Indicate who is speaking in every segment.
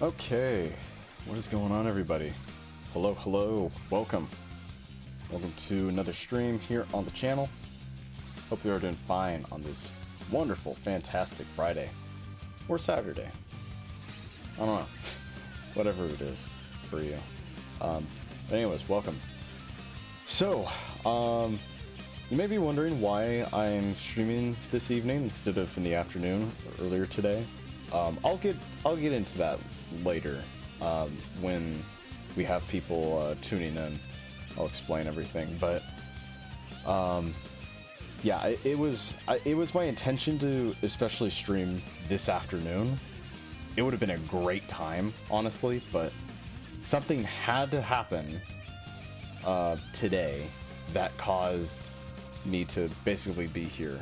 Speaker 1: Okay, what is going on, everybody? Hello, hello, welcome. Welcome to another stream here on the channel. Hope you are doing fine on this wonderful, fantastic Friday. Or Saturday. I don't know. Whatever it is for you. But anyways, welcome. So, you may be wondering why I'm streaming this evening instead of in the afternoon or earlier today. I'll get into that later when we have people tuning in. I'll explain everything, but yeah, it was my intention to especially stream this afternoon. It would have been a great time, honestly, but something had to happen today that caused me to basically be here.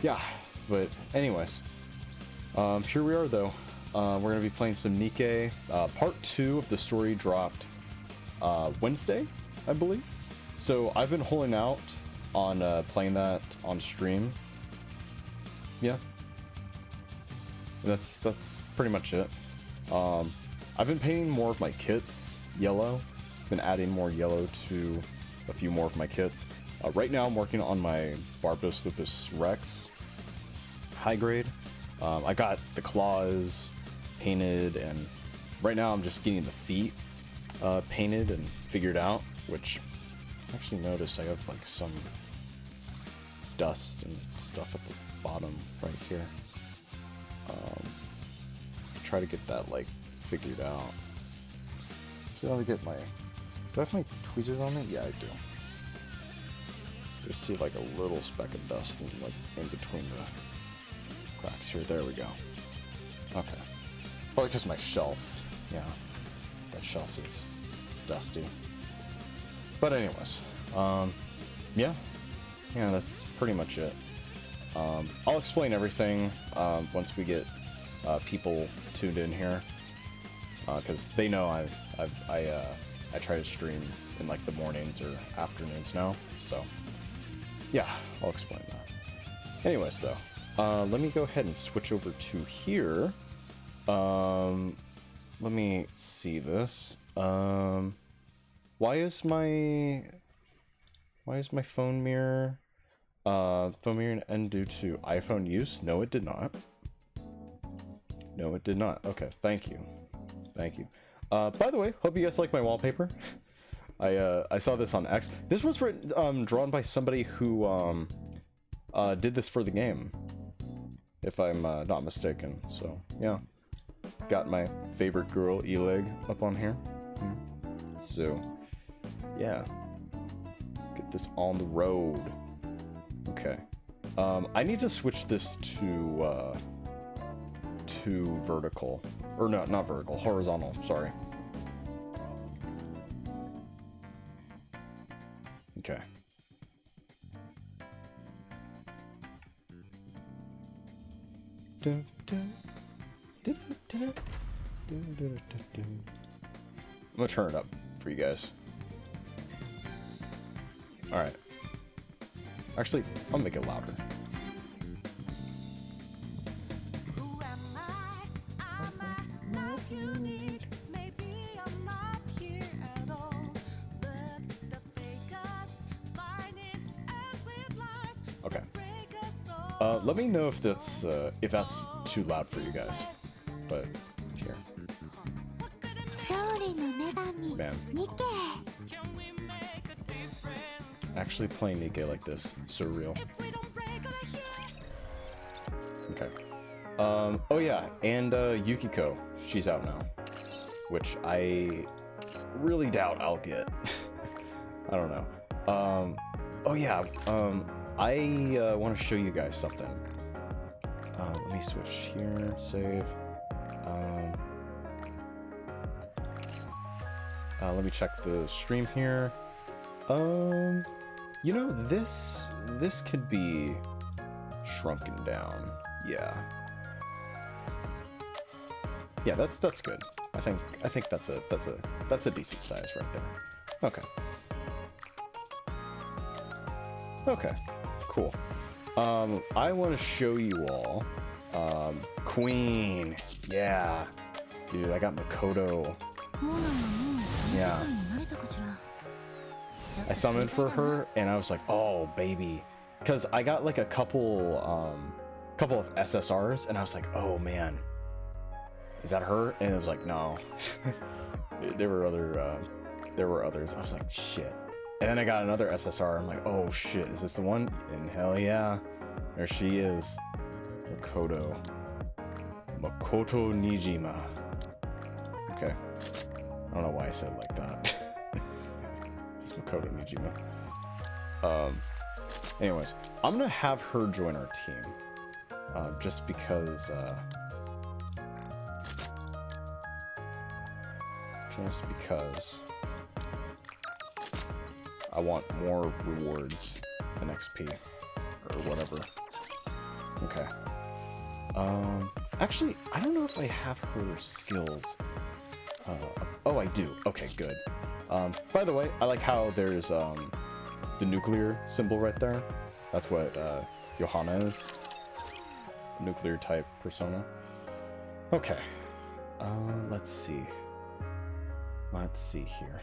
Speaker 1: Yeah, but anyways, here we are though. We're gonna be playing some NIKKE. Part 2 of the story dropped Wednesday, I believe. So I've been holding out on playing that on stream. Yeah, that's pretty much it. I've been painting more of my kits yellow. Been adding more yellow to a few more of my kits. Right now I'm working on my Barbados Lupus Rex high grade. I got the claws painted, and right now I'm just getting the feet painted and figured out, which I actually noticed I have like some dust and stuff at the bottom right here. Try to get that like figured out. So I'll get my, do I have my tweezers on me? Yeah, I do. Just see like a little speck of dust in, like in between the cracks here. There we go. Okay. Probably because my shelf. Yeah. That shelf is dusty. But anyways. Yeah. Yeah, that's pretty much it. I'll explain everything once we get people tuned in here. Because they know I try to stream in like the mornings or afternoons now. So yeah, I'll explain that. Anyways though. Let me go ahead and switch over to here. Let me see this. Why is my phone mirror end due to iPhone use? No, it did not. No, it did not. Okay, thank you. Thank you. By the way, hope you guys like my wallpaper. I saw this on X. This was written, drawn by somebody who did this for the game, if I'm not mistaken. So yeah, got my favorite girl E-Leg up on here. So yeah, get this on the road. Okay, I need to switch this to vertical, or no, not vertical, horizontal. Sorry. Okay. I'm gonna turn it up for you guys. Alright. Actually, I'll make it louder. Okay. Let me know if that's too loud for you guys. But here. Man. Actually playing NIKKE like this, surreal. Okay. Oh yeah, and Yukiko, she's out now, which I really doubt I'll get. I don't know. Oh yeah, I want to show you guys something. Let me switch here, save. Let me check the stream here. You know, this could be shrunken down. Yeah. Yeah, that's good. I think that's a decent size right there. Okay. Okay. Cool. I want to show you all Queen. Yeah. Dude, I got Makoto. Yeah. I summoned for her, and I was like, oh, baby. Because I got like a couple of SSRs, and I was like, oh, man. Is that her? And it was like, no. there were others. I was like, shit. And then I got another SSR. I'm like, oh, shit. Is this the one? And hell yeah. There she is. Makoto Nijima. Okay. I don't know why I said it like that. It's Makoto Nijima. Anyways, I'm gonna have her join our team. Just because I want more rewards and XP or whatever. Okay. Actually, I don't know if I have her skills. Oh, I do. Okay, good. By the way, I like how there's the nuclear symbol right there. That's what Johanna is. Nuclear type persona. Okay. Let's see. Let's see here.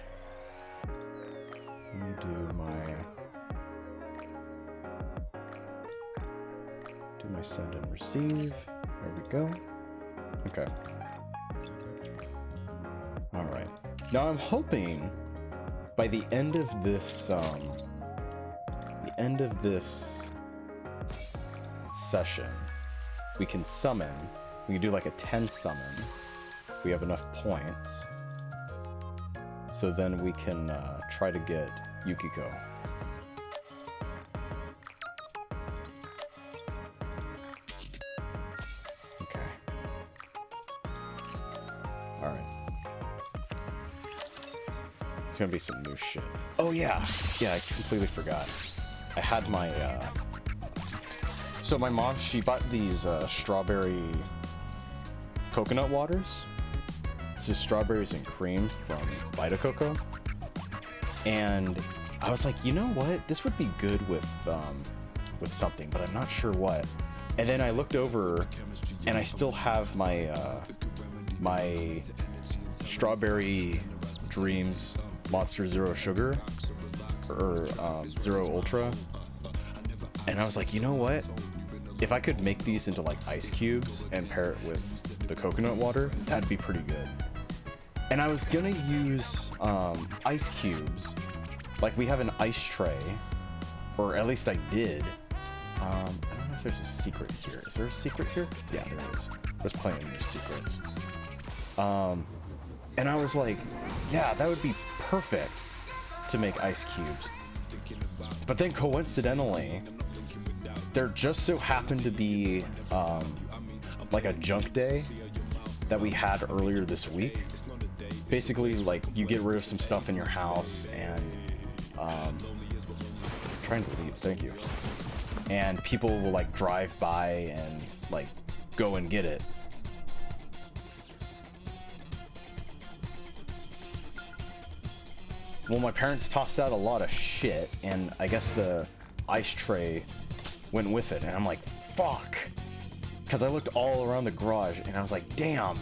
Speaker 1: Let me do my send and receive. There we go. Okay. All right. Now I'm hoping by the end of this session, we can summon. We can do like a 10 summon. We have enough points. So then we can try to get Yukiko. Okay. Alright. It's gonna be some new shit. Oh yeah! Yeah, I completely forgot. I had my, So my mom, she bought these strawberry coconut waters. It's just strawberries and cream from Vita Coco. And I was like, you know what? This would be good with something, but I'm not sure what. And then I looked over, and I still have my my Strawberry Dreams Monster Zero Sugar or Zero Ultra, and I was like, you know what? If I could make these into like ice cubes and pair it with the coconut water, that'd be pretty good. And I was gonna use ice cubes. Like we have an ice tray, or at least I did. I don't know if there's a secret here. Is there a secret here? Yeah, there is. There's plenty of new secrets. And I was like, yeah, that would be perfect to make ice cubes. But then coincidentally, there just so happened to be like a junk day that we had earlier this week. Basically, like, you get rid of some stuff in your house and trying to leave, thank you. And people will like drive by and like go and get it. Well, my parents tossed out a lot of shit, and I guess the ice tray went with it, and I'm like, fuck. Because I looked all around the garage, and I was like, damn.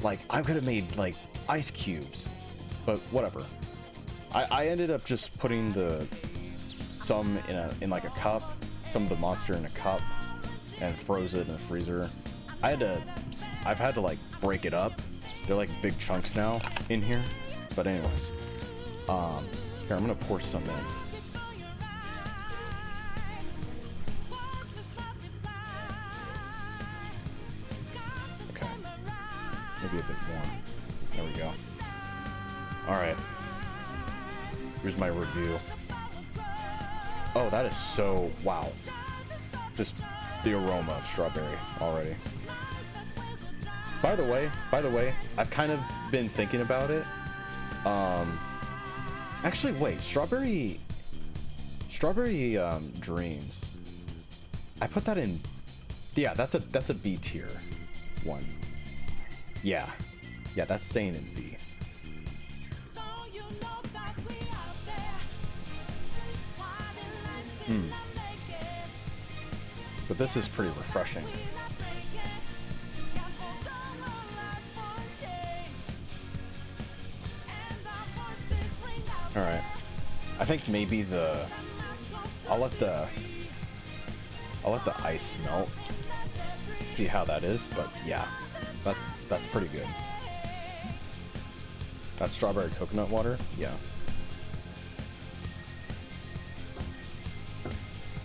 Speaker 1: Like, I could have made, like, ice cubes. But whatever. I ended up just putting some in like a cup, some of the monster in a cup, and froze it in the freezer. I've had to, like, break it up. They're, like, big chunks now in here. But anyways, here, I'm gonna pour some in. Okay, maybe a bit more. There we go. All right, here's my review. Oh, that is so, wow. Just the aroma of strawberry already. By the way, I've kind of been thinking about it. Actually, wait, strawberry dreams. I put that in. Yeah, that's a B tier one. Yeah, that's staying in B. But this is pretty refreshing. All right. I think maybe I'll let the ice melt. See how that is, but yeah, that's pretty good. That strawberry coconut water, yeah.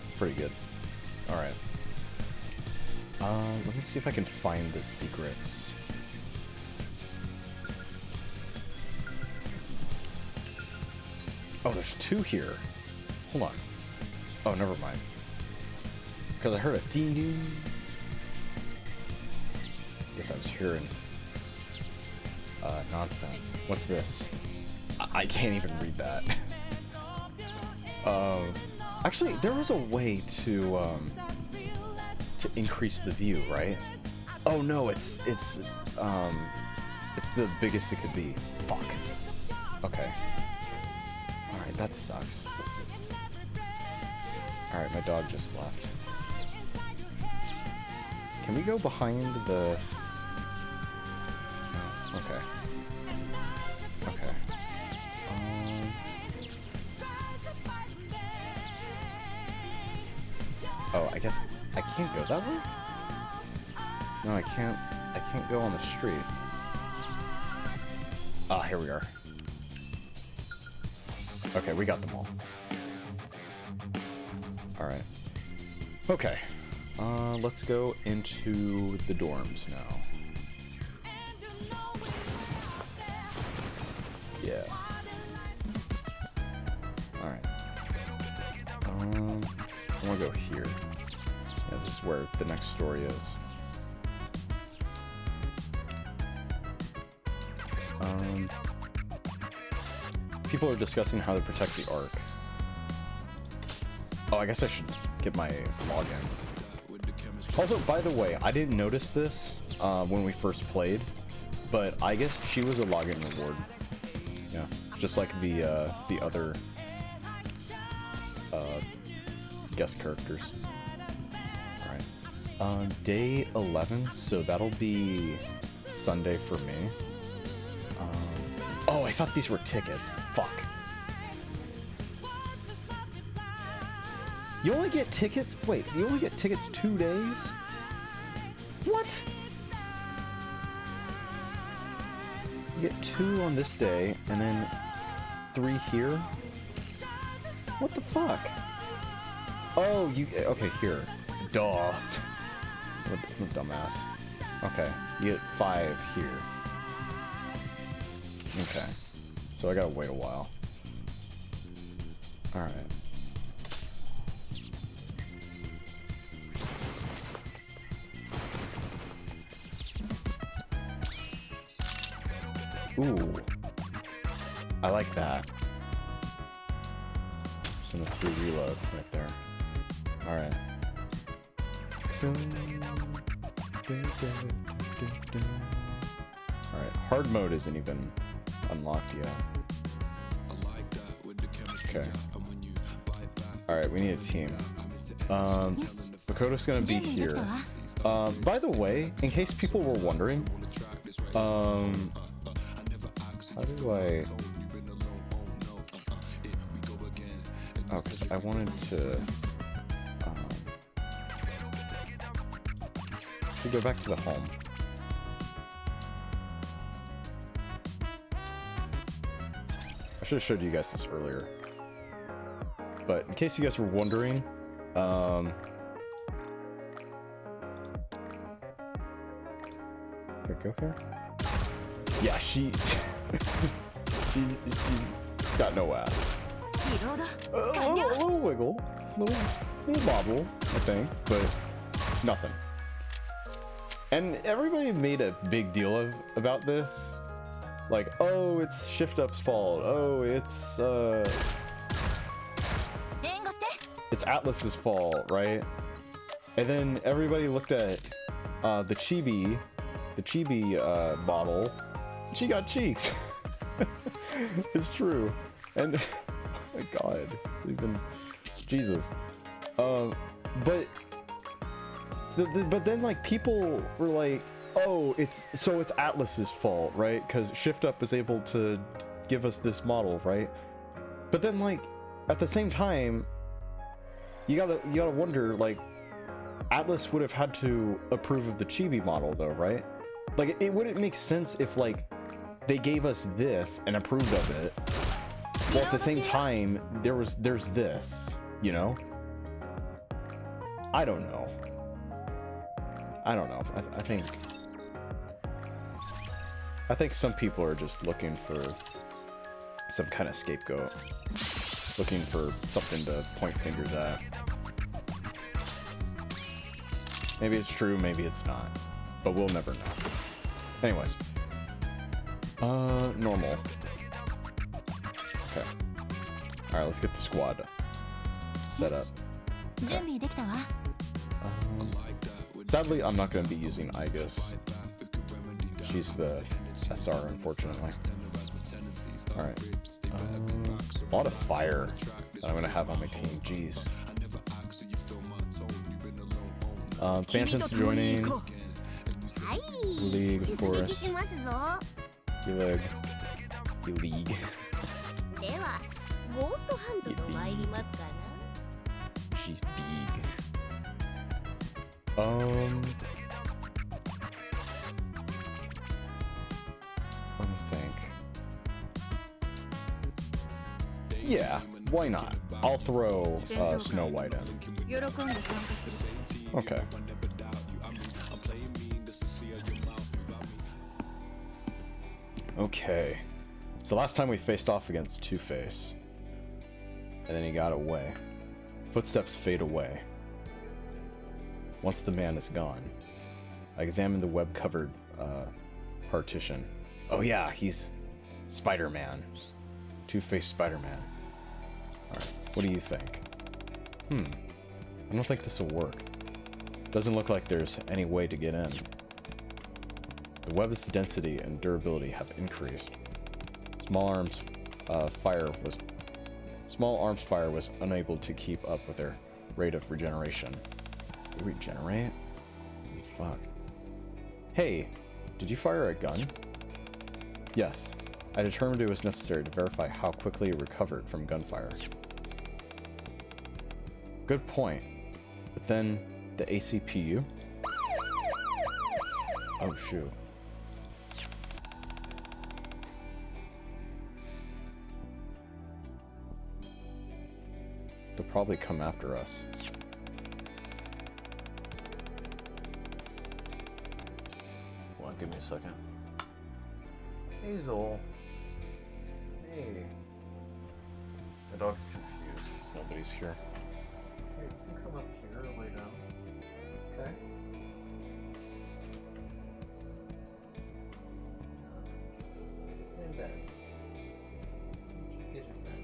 Speaker 1: It's pretty good. All right. Let me see if I can find the secrets. Oh, there's 2 here. Hold on. Oh, never mind. Because I heard a ding ding. Guess I was hearing nonsense. What's this? I can't even read that. Actually, there was a way to increase the view, right? Oh no, it's the biggest it could be. Fuck. Okay. Alright, that sucks. Alright, my dog just left. Can we go behind the... No. Okay. Okay. Oh, I guess I can't go that way? No, I can't go on the street. Ah, here we are. Okay, we got them all. Alright. Okay. Let's go into the dorms now. Yeah. Alright. I wanna go here. Yeah, this is where the next story is. People are discussing how to protect the Ark. Oh, I guess I should get my login. Also, by the way, I didn't notice this when we first played, but I guess she was a login reward. Yeah, just like the other guest characters. All right, day 11, so that'll be Sunday for me. Oh, I thought these were tickets. Fuck. You only get tickets? Wait, you only get tickets 2 days? What? You get 2 on this day, and then 3 here? What the fuck? Oh, you... Okay, here. Duh. What a dumbass. Okay, you get 5 here. Okay. So I gotta wait a while. Alright. Ooh. I like that. Just gonna free reload right there. Alright. Alright, hard mode isn't even unlocked yet. Okay. Alright, we need a team. Makoto's gonna be here. By the way, in case people were wondering, how do I... Oh, because I wanted to go back to the home. I should have showed you guys this earlier. But in case you guys were wondering, here, go here. Yeah, she's got no ass. A little wiggle, little bobble, I think, but nothing. And everybody made a big deal about this. Like, oh, it's Shift Up's fault. Oh, it's Atlas's fault, right? And then everybody looked at the chibi model. She got cheeks. It's true. And oh my god, even Jesus. But then like people were like, oh, it's Atlas's fault, right? Because Shift Up is able to give us this model, right? But then, like, at the same time, you gotta wonder, like, Atlas would have had to approve of the chibi model, though, right? Like, it wouldn't make sense if, like, they gave us this and approved of it, while at the same time there's this, you know? I don't know. I think some people are just looking for some kind of scapegoat, looking for something to point fingers at. Maybe it's true, maybe it's not, but we'll never know. Anyways, normal. Okay. All right, let's get the squad set up. Okay. Sadly, I'm not going to be using Igus. She's the SR, unfortunately. All right. A lot of fire that I'm going to have on my team. Jeez. Phantom's joining. League, of course. League. She's big. Let me think. Yeah, why not? I'll throw Snow White in. Okay. Okay. So last time we faced off against Two-Face. And then he got away. Footsteps fade away. Once the man is gone, I examined the web-covered partition. Oh yeah, he's Spider-Man. Two-Face Spider-Man. Alright, what do you think? I don't think this will work. Doesn't look like there's any way to get in. The web's density and durability have increased. Small arms fire was unable to keep up with their rate of regeneration. They regenerate? Fuck. Hey, did you fire a gun? Yes. I determined it was necessary to verify how quickly it recovered from gunfire. Good point. But then, the ACPU? Oh shoot. They'll probably come after us. Hold on, give me a second. Hazel. Hey. The dog's confused because nobody's here. Hey, you can come up here and lay down. Okay. In bed. Get in bed.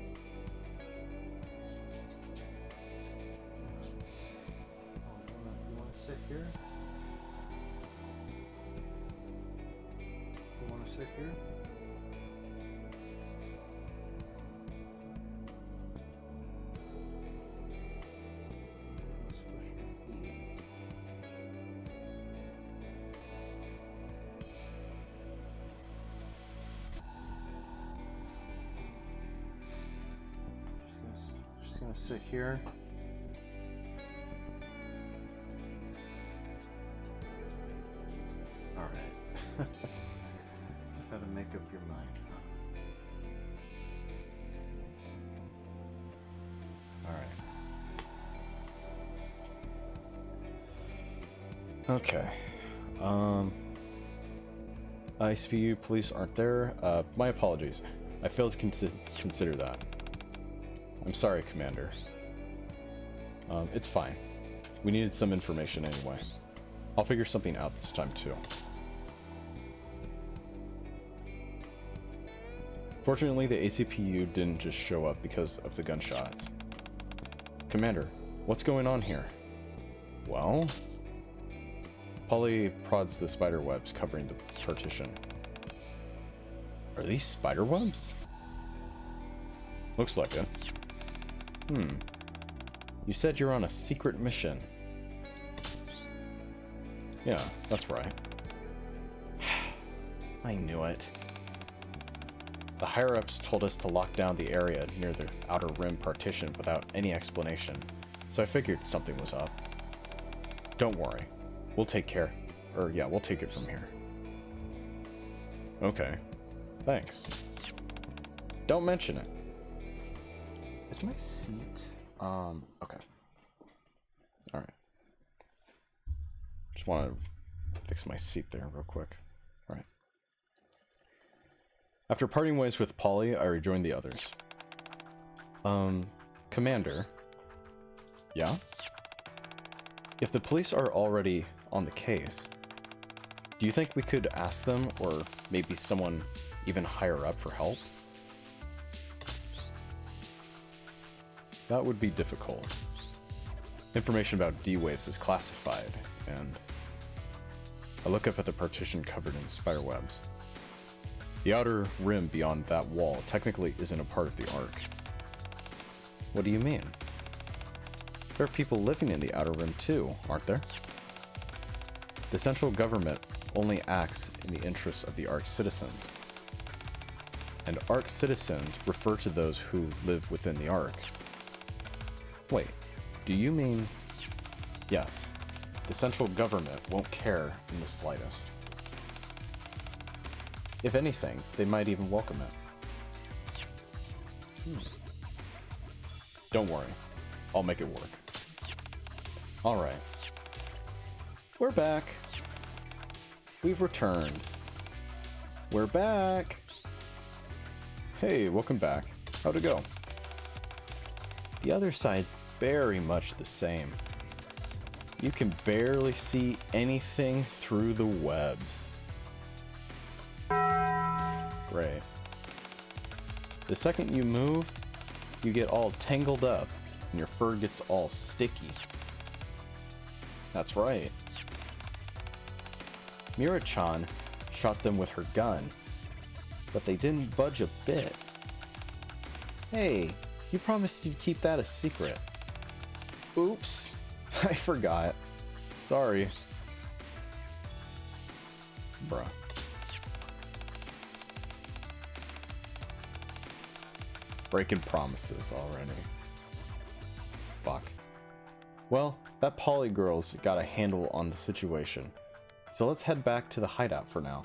Speaker 1: You want to sit here? You want to sit here? Just gonna sit here. All right. Just had to make up your mind. All right. Okay. ICPU police aren't there. My apologies. I failed to consider that. I'm sorry, Commander. It's fine. We needed some information anyway. I'll figure something out this time too. Fortunately, the ACPU didn't just show up because of the gunshots. Commander, what's going on here? Well? Polly prods the spider webs covering the partition. Are these spider webs? Looks like it. You said you're on a secret mission. Yeah, that's right. I knew it. The higher-ups told us to lock down the area near the outer rim partition without any explanation, so I figured something was up. Don't worry. We'll take care. We'll take it from here. Okay. Thanks. Don't mention it. Is my seat... okay. Alright. Just want to fix my seat there real quick. Alright. After parting ways with Polly, I rejoined the others. Commander. Yeah? If the police are already on the case, do you think we could ask them, or maybe someone even higher up, for help? That would be difficult. Information about D-Waves is classified, and I look up at the partition covered in spiderwebs. The outer rim beyond that wall technically isn't a part of the Ark. What do you mean? There are people living in the outer rim too, aren't there? The central government only acts in the interests of the Ark citizens. And Ark citizens refer to those who live within the Ark. Wait, do you mean... Yes, the central government won't care in the slightest. If anything, they might even welcome it. Don't worry, I'll make it work. Alright. We're back. We've returned. We're back. Hey, welcome back. How'd it go? The other side's very much the same. You can barely see anything through the webs. Great. The second you move, you get all tangled up and your fur gets all sticky. That's right. Mira-chan shot them with her gun, but they didn't budge a bit. Hey, you promised you'd keep that a secret. Oops, I forgot. Sorry. Bruh. Breaking promises already. Fuck. Well, that Polly girl's got a handle on the situation. So let's head back to the hideout for now.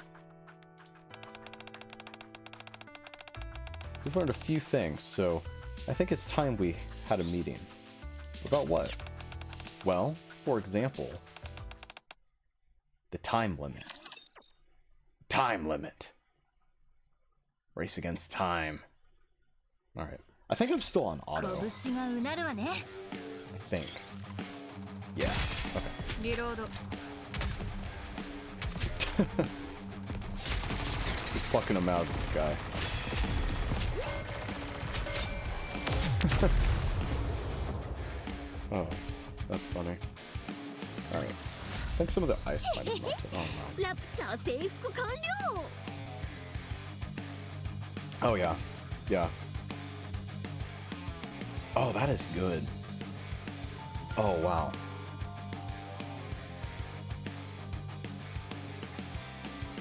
Speaker 1: We've learned a few things, so I think it's time we had a meeting. About what? Well, for example, the time limit. Time limit. Race against time. Alright. I think I'm still on auto. I think. Yeah. Okay. Just plucking him out of the sky. Oh, that's funny. Alright. I think some of the ice might have melted. Oh no. Oh yeah. Yeah. Oh, that is good. Oh wow.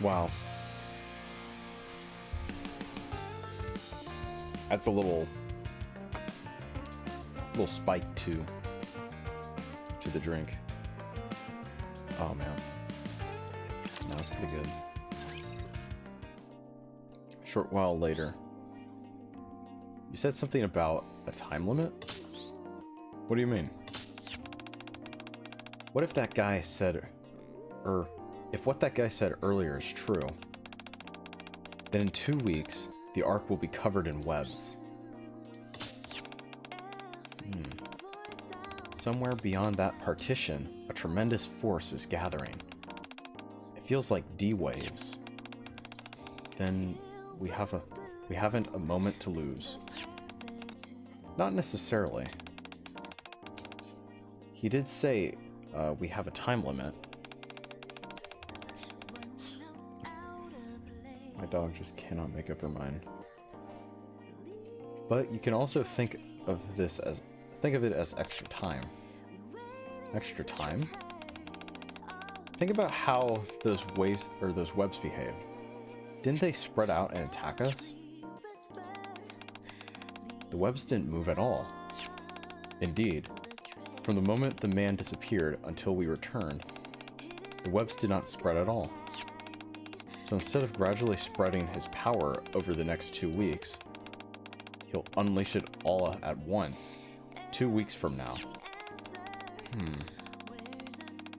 Speaker 1: Wow. That's a little spike to the drink. Oh man. No, it's pretty good. Short while later. You said something about a time limit? What do you mean? What if that guy said, if what that guy said earlier is true, then in 2 weeks, the Ark will be covered in webs. Somewhere beyond that partition, a tremendous force is gathering. It feels like D-Waves. Then we haven't a moment to lose. Not necessarily. He did say we have a time limit. My dog just cannot make up her mind. But you can also think of it as extra time. Extra time? Think about how those webs behaved. Didn't they spread out and attack us? the webs didn't move at all. Indeed, from the moment the man disappeared until we returned, the webs did not spread at all. So instead of gradually spreading his power over the next 2 weeks, he'll unleash it all at once, 2 weeks from now.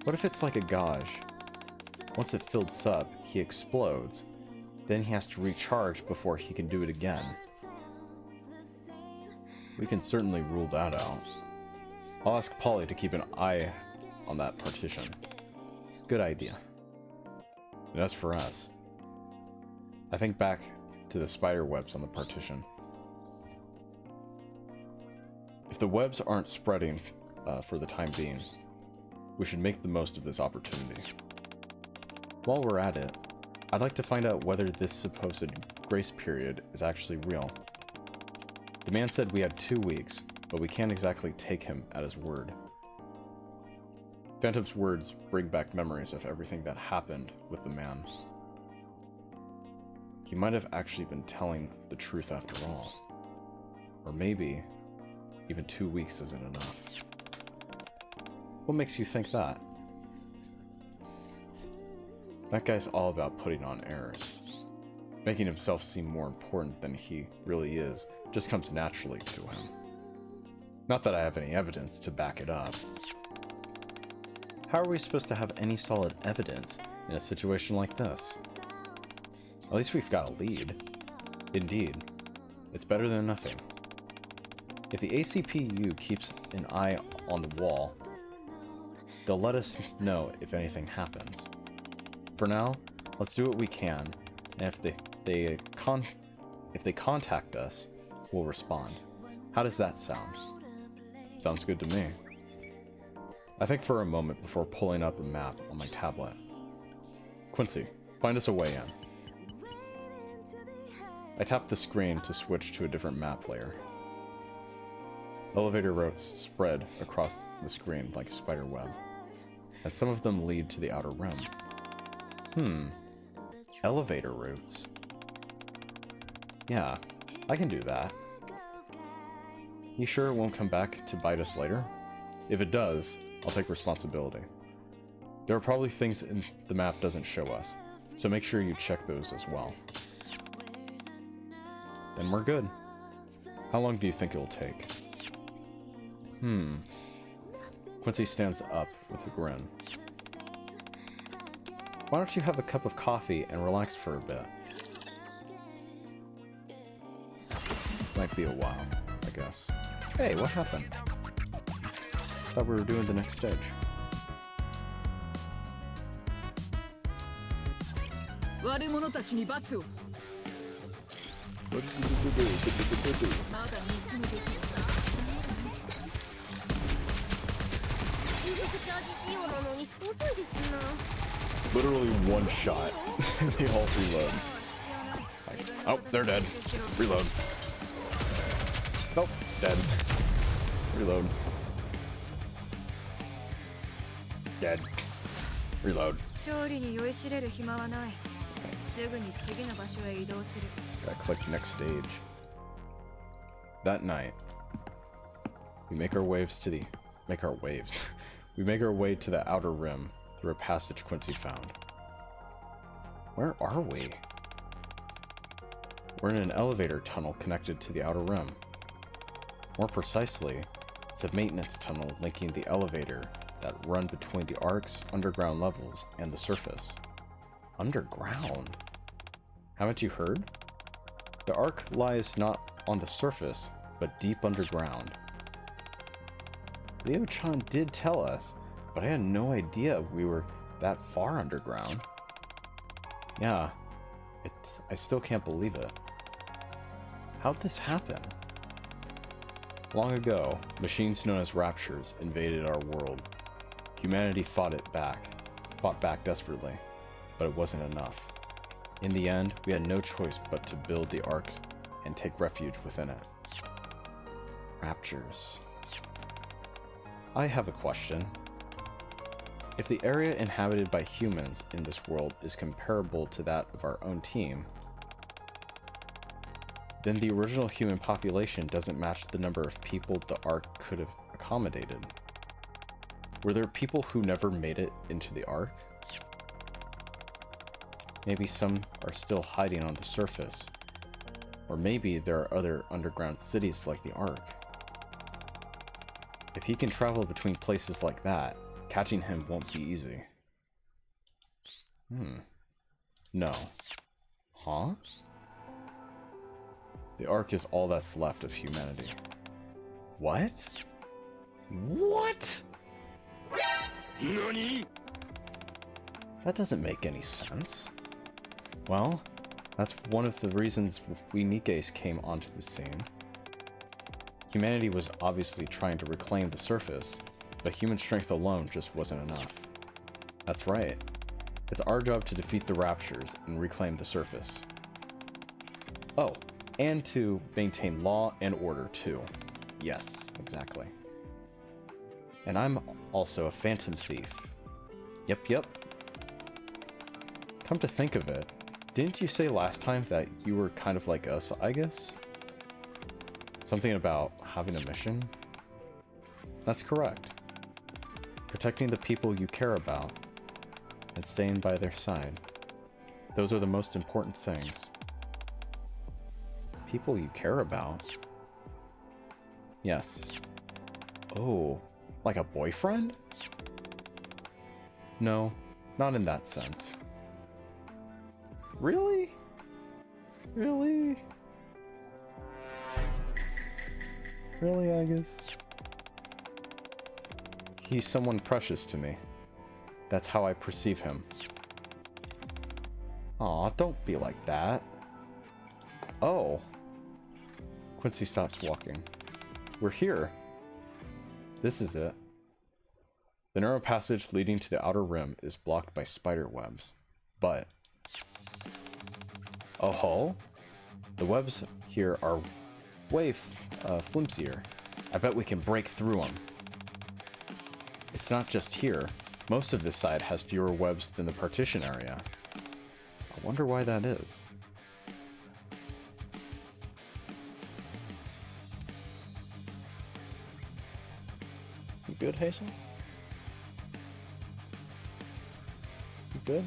Speaker 1: What if it's like a gauge? Once it fills up, he explodes. Then he has to recharge before he can do it again. We can certainly rule that out. I'll ask Polly to keep an eye on that partition. Good idea. And as for us, I think back to the spider webs on the partition. If the webs aren't spreading for the time being, we should make the most of this opportunity. While we're at it, I'd like to find out whether this supposed grace period is actually real. The man said we had 2 weeks, but we can't exactly take him at his word. Phantom's words bring back memories of everything that happened with the man. He might have actually been telling the truth after all. Or maybe even 2 weeks isn't enough. What makes you think that? That guy's all about putting on airs. Making himself seem more important than he really is just comes naturally to him. Not that I have any evidence to back it up. How are we supposed to have any solid evidence in a situation like this? At least we've got a lead. Indeed, it's better than nothing. If the ACPU keeps an eye on the wall, they'll let us know if anything happens. For now, let's do what we can, and if they contact us, we'll respond. How does that sound? Sounds good to me. I think for a moment before pulling up a map on my tablet. Quincy, find us a way in. I tapped the screen to switch to a different map layer. Elevator routes spread across the screen like a spider web, and some of them lead to the outer rim. Elevator routes. Yeah, I can do that. You sure it won't come back to bite us later? If it does, I'll take responsibility. There are probably things in the map doesn't show us, so make sure you check those as well. Then we're good. How long do you think it'll take? Quincy stands up with a grin. Why don't you have a cup of coffee and relax for a bit? Might be a while, I guess. Hey, what happened? Thought we were doing the next stage. Literally one shot. They all reload. Like, oh, they're dead. Reload. Nope, dead. Reload. Dead. Reload. Gotta click next stage. That night, we make our way to the outer rim through a passage Quincy found. Where are we? We're in an elevator tunnel connected to the outer rim. More precisely, it's a maintenance tunnel linking the elevator that run between the Ark's underground levels and the surface. Underground? Haven't you heard? The Ark lies not on the surface, but deep underground. Leo-chan did tell us, but I had no idea we were that far underground. Yeah, I still can't believe it. How'd this happen? Long ago, machines known as Raptures invaded our world. Humanity fought back desperately, but it wasn't enough. In the end, we had no choice but to build the Ark and take refuge within it. Raptures. I have a question. If the area inhabited by humans in this world is comparable to that of our own team,
Speaker 2: then the original human population doesn't match the number of people the Ark could have accommodated. Were there people who never made it into the Ark? Maybe some are still hiding on the surface. Or maybe there are other underground cities like the Ark. If he can travel between places like that, catching him won't be easy. No. Huh? The Ark is all that's left of humanity. What? What? NANI? That doesn't make any sense. Well, that's one of the reasons we NIKKEs came onto the scene. Humanity was obviously trying to reclaim the surface, but human strength alone just wasn't enough. That's right. It's our job to defeat the Raptures and reclaim the surface. Oh, and to maintain law and order too. Yes, exactly. And I'm also a phantom thief. Yep. Come to think of it, didn't you say last time that you were kind of like us, I guess? Something about having a mission? That's correct. Protecting the people you care about and staying by their side. Those are the most important things. People you care about? Yes. Oh, like a boyfriend? No, not in that sense. Really? Really? Really, I guess? He's someone precious to me. That's how I perceive him. Aw, don't be like that. Oh. Quincy stops walking. We're here. This is it. The narrow passage leading to the outer rim is blocked by spider webs. But... oh, the webs here are way flimsier. I bet we can break through them. It's not just here. Most of this side has fewer webs than the partition area. I wonder why that is. You good, Hazel? You good?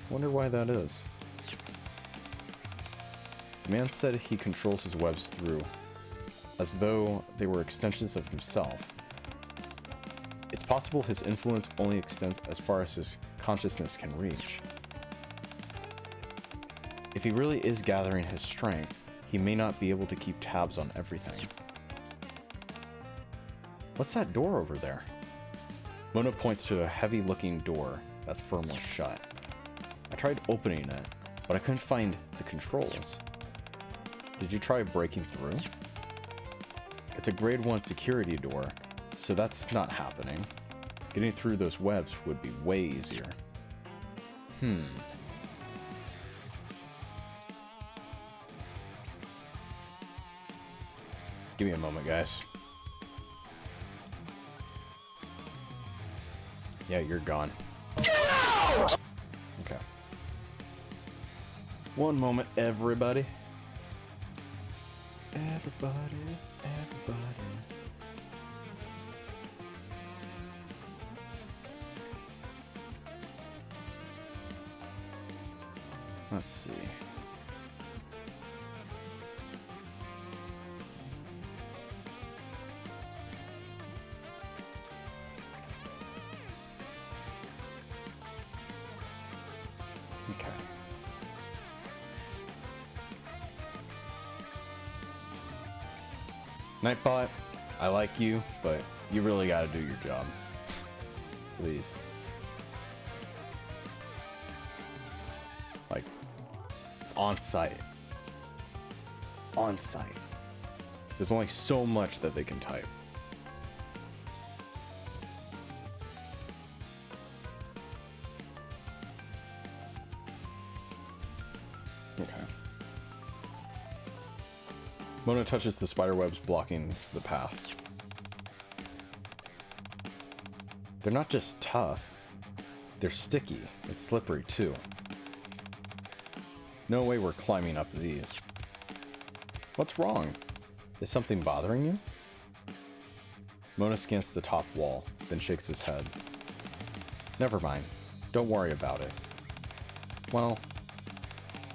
Speaker 2: Wonder why that is. The man said he controls his webs through, as though they were extensions of himself. It's possible his influence only extends as far as his consciousness can reach. If he really is gathering his strength, he may not be able to keep tabs on everything. What's that door over there? Mona points to a heavy-looking door that's firmly shut. I tried opening it, but I couldn't find the controls. Did you try breaking through? It's a grade 1 security door, so that's not happening. Getting through those webs would be way easier. Give me a moment, guys. Yeah, you're gone. Okay. One moment, everybody. Everybody. Let's see. Okay. Nightbot, I like you, but you really gotta do your job. Please. Like, it's on site. On site. There's only so much that they can type. Okay. Mona touches the spider webs blocking the path. They're not just tough, They're sticky and slippery too. No way we're climbing up these. What's wrong? Is something bothering you? Mona scans the top wall, then shakes his head. Never mind. Don't worry about it. Well,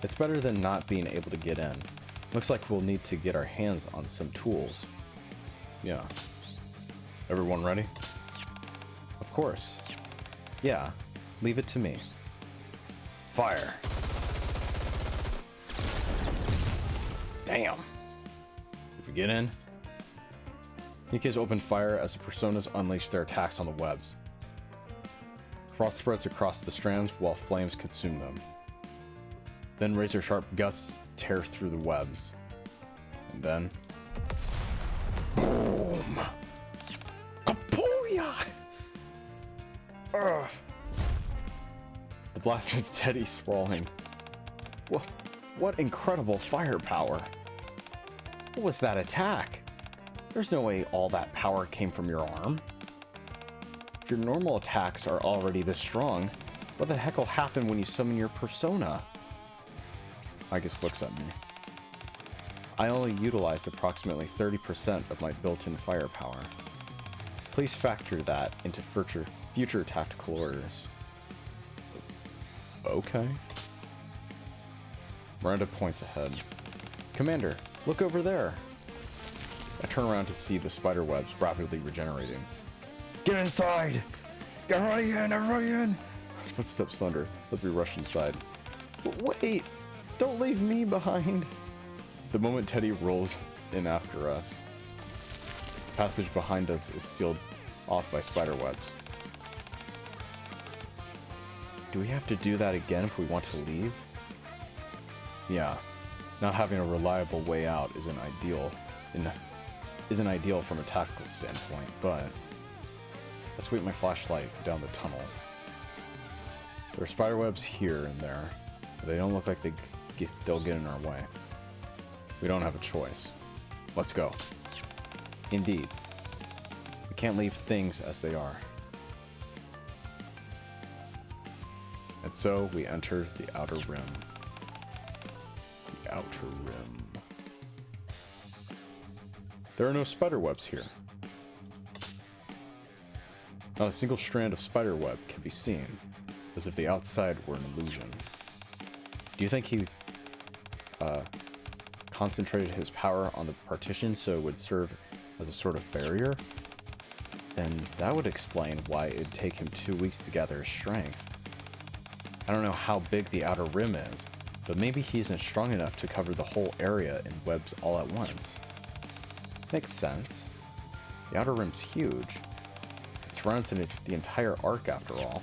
Speaker 2: it's better than not being able to get in. Looks like we'll need to get our hands on some tools. Yeah. Everyone ready? Of course. Yeah, leave it to me. Fire. Damn. Did we get in? Nikke's opened fire as the personas unleashed their attacks on the webs. Frost spreads across the strands while flames consume them. Then razor-sharp gusts tear through the webs. And then... boom! Kapooyah! Ugh. The blast is steady sprawling. What incredible firepower! What was that attack? There's no way all that power came from your arm. If your normal attacks are already this strong, what the heck will happen when you summon your persona? Agus looks at me. I only utilized approximately 30% of my built-in firepower. Please factor that into future tactical orders. Okay. Miranda points ahead. Commander, look over there. I turn around to see the spider webs rapidly regenerating. Get inside! Get everybody in! Everybody in! Footsteps thunder as we rush inside. Wait! Don't leave me behind! The moment Teddy rolls in after us, the passage behind us is sealed off by spider webs. Do we have to do that again if we want to leave? Yeah, not having a reliable way out isn't ideal from a tactical standpoint, but I sweep my flashlight down the tunnel. There are spiderwebs here and there, but they don't look like they'll get in our way. We don't have a choice. Let's go. Indeed. We can't leave things as they are. And so we enter the outer rim. The outer rim. There are no spiderwebs here. Not a single strand of spiderweb can be seen, as if the outside were an illusion. Do you think he concentrated his power on the partition so it would serve as a sort of barrier? Then that would explain why it'd take him 2 weeks to gather his strength. I don't know how big the outer rim is, but maybe he isn't strong enough to cover the whole area in webs all at once. Makes sense. The outer rim's huge. It surrounds the entire arc after all.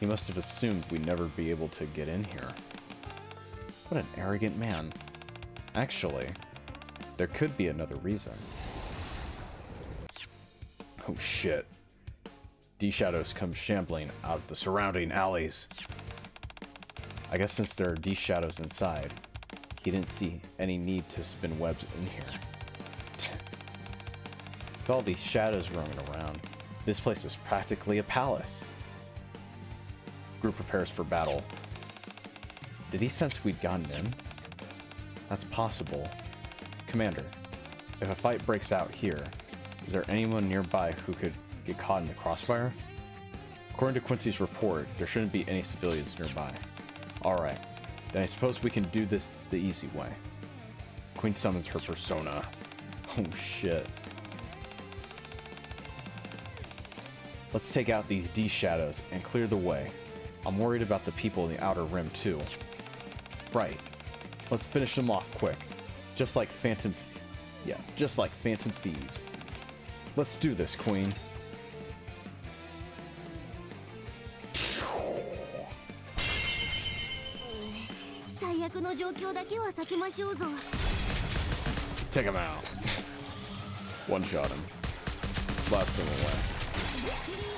Speaker 2: He must have assumed we'd never be able to get in here. What an arrogant man. Actually, there could be another reason. Oh shit. D-shadows come shambling out the surrounding alleys. I guess since there are D-shadows inside, he didn't see any need to spin webs in here. With all these shadows roaming around, this place is practically a palace. Group prepares for battle. Did he sense we'd gotten in? That's possible. Commander, if a fight breaks out here, is there anyone nearby who could get caught in the crossfire? According to Quincy's report, there shouldn't be any civilians nearby. Alright, then I suppose we can do this the easy way. Queen summons her persona. Oh shit. Let's take out these D-shadows and clear the way. I'm worried about the people in the outer rim too. Right. Let's finish them off quick. Just like Phantom Thieves. Let's do this, Queen. Take him out. One shot him. Blast him away.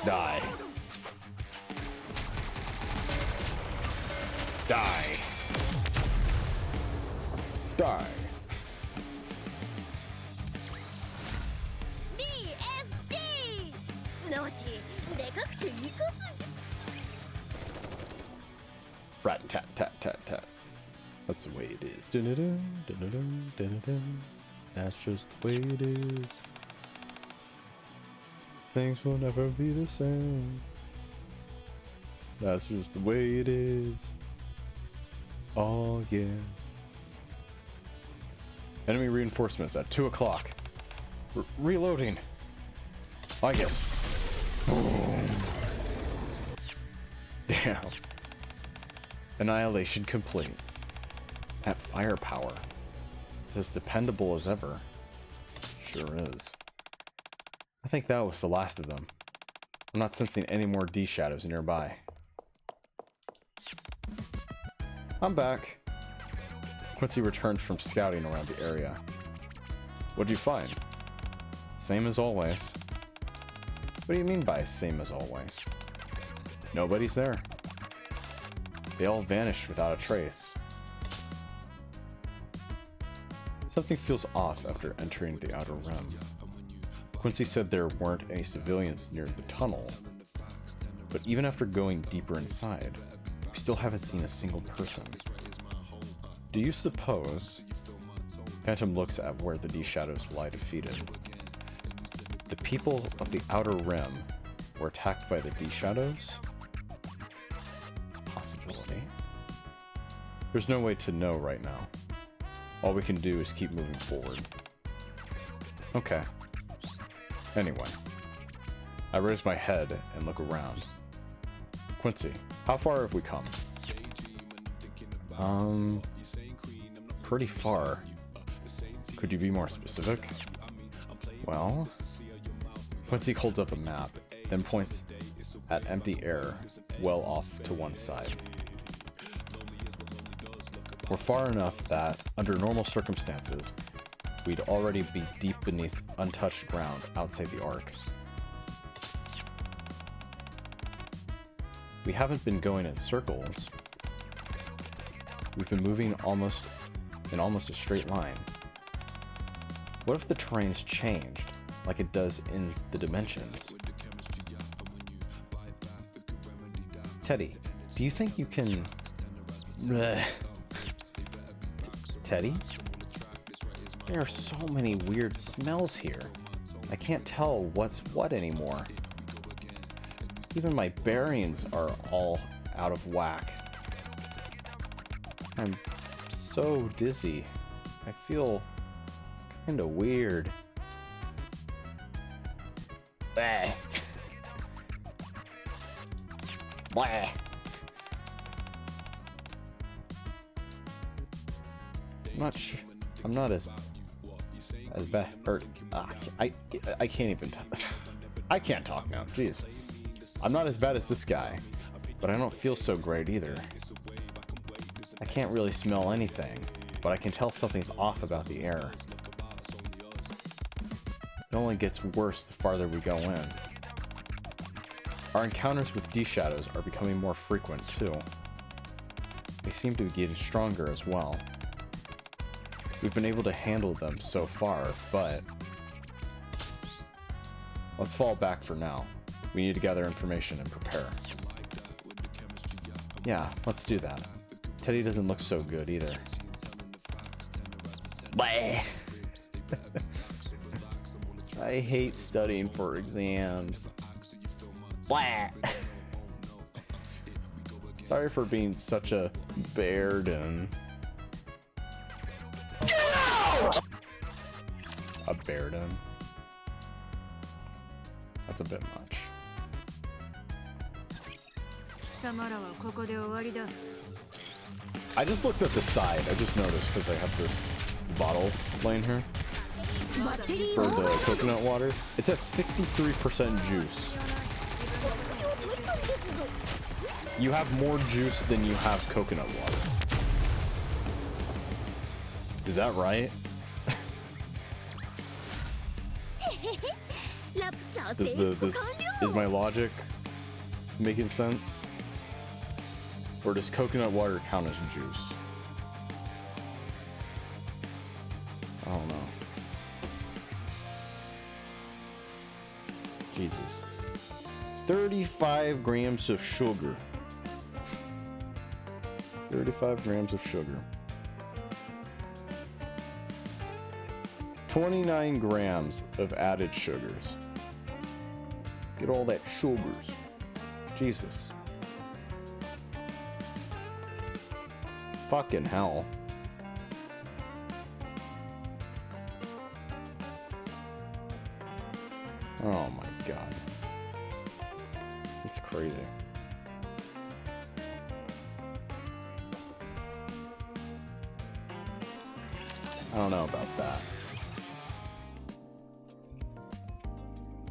Speaker 2: Die. Die. Die.
Speaker 3: BFD! すなわち、でかくて肉筋。
Speaker 2: Rat-tat-tat-tat-tat. That's the way it is. Dun-dun-dun, dun-dun-dun, dun-dun-dun. That's just the way it is. Things will never be the same. That's just the way it is. Oh yeah. Enemy reinforcements at 2 o'clock. Reloading. I guess. Boom. Damn. Annihilation complete. That firepower is as dependable as ever. Sure is. I think that was the last of them. I'm not sensing any more D shadows nearby. I'm back. Quincy returns from scouting around the area. What'd you find? Same as always. What do you mean by same as always? Nobody's there. They all vanished without a trace. Something feels off after entering the outer rim. Quincy said there weren't any civilians near the tunnel, but even after going deeper inside, we still haven't seen a single person. Do you suppose... Phantom looks at where the D-shadows lie defeated. The people of the outer rim were attacked by the D-shadows? It's a possibility. There's no way to know right now. All we can do is keep moving forward. Okay. Anyway. I raise my head and look around. Quincy, how far have we come? Pretty far. Could you be more specific? Well... Quincy holds up a map, then points at empty air well off to one side. We're far enough that, under normal circumstances, we'd already be deep beneath untouched ground outside the arc. We haven't been going in circles. We've been moving in almost a straight line. What if the terrain's changed, like it does in the dimensions? Teddy, do you think you can... Teddy? There are so many weird smells here. I can't tell what's what anymore. Even my bearings are all out of whack. I'm so dizzy. I feel kinda weird. Bleh. Bleh. I'm not sure. I'm not as bad. Or I can't even. I can't talk now. Jeez. I'm not as bad as this guy, but I don't feel so great either. I can't really smell anything, but I can tell something's off about the air. It only gets worse the farther we go in. Our encounters with D-shadows are becoming more frequent too. They seem to be getting stronger as well. We've been able to handle them so far, but... let's fall back for now. We need to gather information and prepare. Yeah, let's do that. Teddy doesn't look so good either. Bleh. I hate studying for exams. Bleh. Sorry for being such a bearden. A bearden. That's a bit much. I just looked at the side. I just noticed because I have this bottle laying here for the coconut water. It's at 63% juice. You have more juice than you have coconut water. Is that right? Is my logic making sense? Or does coconut water count as juice? I don't know. Jesus. 35 grams of sugar. 35 grams of sugar. 29 grams of added sugars. Get all that sugars. Jesus. Fucking hell. Oh my god. It's crazy. I don't know about that.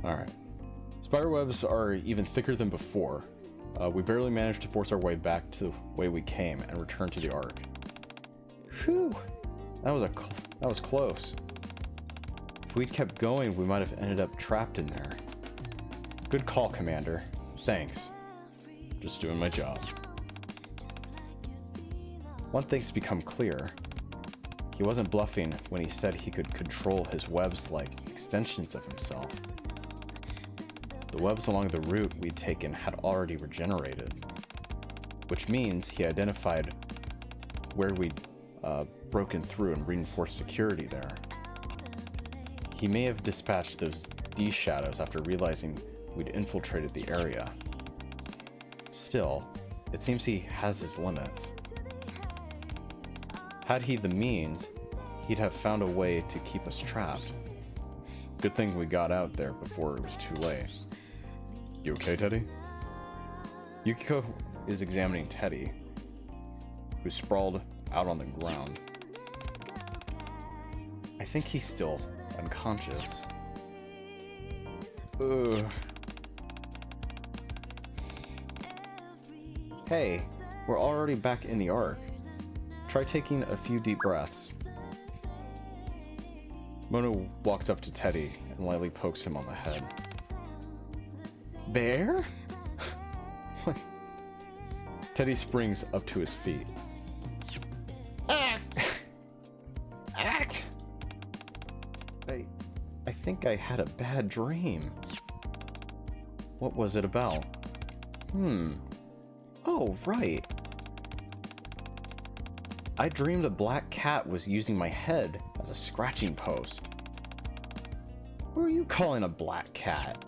Speaker 2: Alright. Spiderwebs are even thicker than before. We barely managed to force our way back to the way we came and return to the Ark. Whew! That was close. If we'd kept going, we might have ended up trapped in there. Good call, Commander. Thanks. Just doing my job. One thing's become clear. He wasn't bluffing when he said he could control his webs like extensions of himself. The webs along the route we'd taken had already regenerated, which means he identified where we'd broken through and reinforced security there. He may have dispatched those D-shadows after realizing we'd infiltrated the area. Still, it seems he has his limits. Had he the means, he'd have found a way to keep us trapped. Good thing we got out there before it was too late. You okay, Teddy? Yukiko is examining Teddy, who's sprawled out on the ground. I think he's still unconscious. Ugh. Hey, we're already back in the Ark. Try taking a few deep breaths. Mona walks up to Teddy and lightly pokes him on the head. Bear? Teddy springs up to his feet. I think I had a bad dream. What was it about? Oh, right. I dreamed a black cat was using my head as a scratching post. What are you calling a black cat?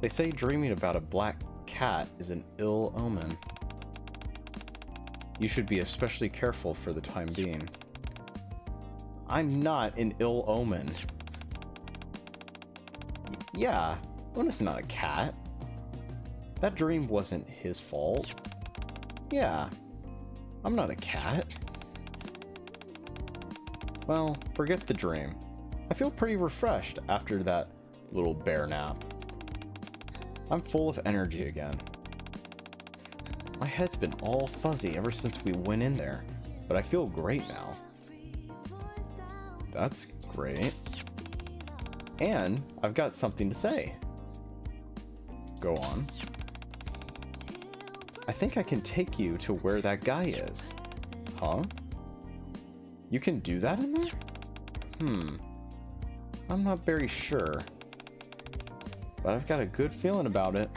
Speaker 2: They say dreaming about a black cat is an ill omen. You should be especially careful for the time being. I'm not an ill omen. Yeah, Mona's not a cat. That dream wasn't his fault. Yeah, I'm not a cat. Well, forget the dream. I feel pretty refreshed after that little bear nap. I'm full of energy again. My head's been all fuzzy ever since we went in there, but I feel great now. That's great. And I've got something to say. Go on. I think I can take you to where that guy is. Huh? You can do that in there? I'm not very sure. But I've got a good feeling about it.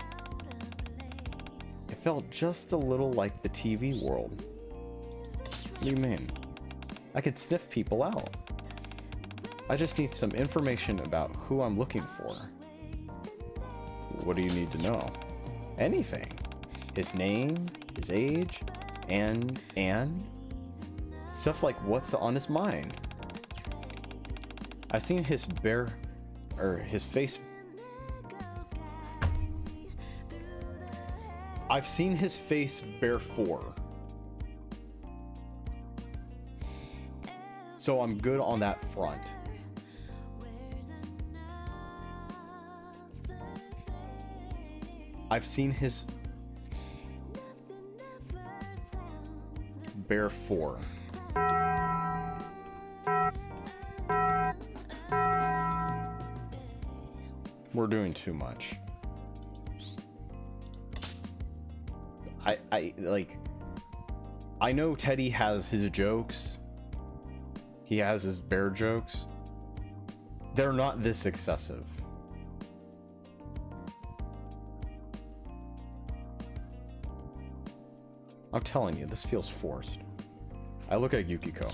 Speaker 2: It felt just a little like the TV world. What do you mean? I could sniff people out. I just need some information about who I'm looking for. What do you need to know? Anything. His name, his age, and stuff like what's on his mind. I've seen his face. I've seen his face bear 4. So I'm good on that front. I've seen his bear 4. We're doing too much. I know Teddy has his jokes. He has his bear jokes. They're not this excessive. I'm telling you, this feels forced. I look at Yukiko.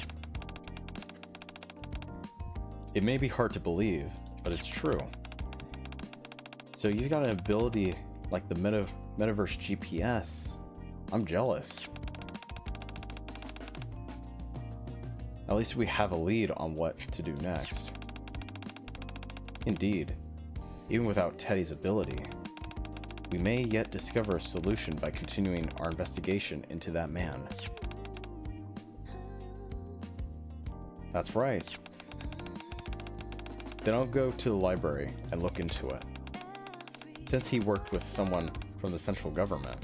Speaker 2: It may be hard to believe, but it's true. So you got an ability like the Metaverse GPS. I'm jealous. At least we have a lead on what to do next. Indeed, even without Teddy's ability, we may yet discover a solution by continuing our investigation into that man. That's right. Then I'll go to the library and look into it. Since he worked with someone from the central government,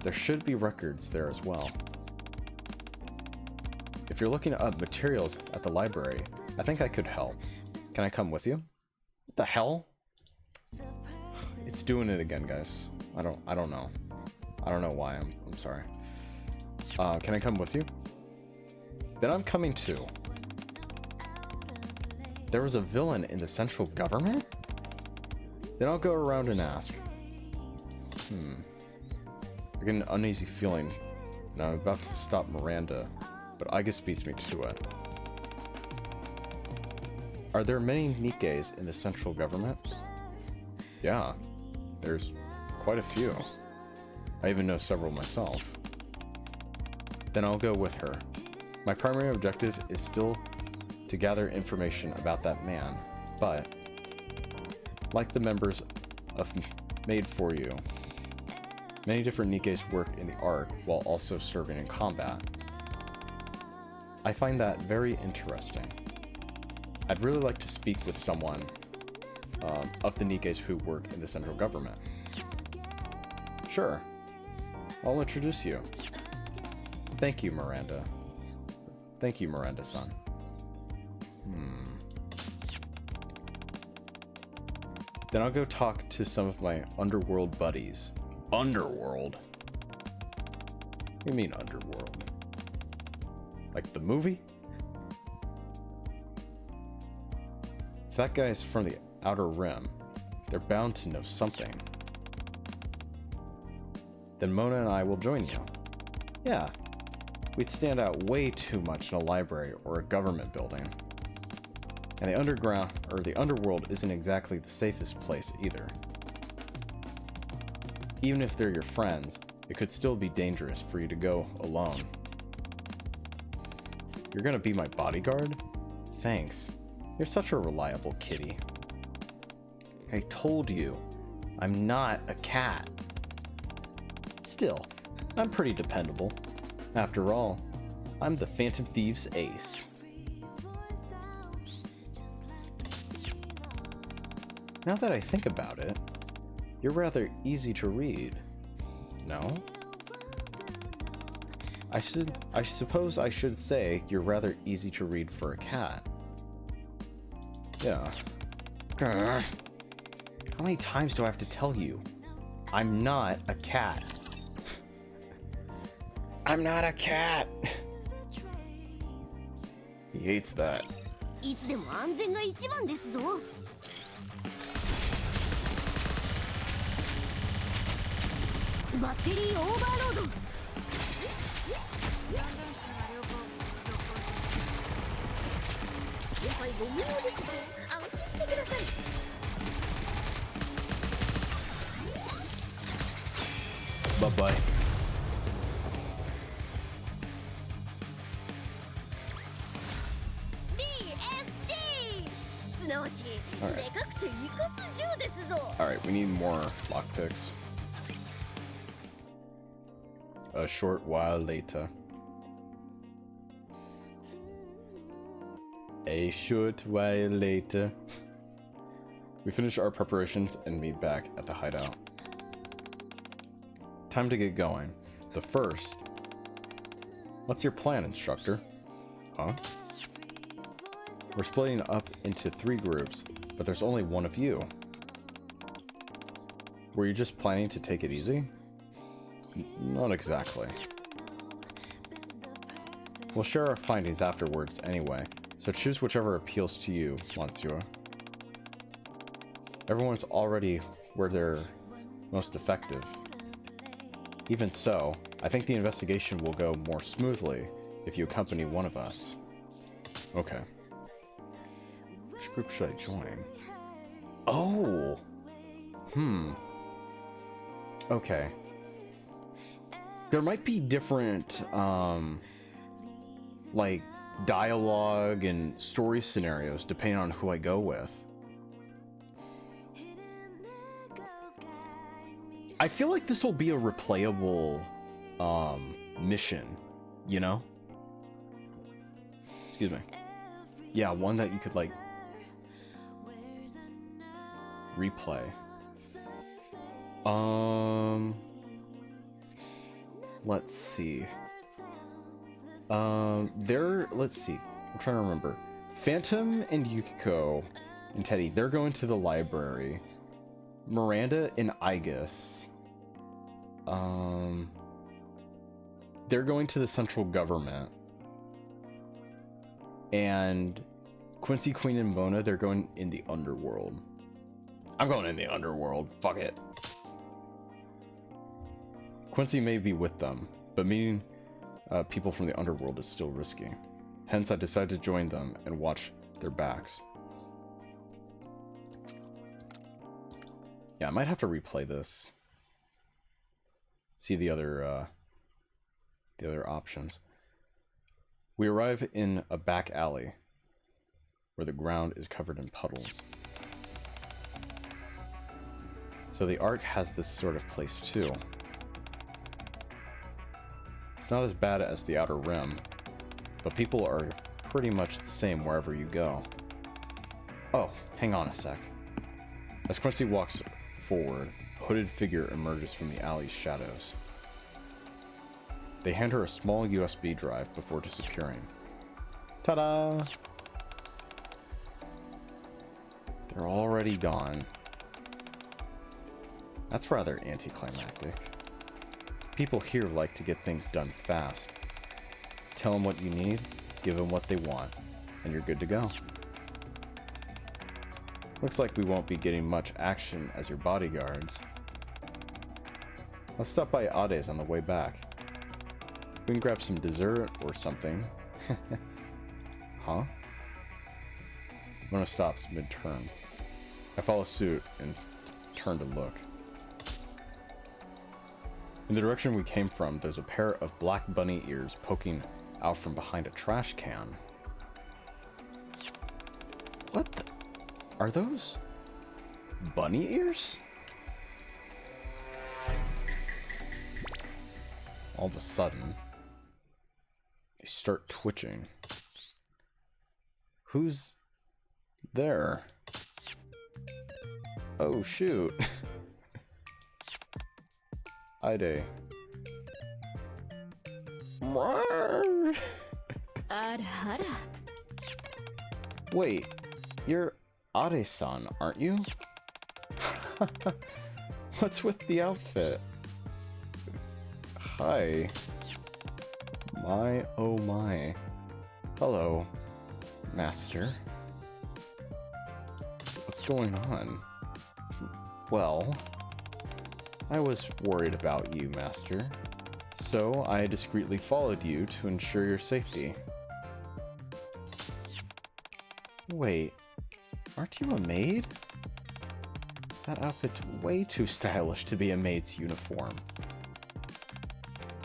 Speaker 2: there should be records there as well. If you're looking up materials at the library, I think I could help. Can I come with you? What the hell? It's doing it again, guys. I don't know. I don't know why. I'm sorry. Can I come with you? Then I'm coming too. There was a villain in the central government? Then I'll go around and ask. I get an uneasy feeling, and I'm about to stop Miranda, but Igus beats me to it. Are there many NIKKEs in the central government? Yeah, there's quite a few. I even know several myself. Then I'll go with her. My primary objective is still to gather information about that man, but like the members of Made For You, many different NIKKEs work in the art while also serving in combat. I find that very interesting. I'd really like to speak with someone of the NIKKEs who work in the central government. Sure, I'll introduce you. Thank you, Miranda. Thank you, Miranda-san. Then I'll go talk to some of my underworld buddies. Underworld? What do you mean underworld? Like the movie? If that guy's from the Outer Rim, they're bound to know something. Then Mona and I will join you. Yeah, we'd stand out way too much in a library or a government building. And the underground, or the underworld, isn't exactly the safest place either. Even if they're your friends, it could still be dangerous for you to go alone. You're gonna be my bodyguard? Thanks. You're such a reliable kitty. I told you, I'm not a cat. Still, I'm pretty dependable. After all, I'm the Phantom Thieves' ace. Now that I think about it, you're rather easy to read. No? I suppose I should say you're rather easy to read for a cat. Yeah. How many times do I have to tell you? I'm not a cat. I'm not a cat. He hates that.
Speaker 3: いつでも安全が一番ですぞ。バッテリーオーバーロード。やはりご無用ですぞ。安心してください。
Speaker 2: Bye bye. Alright, we need more lockpicks. A short while later. A short while later. We finish our preparations and meet back at the hideout. Time to get going. But first, what's your plan, instructor? Huh? We're splitting up into 3 groups, but there's only one of you. Were you just planning to take it easy? Not exactly. We'll share our findings afterwards anyway, so choose whichever appeals to you, Monsieur. Everyone's already where they're most effective. Even so, I think the investigation will go more smoothly if you accompany one of us. Okay. Which group should I join? Oh! Okay. There might be different, like, dialogue and story scenarios depending on who I go with. I feel like this will be a replayable, mission, you know? Excuse me. Yeah, one that you could, like, replay. Let's see. Let's see. I'm trying to remember. Phantom and Yukiko and Teddy, they're going to the library. Miranda and Igus, they're going to the central government. And Quincy, Queen, and Mona, they're going in the underworld. I'm going in the underworld. Fuck it. Quincy may be with them, but meeting people from the underworld is still risky. Hence, I decided to join them and watch their backs. Yeah, I might have to replay this. See the other options. We arrive in a back alley where the ground is covered in puddles. So the Ark has this sort of place too. It's not as bad as the Outer Rim, but people are pretty much the same wherever you go. Oh, hang on a sec. As Quincy walks forward, a hooded figure emerges from the alley's shadows. They hand her a small USB drive before disappearing. Ta-da! They're already gone. That's rather anticlimactic. People here like to get things done fast. Tell them what you need, give them what they want, and you're good to go. Looks like we won't be getting much action as your bodyguards. Let's stop by Ade's on the way back. We can grab some dessert or something. Huh? Mona stops mid-turn. I follow suit and turn to look. In the direction we came from, there's a pair of black bunny ears poking out from behind a trash can. What the? Are those bunny ears? All of a sudden, they start twitching. Who's there? Oh shoot. Ide. Wait, you're Ade-san, aren't you? What's with the outfit? Hi. My, oh my. Hello, Master. What's going on? Well, I was worried about you, Master. So I discreetly followed you to ensure your safety. Wait, aren't you a maid? That outfit's way too stylish to be a maid's uniform.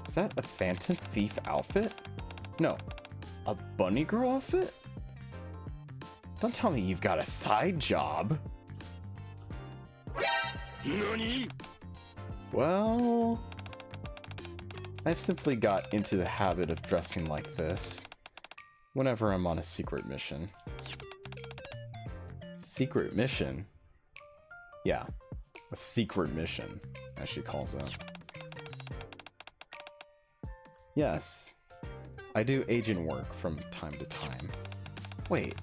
Speaker 2: Is that a Phantom Thief outfit? No, a bunny girl outfit? Don't tell me you've got a side job.
Speaker 4: NANI?
Speaker 2: Well, I've simply got into the habit of dressing like this whenever I'm on a secret mission. Secret mission? Yeah, a secret mission, as she calls it. Yes, I do agent work from time to time. Wait,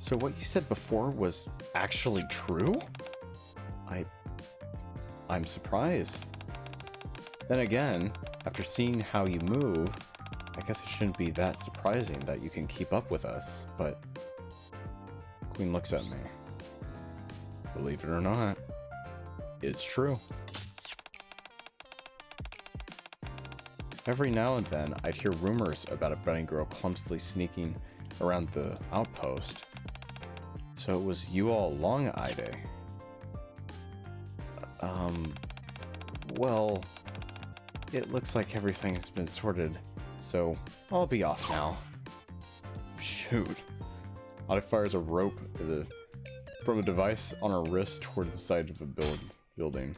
Speaker 2: so what you said before was actually true? I'm surprised. Then again, after seeing how you move, I guess it shouldn't be that surprising that you can keep up with us, but... Queen looks at me. Believe it or not, it's true. Every now and then, I'd hear rumors about a bunny girl clumsily sneaking around the outpost. So it was you all along, Ide. Well, it looks like everything has been sorted, so I'll be off now. Shoot. Ide fires a rope from a device on her wrist toward the side of a building.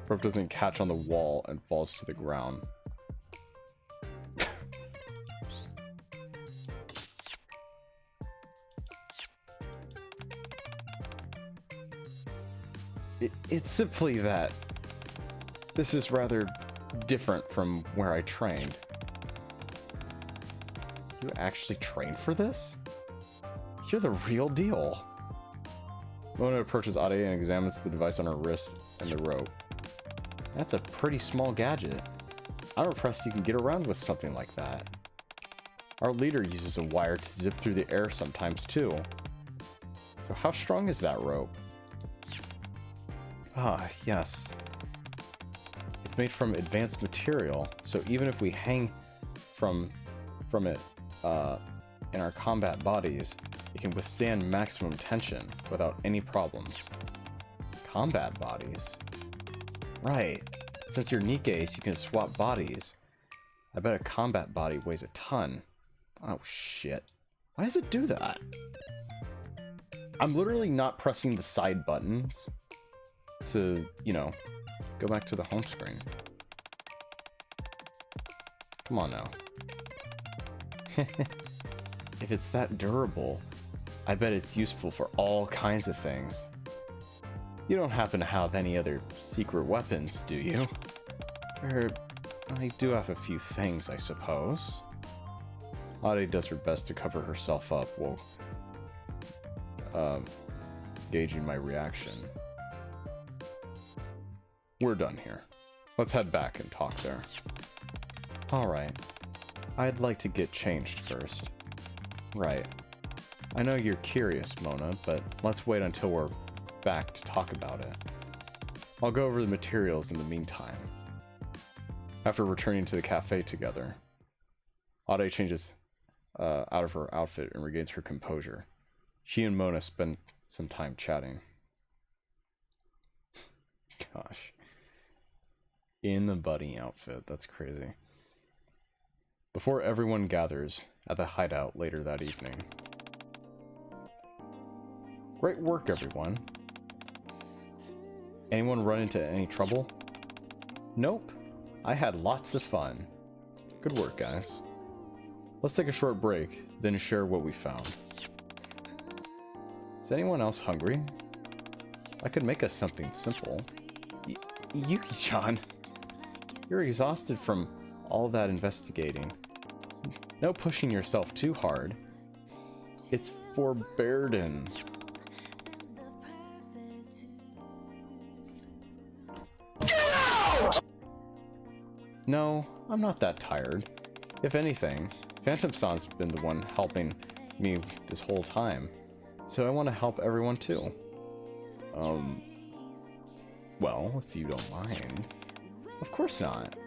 Speaker 2: Rope doesn't catch on the wall and falls to the ground. It's simply that this is rather different from where I trained. You actually trained for this? You're the real deal. Mona approaches Ade and examines the device on her wrist and the rope. That's a pretty small gadget. I'm impressed you can get around with something like that. Our leader uses a wire to zip through the air sometimes too. So how strong is that rope? Ah, yes. It's made from advanced material, so even if we hang from it in our combat bodies, it can withstand maximum tension without any problems. Combat bodies? Right. Since you're NIKKEs, you can swap bodies. I bet a combat body weighs a ton. Oh shit. Why does it do that? I'm literally not pressing the side buttons to, you know, go back to the home screen. Come on now. If it's that durable, I bet it's useful for all kinds of things. You don't happen to have any other secret weapons, do you? Or, I do have a few things, I suppose. Ade does her best to cover herself up while gauging my reaction. We're done here. Let's head back and talk there. Alright. I'd like to get changed first. Right. I know you're curious, Mona, but let's wait until we're back to talk about it. I'll go over the materials in the meantime. After returning to the cafe together, Ade changes out of her outfit and regains her composure. She and Mona spend some time chatting. Gosh. In the bunny outfit, that's crazy. Before everyone gathers at the hideout later that evening. Great work, everyone. Anyone run into any trouble? Nope. I had lots of fun. Good work, guys. Let's take a short break, then share what we found. Is anyone else hungry? I could make us something simple. Yuki-chan, you're exhausted from all that investigating. No pushing yourself too hard. It's for burden. No, I'm not that tired. If anything, Phantom-san's been the one helping me this whole time. So I want to help everyone too. Well, if you don't mind. Of course not.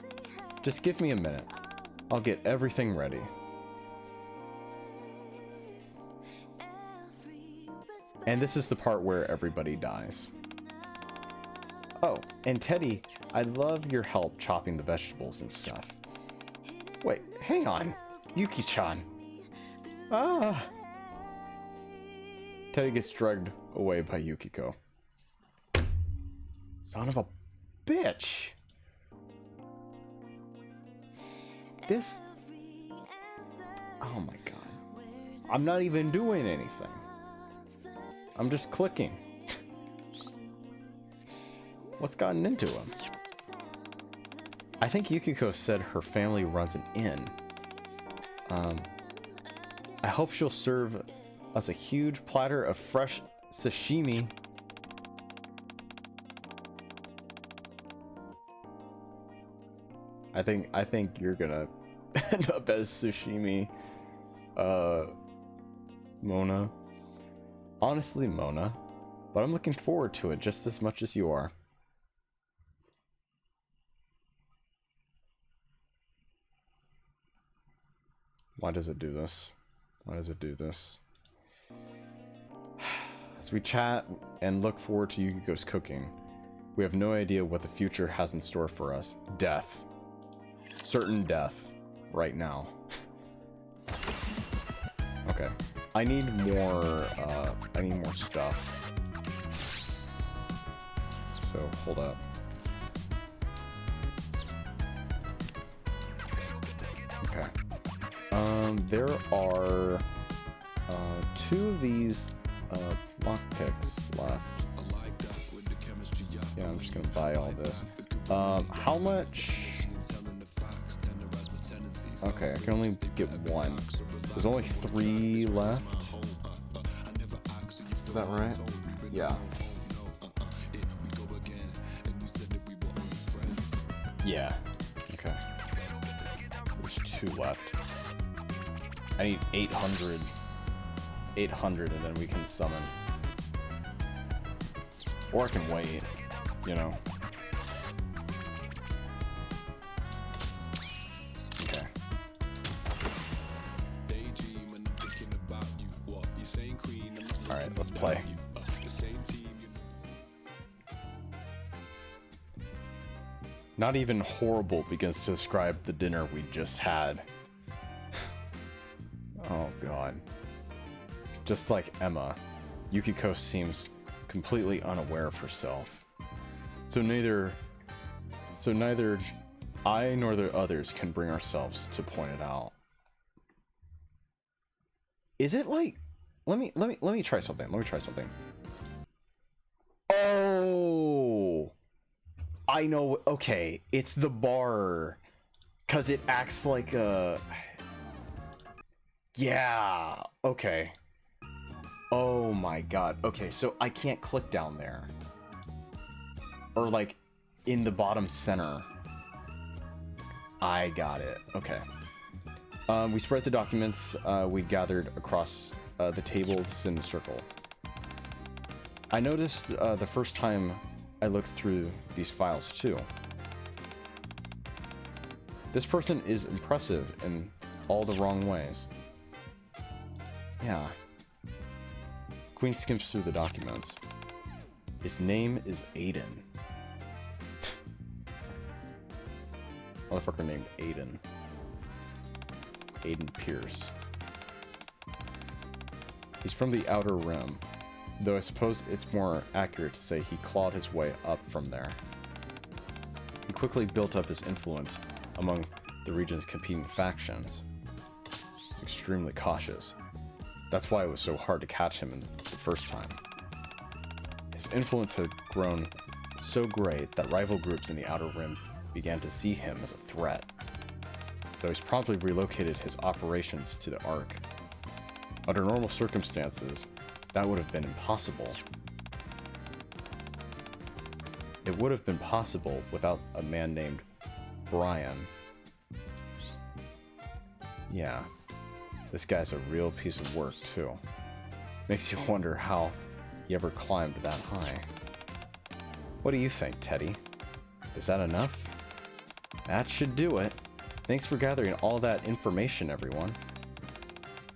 Speaker 2: Just give me a minute. I'll get everything ready. And this is the part where everybody dies. Oh, and Teddy, I'd love your help chopping the vegetables and stuff. Wait, hang on. Yuki-chan. Ah. Teddy gets dragged away by Yukiko. Son of a bitch. This... Oh my god. I'm not even doing anything. I'm just clicking. What's gotten into him? I think Yukiko said her family runs an inn. I hope she'll serve us a huge platter of fresh sashimi. I think you're gonna end up as sashimi, Mona. Honestly, Mona, but I'm looking forward to it just as much as you are. Why does it do this? Why does it do this? As we chat and look forward to Yukiko's cooking, we have no idea what the future has in store for us. Death. Certain death. Right now. Okay. I need more stuff. So, hold up. Okay. There are 2 of these lockpicks left. Yeah, I'm just gonna buy all this. How much? Okay, I can only get 1. There's only 3 left. Is that right? Yeah. Yeah. Okay. There's 2 left. I need 800. 800 and then we can summon. Or I can wait, you know. Okay. Alright, let's play. Not even horrible begins to describe the dinner we just had. Oh god. Just like Emma, Yukiko seems completely unaware of herself. So neither I nor the others can bring ourselves to point it out. Is it like let me try something. Let me try something. Oh, I know. Okay, it's the bar, cause it acts like a. Yeah. Okay. Oh my god. Okay, so I can't click down there. Or like in the bottom center. I got it. Okay. We spread the documents we gathered across the tables in a circle. I noticed the first time I looked through these files too. This person is impressive in all the wrong ways. Yeah. Queen skims through the documents. His name is Aiden. Motherfucker named Aiden. Aiden Pierce. He's from the Outer Rim, though I suppose it's more accurate to say he clawed his way up from there. He quickly built up his influence among the region's competing factions. He's extremely cautious. That's why it was so hard to catch him the first time. His influence had grown so great that rival groups in the Outer Rim began to see him as a threat, though he's promptly relocated his operations to the Ark. Under normal circumstances, that would have been impossible. It would have been possible without a man named Brian. Yeah, this guy's a real piece of work too. Makes you wonder how he ever climbed that high. What do you think, Teddy? Is that enough? That should do it. Thanks for gathering all that information, everyone.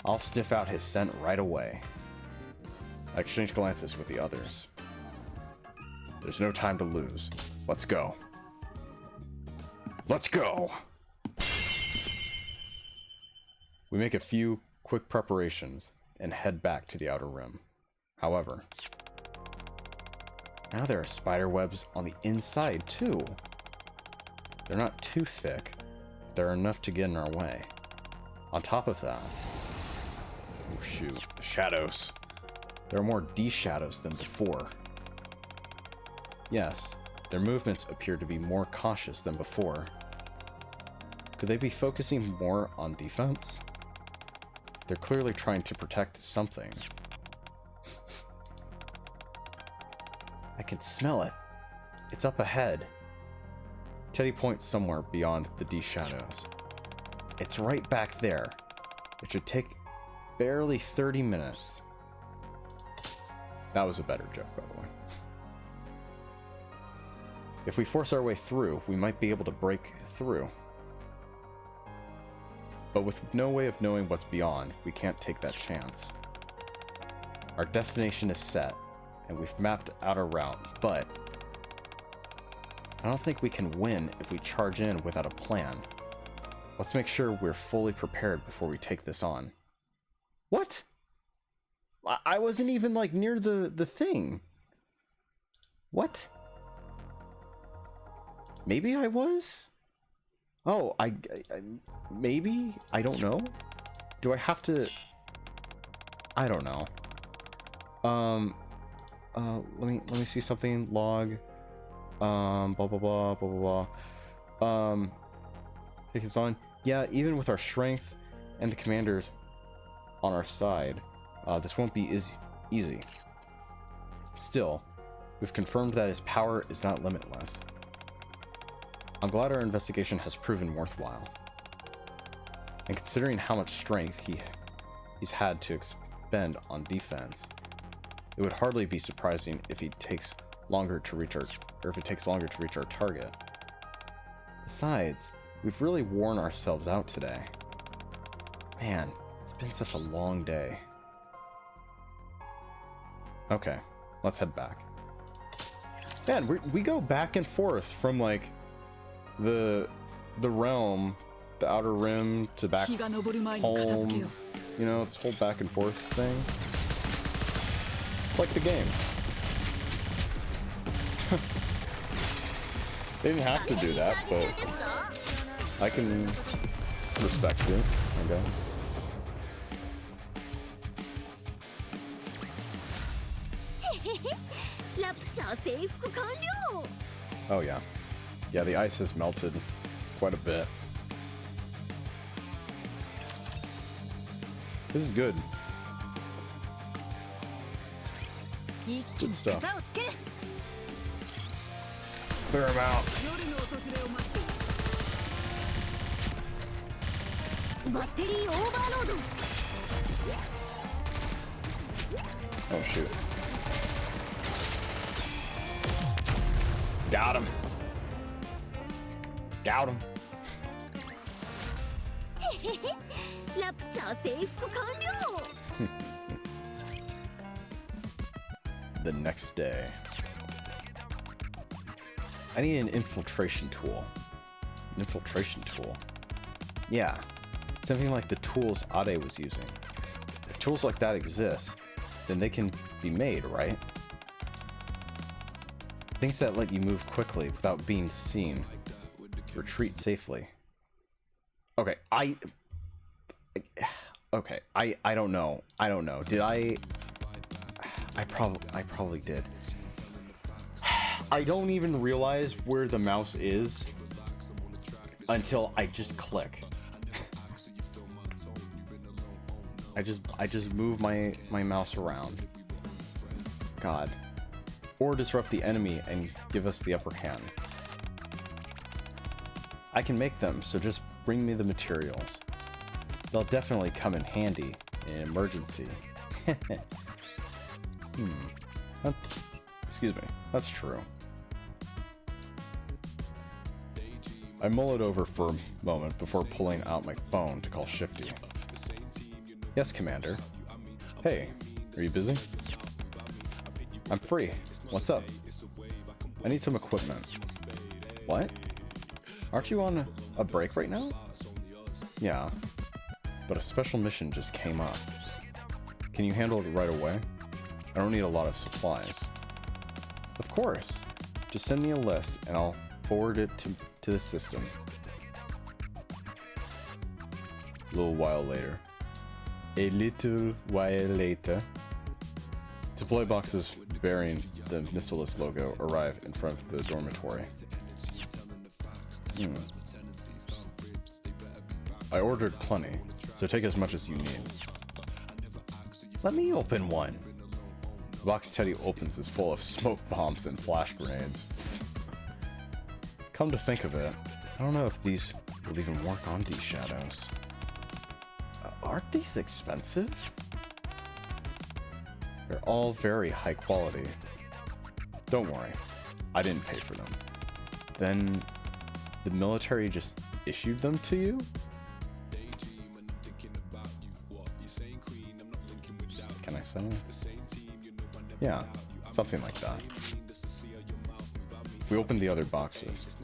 Speaker 2: I'll sniff out his scent right away. I exchange glances with the others. There's no time to lose. Let's go. Let's go! We make a few quick preparations and head back to the Outer Rim. However, now there are spider webs on the inside too. They're not too thick, but they're enough to get in our way. On top of that, oh shoot, shadows. There are more D-shadows than before. Yes, their movements appear to be more cautious than before. Could they be focusing more on defense? They're clearly trying to protect something. I can smell it. It's up ahead. Teddy points somewhere beyond the D-shadows. It's right back there. It should take barely 30 minutes. That was a better joke, by the way. If we force our way through, we might be able to break through. But with no way of knowing what's beyond, we can't take that chance. Our destination is set, and we've mapped out a route, but I don't think we can win if we charge in without a plan. Let's make sure we're fully prepared before we take this on. What? I wasn't even, like, near the thing. What? Maybe I was? Oh, I maybe? I don't know. Do I have to... I don't know. Let me see something. Log. Blah, blah, blah, blah, blah, blah. Take this on. Yeah, even with our strength and the commanders on our side, this won't be easy. Still, we've confirmed that his power is not limitless. I'm glad our investigation has proven worthwhile. And considering how much strength he's had to expend on defense, it would hardly be surprising if he takes longer to reach our target. Besides, we've really worn ourselves out today. Man, it's been such a long day. Okay, let's head back. Man, we go back and forth from, like, the realm, the outer rim, to back home. You know, this whole back and forth thing. Like the game. They didn't have to do that, but I can respect it, I guess. Oh yeah. Yeah, the ice has melted quite a bit. This is good. Good stuff. Clear him out. Oh shoot. Got him. Got him. The next day. I need an infiltration tool. An infiltration tool. Yeah, something like the tools Ade was using. If tools like that exist, then they can be made, right? Things that let you move quickly without being seen. Retreat safely. Okay, I don't know. I don't know. Did I probably did. I don't even realize where the mouse is until I just click. I just move my mouse around. God. Or disrupt the enemy and give us the upper hand. I can make them, so just bring me the materials. They'll definitely come in handy in an emergency. Excuse me. That's true. I mull it over for a moment before pulling out my phone to call Shifty. Yes, Commander. Hey, are you busy? I'm free. What's up? I need some equipment. What? Aren't you on a break right now? Yeah, but a special mission just came up. Can you handle it right away? I don't need a lot of supplies. Of course. Just send me a list and I'll forward it to the system. A little while later. A little while later. Supply boxes bearing the Missilis logo arrive in front of the dormitory. I ordered plenty, so take as much as you need. Let me open one. The box Teddy opens is full of smoke bombs and flash grenades. Come to think of it, I don't know if these will even work on these shadows. Aren't these expensive? They're all very high quality. Don't worry, I didn't pay for them. Then the military just issued them to you? say? Yeah, something like that. We opened the other boxes.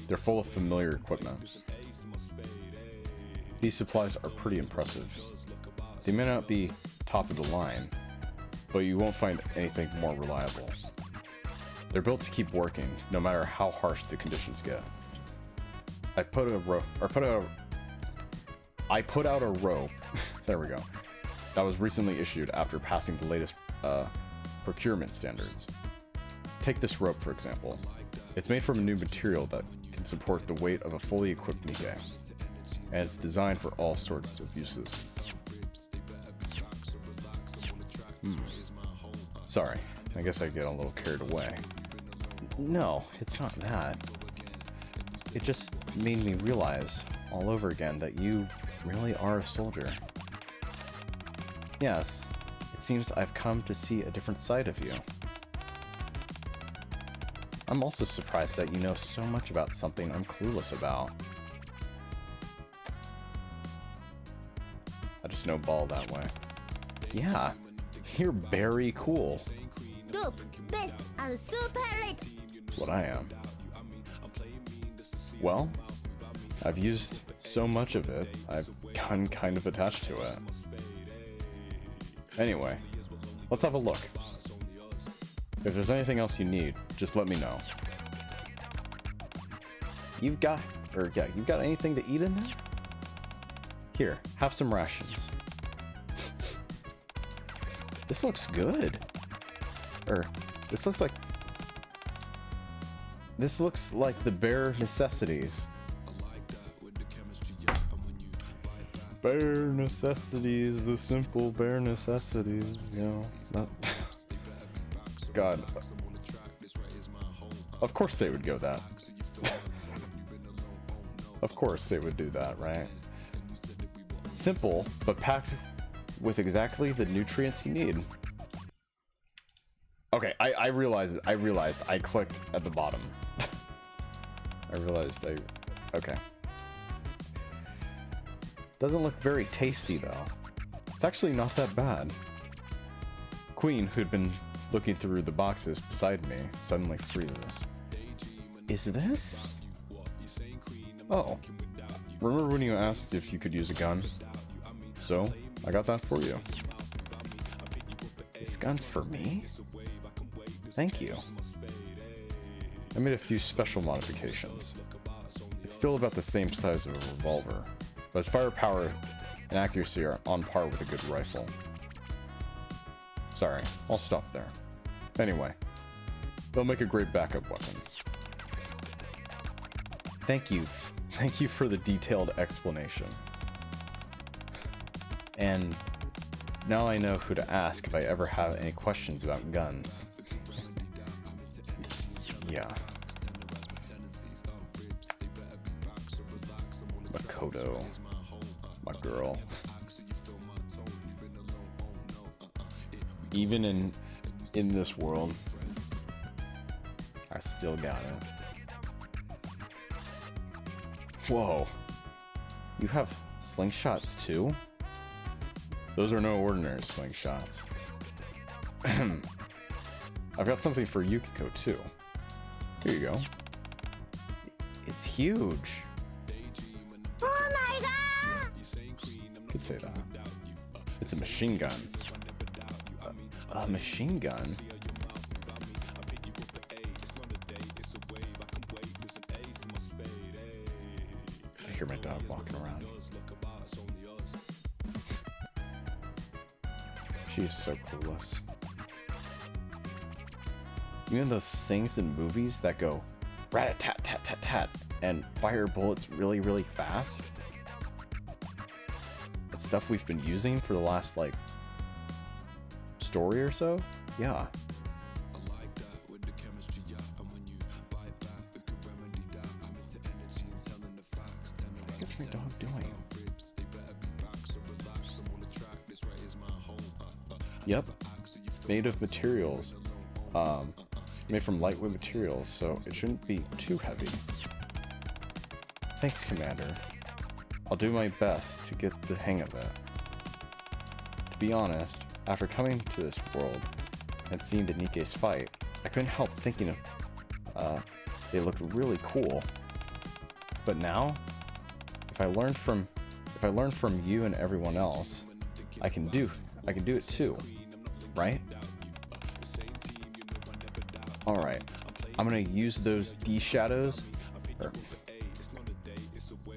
Speaker 2: They're full of familiar equipment. These supplies are pretty impressive. They may not be top of the line, but you won't find anything more reliable. They're built to keep working, no matter how harsh the conditions get. I put out a rope. There we go. That was recently issued after passing the latest procurement standards. Take this rope, for example. It's made from a new material that can support the weight of a fully equipped NIKKE, and it's designed for all sorts of uses. Sorry, I guess I get a little carried away. No, it's not that. It just made me realize all over again that you really are a soldier. Yes, it seems I've come to see a different side of you. I'm also surprised that you know so much about something I'm clueless about. I just know ball that way. Yeah, you're very cool.
Speaker 3: Dope, best, and super lit.
Speaker 2: That's what I am. Well, I've used so much of it, I've gotten kind of attached to it. Anyway, let's have a look. If there's anything else you need, just let me know. You've got anything to eat in there? Here, have some rations. This looks good. This looks like the bare necessities. Bare necessities, the simple bare necessities, you know. God. Of course they would go that. Of course they would do that, right? Simple, but packed with exactly the nutrients you need. Okay, I realized I clicked at the bottom. Okay. Doesn't look very tasty though. It's actually not that bad. Queen, who'd been looking through the boxes beside me, suddenly freezes. Is this? Oh. Remember when you asked if you could use a gun? So, I got that for you. This gun's for me? Thank you. I made a few special modifications. It's still about the same size of a revolver, but its firepower and accuracy are on par with a good rifle. Sorry, I'll stop there. Anyway, they'll make a great backup weapon. Thank you. Thank you for the detailed explanation. And now I know who to ask if I ever have any questions about guns. Yeah. Makoto. My girl. Even in this world, I still got it. Whoa. You have slingshots too? Those are no ordinary slingshots. I've got something for Yukiko too. Here you go. It's huge.
Speaker 3: Oh my god!
Speaker 2: Could say that. It's a machine gun. A machine gun? I hear my dog walking around. She is so clueless. You know those things in movies that go rat-a-tat-tat-tat-tat and fire bullets really, really fast? That's stuff we've been using for the last, like, story or so? Yeah. What's my dog doing? Yep. It's made of materials. Made from lightweight materials, so it shouldn't be too heavy. Thanks, Commander. I'll do my best to get the hang of it. To be honest, After coming to this world and seeing the Nikke's fight, I couldn't help thinking of, they looked really cool. But now, if I learn from you and everyone else, I can do it too, right? All right, I'm gonna use those D shadows.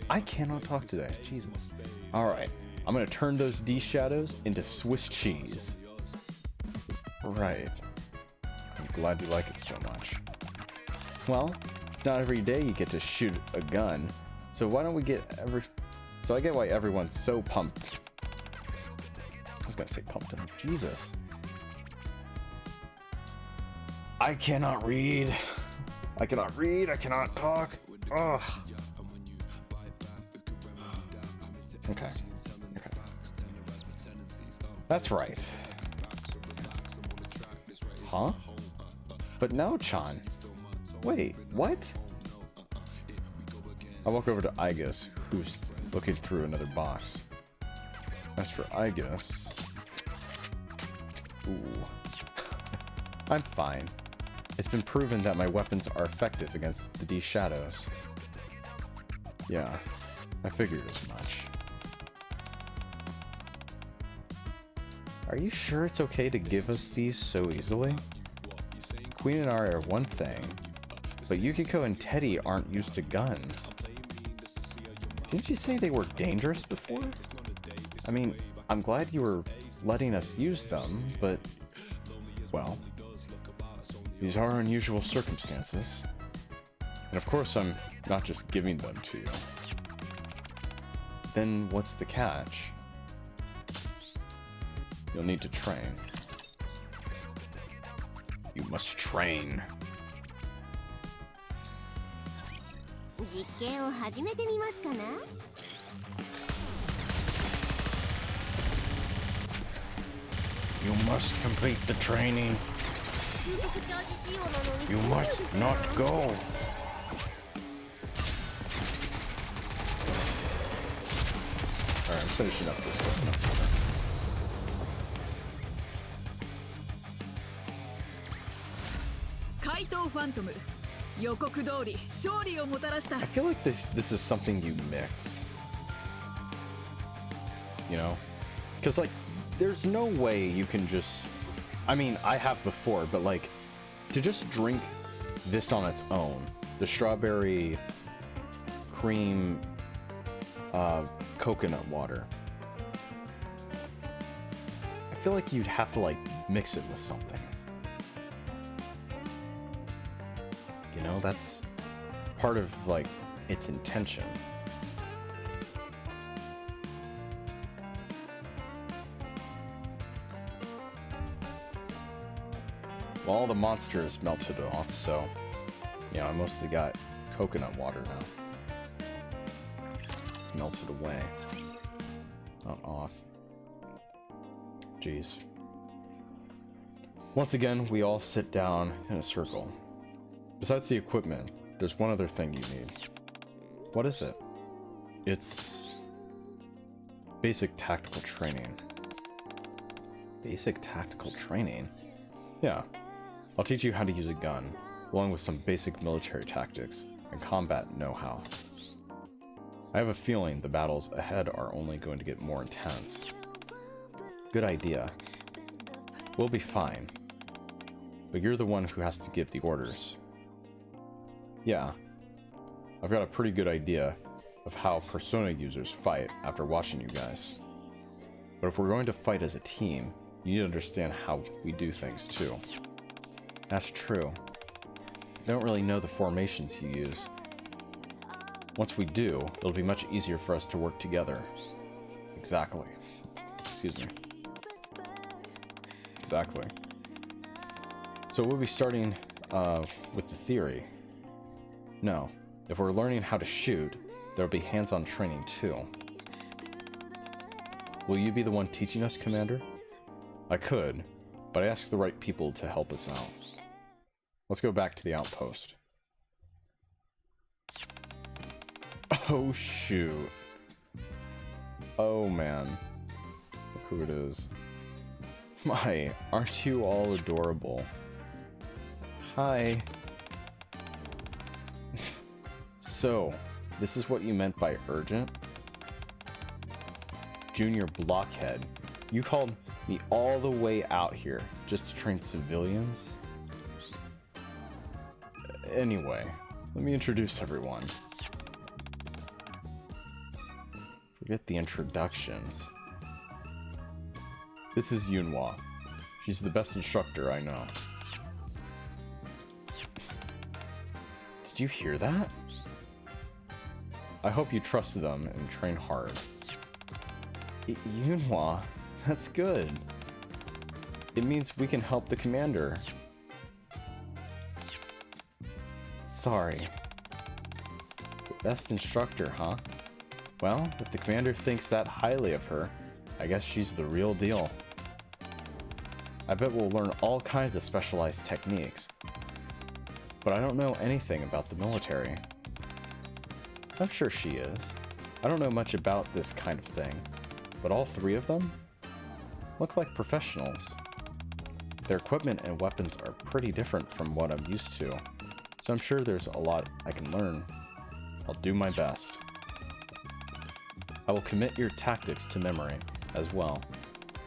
Speaker 2: I cannot talk today, Jesus. All right, I'm gonna turn those D shadows into Swiss cheese. Right. I'm glad you like it so much. Well, it's not every day you get to shoot a gun, so why don't we get So I get why everyone's so pumped. I was gonna say pumped up. Jesus. I cannot read. I cannot talk. Ugh. Okay. That's right. Huh? But no, Chan. Wait, what? I walk over to Igus, who's looking through another box. As for Igus... Ooh. I'm fine. It's been proven that my weapons are effective against the D shadows. Yeah, I figured as much. Are you sure it's okay to give us these so easily? Queen and I are one thing, but Yukiko and Teddy aren't used to guns. Didn't you say they were dangerous before? I mean, I'm glad you were letting us use them, but... well... these are unusual circumstances. And of course I'm not just giving them to you. Then what's the catch? You'll need to train. You must train.
Speaker 3: 実験を始めてみますかな
Speaker 2: You must complete the training. You must not go. Alright, I'm finishing up this one. I feel like this is something you mix. You know? Because, like, there's no way you can just... I mean, I have before, but, like, to just drink this on its own, the strawberry cream coconut water, I feel like you'd have to, like, mix it with something. You know, that's part of, like, its intention. Well, all the monsters melted off, so, you know, I mostly got coconut water now. It's melted away. Not off. Jeez. Once again, we all sit down in a circle. Besides the equipment, there's one other thing you need. What is it? It's... basic tactical training. Basic tactical training? Yeah. I'll teach you how to use a gun, along with some basic military tactics and combat know-how. I have a feeling the battles ahead are only going to get more intense. Good idea. We'll be fine. But you're the one who has to give the orders. Yeah, I've got a pretty good idea of how Persona users fight after watching you guys. But if we're going to fight as a team, you need to understand how we do things too. That's true. I don't really know the formations you use. Once we do, it'll be much easier for us to work together. Exactly. Excuse me. Exactly. So we'll be starting with the theory. No, if we're learning how to shoot, there'll be hands-on training too. Will you be the one teaching us, Commander? I could, but I asked the right people to help us out. Let's go back to the outpost. Oh shoot. Oh man. Look who it is. My, aren't you all adorable? Hi. So, this is what you meant by urgent? Junior blockhead, you called me all the way out here just to train civilians? Anyway, let me introduce everyone. Forget the introductions. This is Yunhua. She's the best instructor I know. Did you hear that? I hope you trust them and train hard. Yunhua, that's good. It means we can help the commander. Sorry. The best instructor, huh? Well, if the commander thinks that highly of her, I guess she's the real deal. I bet we'll learn all kinds of specialized techniques. But I don't know anything about the military. I'm sure she is. I don't know much about this kind of thing, but all three of them look like professionals. Their equipment and weapons are pretty different from what I'm used to, so I'm sure there's a lot I can learn. I'll do my best. I will commit your tactics to memory as well.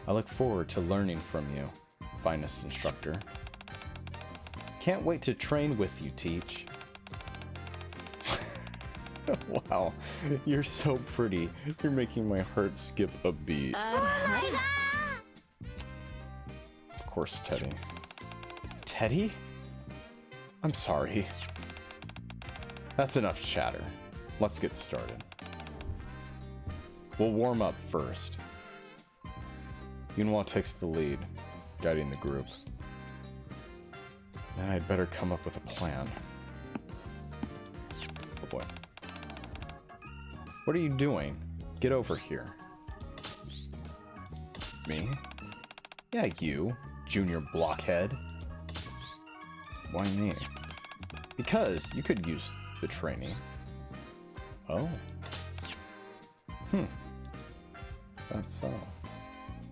Speaker 2: I look forward to learning from you, finest instructor. Can't wait to train with you, Teach. Wow, you're so pretty. You're making my heart skip a beat. Of course, Teddy. Teddy? I'm sorry. That's enough chatter. Let's get started. We'll warm up first. Yunhua takes the lead, guiding the group. Then I'd better come up with a plan. Oh boy. What are you doing? Get over here. Me? Yeah, you, junior blockhead. Why me? Because you could use the training. Oh. That's so.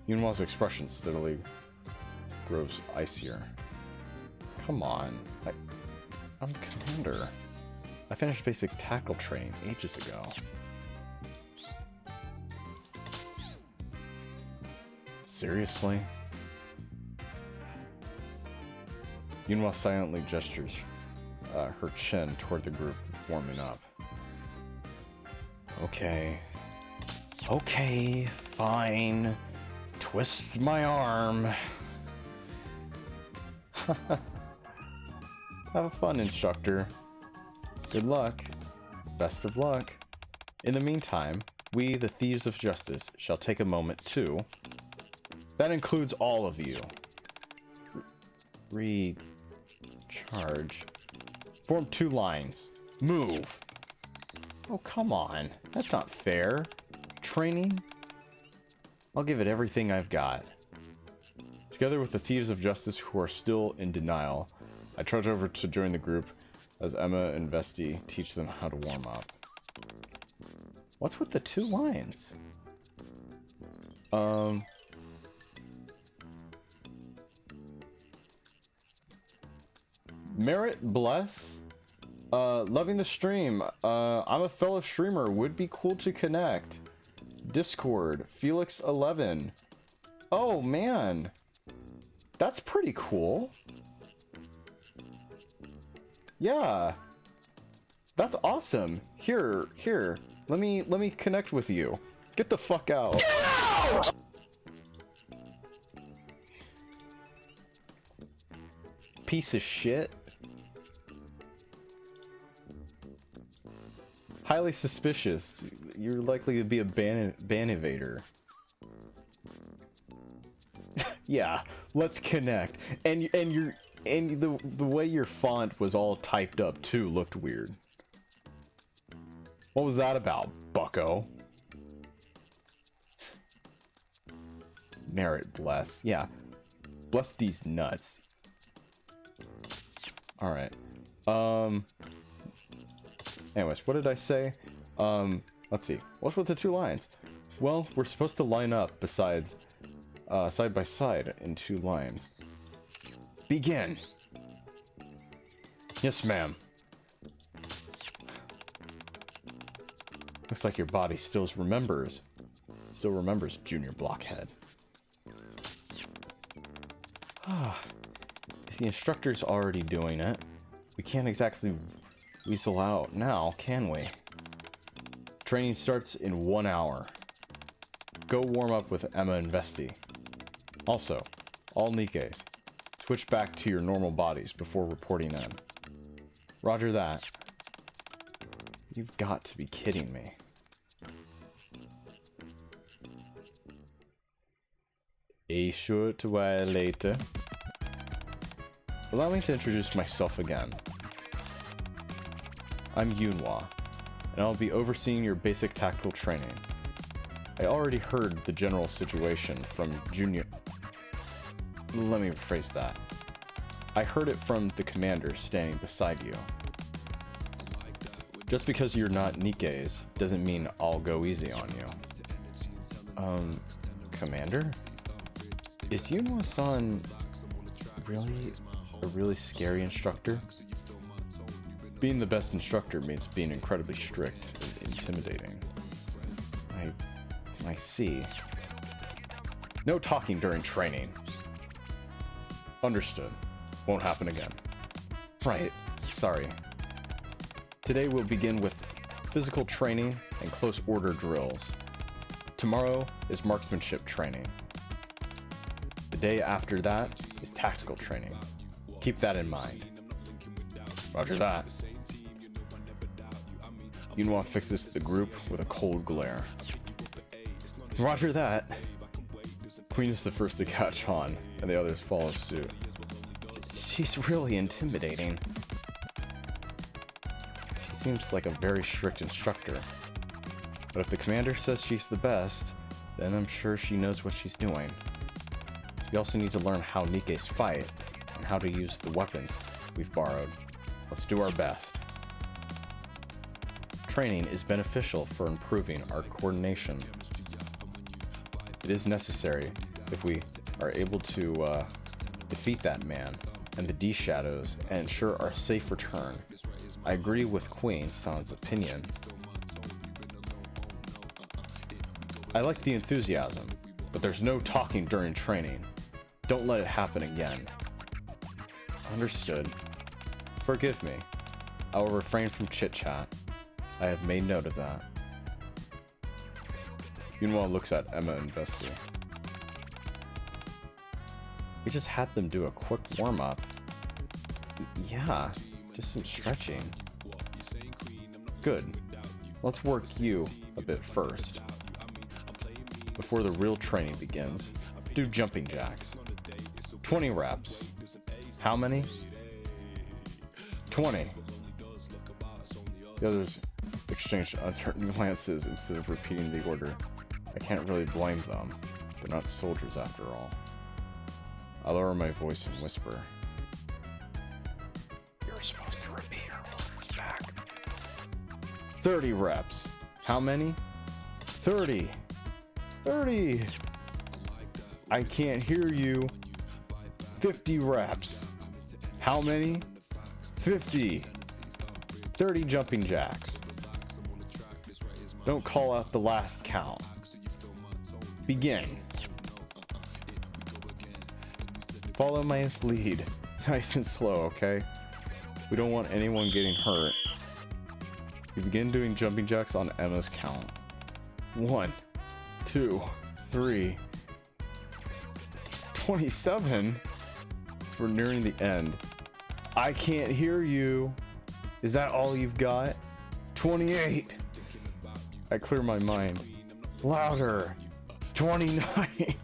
Speaker 2: Yunhua's expression steadily grows icier. Come on. I'm the commander. I finished basic tactical training ages ago. Seriously? Yunhua silently gestures her chin toward the group warming up. Okay. Okay, fine. Twist my arm. Have fun, instructor. Good luck. Best of luck. In the meantime, we, the Thieves of Justice, shall take a moment to... That includes all of you. Recharge. Form 2 lines. Move. Oh, come on. That's not fair. Training? I'll give it everything I've got. Together with the Thieves of Justice who are still in denial, I trudge over to join the group as Emma and Vesti teach them how to warm up. What's with the 2 lines? Merit Bless? Loving the stream. I'm a fellow streamer. Would be cool to connect. Discord. Felix11. Oh, man. That's pretty cool. Yeah. That's awesome. Here. Let me connect with you. Get the fuck out. Get out! Piece of shit. Highly suspicious. You're likely to be a ban evader. Yeah, let's connect. And the way your font was all typed up too looked weird. What was that about, bucko? Merit bless. Yeah. Bless these nuts. Alright. Anyways, what did I say? Let's see. What's with the 2 lines? Well, we're supposed to line up besides side by side in 2 lines. Begin! Yes, ma'am. Looks like your body still remembers, Junior Blockhead. If the instructor's already doing it, we can't exactly weasel out now, can we? Training starts in 1 hour. Go warm up with Emma and Vesti. Also, all Nikkes, switch back to your normal bodies before reporting in. Roger that. You've got to be kidding me. A short while later. Allow me to introduce myself again. I'm Yunhua, and I'll be overseeing your basic tactical training. I already heard the general situation from Junior... Let me rephrase that. I heard it from the commander standing beside you. Just because you're not Nikkes doesn't mean I'll go easy on you. Commander? Is Yunhua-san a really scary instructor? Being the best instructor means being incredibly strict and intimidating. I see. No talking during training. Understood. Won't happen again. Right. Sorry. Today we'll begin with physical training and close order drills. Tomorrow is marksmanship training. The day after that is tactical training. Keep that in mind. Roger that. Yunhua fixes the group with a cold glare. Roger that. Queen is the first to catch on, and the others follow suit. She's really intimidating. She seems like a very strict instructor. But if the commander says she's the best, then I'm sure she knows what she's doing. We also need to learn how Nikkes fight, and how to use the weapons we've borrowed. Let's do our best. Training is beneficial for improving our coordination. It is necessary if we are able to defeat that man and the D-Shadows and ensure our safe return. I agree with Queen-san's opinion. I like the enthusiasm, but there's no talking during training. Don't let it happen again. Understood. Forgive me. I will refrain from chit-chat. I have made note of that. Yunhua looks at Emma and Vesti. We just had them do a quick warm-up. Yeah, just some stretching. Good. Let's work you a bit first. Before the real training begins, do jumping jacks. 20 reps. How many? 20. The others exchanged uncertain glances instead of repeating the order. I can't really blame them. They're not soldiers after all. I lower my voice and whisper. You're supposed to repeat your orders back. 30 reps. How many? 30. 30. I can't hear you. 50 reps. How many? 50. 30 jumping jacks. Don't call out the last count. Begin. Follow my lead. Nice and slow, okay? We don't want anyone getting hurt. We begin doing jumping jacks on Emma's count. 1, 2, 3. 27? We're nearing the end. I can't hear you. Is that all you've got? 28. I clear my mind. Louder. 29.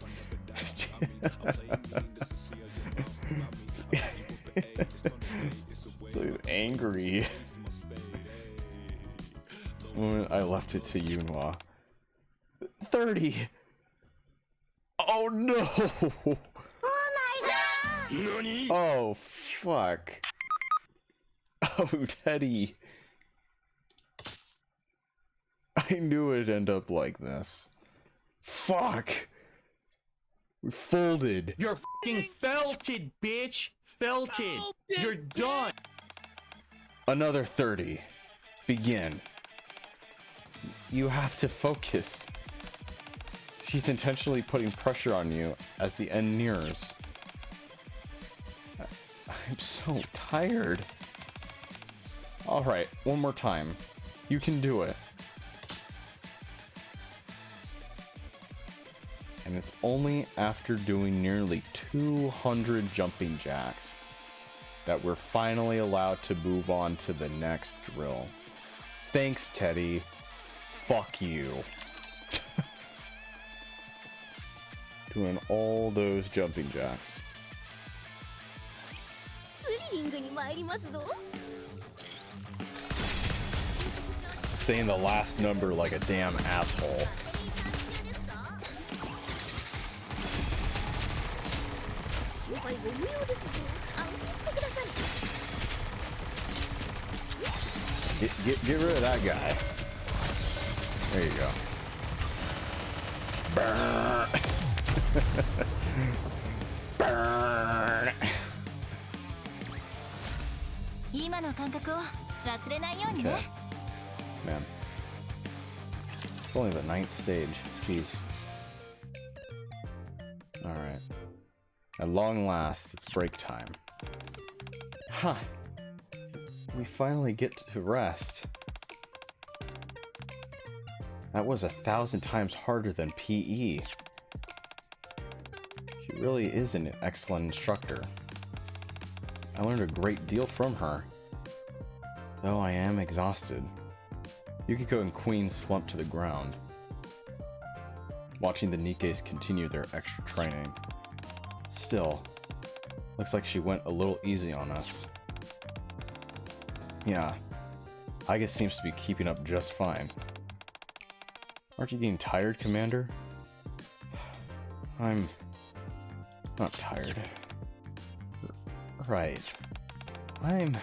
Speaker 2: So angry. The moment I left it to Yunhua. 30. Oh no. Oh fuck. Oh Teddy. I knew it'd end up like this. Fuck. We folded.
Speaker 4: You're fucking felted, bitch. Felted. You're done.
Speaker 2: Another 30. Begin. You have to focus. She's intentionally putting pressure on you as the end nears. I'm so tired. Alright, one more time. You can do it. And it's only after doing nearly 200 jumping jacks that we're finally allowed to move on to the next drill. Thanks, Teddy. Fuck you. Doing all those jumping jacks.
Speaker 3: スリリングに参りますぞ
Speaker 2: Saying the last number like a damn asshole.
Speaker 3: 心配ご無用ですぞ安心してください
Speaker 2: Get rid of that guy. There you go. Burn. Burn.
Speaker 3: 今の感覚を忘れないように
Speaker 2: Okay.
Speaker 3: ね
Speaker 2: Man. It's only the 9th stage. Jeez. Alright. At long last, it's break time. Huh. We finally get to rest. That was 1,000 times harder than PE. She really is an excellent instructor. I learned a great deal from her. Though I am exhausted. Yukiko and Queen slumped to the ground, watching the Nikkes continue their extra training. Still, looks like she went a little easy on us. Yeah, Aiga seems to be keeping up just fine. Aren't you getting tired, Commander? I'm not tired. Right. I'm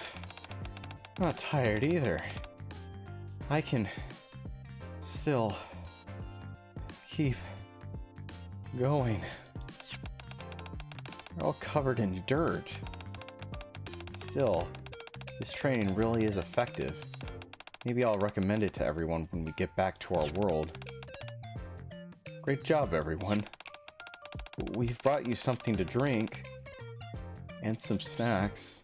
Speaker 2: not tired either. I can still keep going. They're all covered in dirt. Still, this training really is effective. Maybe I'll recommend it to everyone when we get back to our world. Great job, everyone. We've brought you something to drink and some snacks.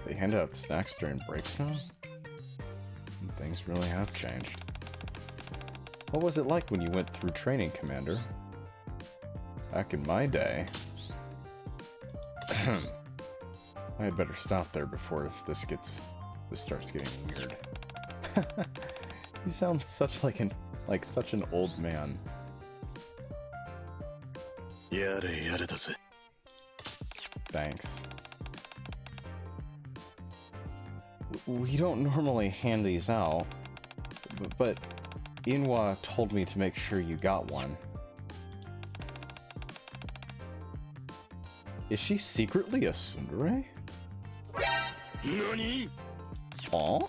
Speaker 2: They hand out snacks during breaks now? And things really have changed. What was it like when you went through training, Commander? Back in my day... I had better stop there before this starts getting weird. You sound like such an old man. Thanks. We don't normally hand these out, but Inwa told me to make sure you got one. Is she secretly a tsundere?
Speaker 4: NANI?
Speaker 2: Aw?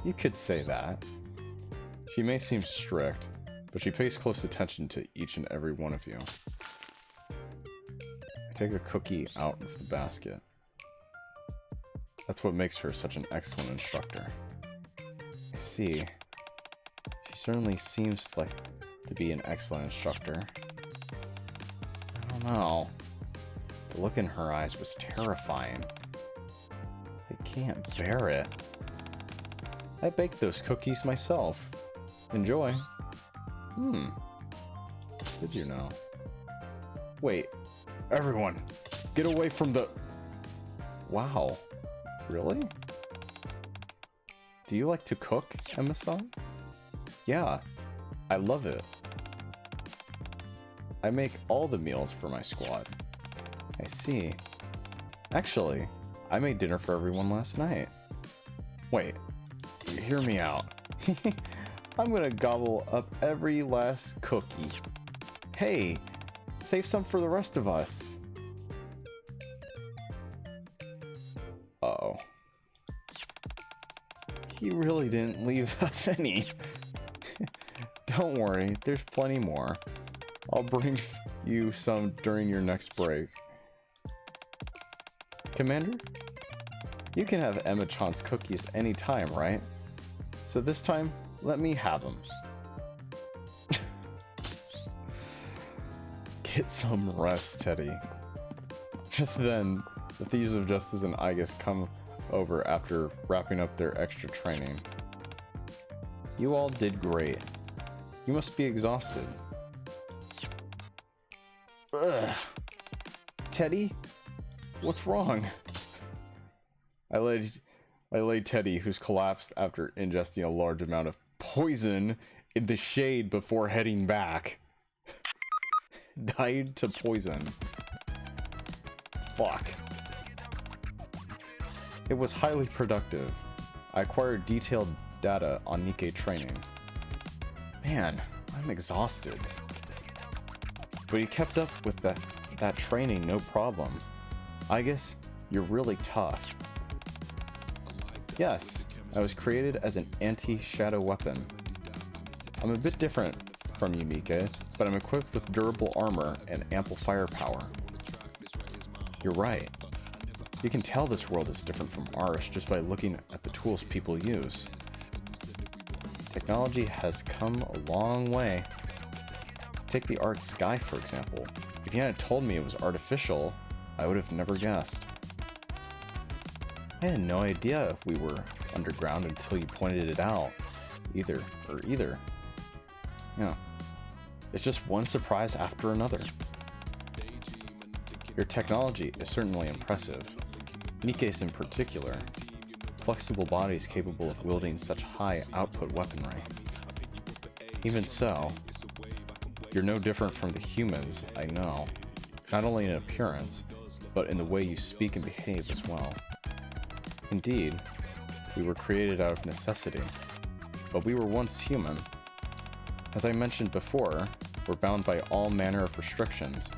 Speaker 2: You could say that. She may seem strict, but she pays close attention to each and every one of you. I take a cookie out of the basket. That's what makes her such an excellent instructor. I see. She certainly seems like to be an excellent instructor. I don't know. The look in her eyes was terrifying. I can't bear it. I baked those cookies myself. Enjoy. Did you know? Wait. Everyone, get away from the... Wow. Really? Do you like to cook, Emma-san? Yeah, I love it. I make all the meals for my squad. I see. Actually, I made dinner for everyone last night. Wait, hear me out. I'm gonna gobble up every last cookie. Hey, save some for the rest of us. Uh-oh. He really didn't leave us any. Don't worry, there's plenty more. I'll bring you some during your next break. Commander? You can have Emma-chan's cookies anytime, right? So this time, let me have them. Get some rest, Teddy. Just then, the Thieves of Justice and Igus come over after wrapping up their extra training. You all did great. You must be exhausted. Ugh. Teddy? What's wrong? I laid Teddy, who's collapsed after ingesting a large amount of poison, in the shade before heading back. Died to poison. Fuck. It was highly productive. I acquired detailed data on NIKKE training. Man, I'm exhausted. But he kept up with that training, no problem. I guess you're really tough. Yes, I was created as an anti-shadow weapon. I'm a bit different from you NIKKEs, but I'm equipped with durable armor and ample firepower. You're right. You can tell this world is different from ours just by looking at the tools people use. Technology has come a long way. Take the Arc Sky, for example. If you hadn't told me it was artificial, I would have never guessed. I had no idea we were underground until you pointed it out. Either. Yeah. It's just one surprise after another. Your technology is certainly impressive. NIKKE's in particular. Flexible bodies capable of wielding such high output weaponry. Even so, you're no different from the humans, I know. Not only in appearance, but in the way you speak and behave as well. Indeed, we were created out of necessity, but we were once human. As I mentioned before, we're bound by all manner of restrictions,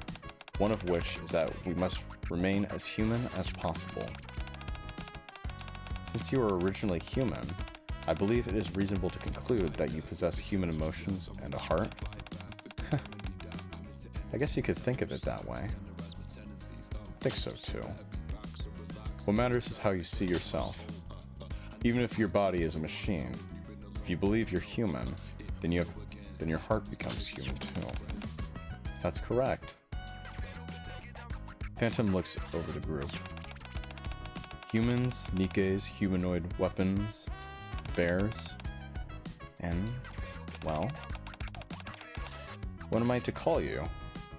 Speaker 2: one of which is that we must remain as human as possible. Since you were originally human, I believe it is reasonable to conclude that you possess human emotions and a heart. I guess you could think of it that way. I think so too. What matters is how you see yourself. Even if your body is a machine, if you believe you're human, then your heart becomes human too. That's correct. Phantom looks over the group. Humans, NIKKEs, humanoid weapons, bears, and, well, what am I to call you,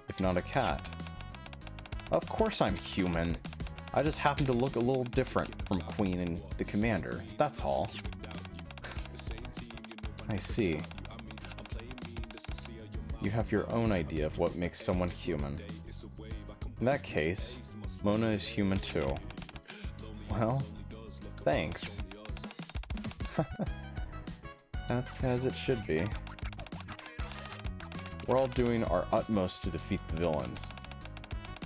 Speaker 2: if not a cat? Of course I'm human. I just happen to look a little different from Queen and the Commander, that's all. I see. You have your own idea of what makes someone human. In that case, Mona is human too. Well, thanks. That's as it should be. We're all doing our utmost to defeat the villains,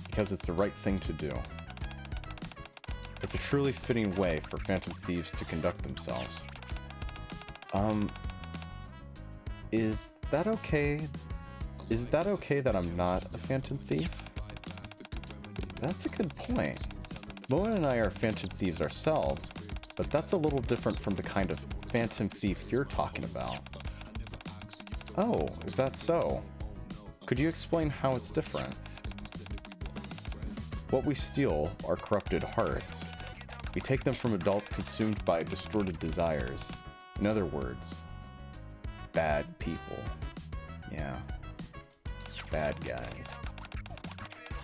Speaker 2: because it's the right thing to do. It's a truly fitting way for Phantom Thieves to conduct themselves. Is that okay? Is that okay that I'm not a Phantom Thief? That's a good point. Mona and I are Phantom Thieves ourselves, but that's a little different from the kind of Phantom Thief you're talking about. Oh, is that so? Could you explain how it's different? What we steal are corrupted hearts. We take them from adults consumed by distorted desires. In other words, bad people. Yeah. Bad guys.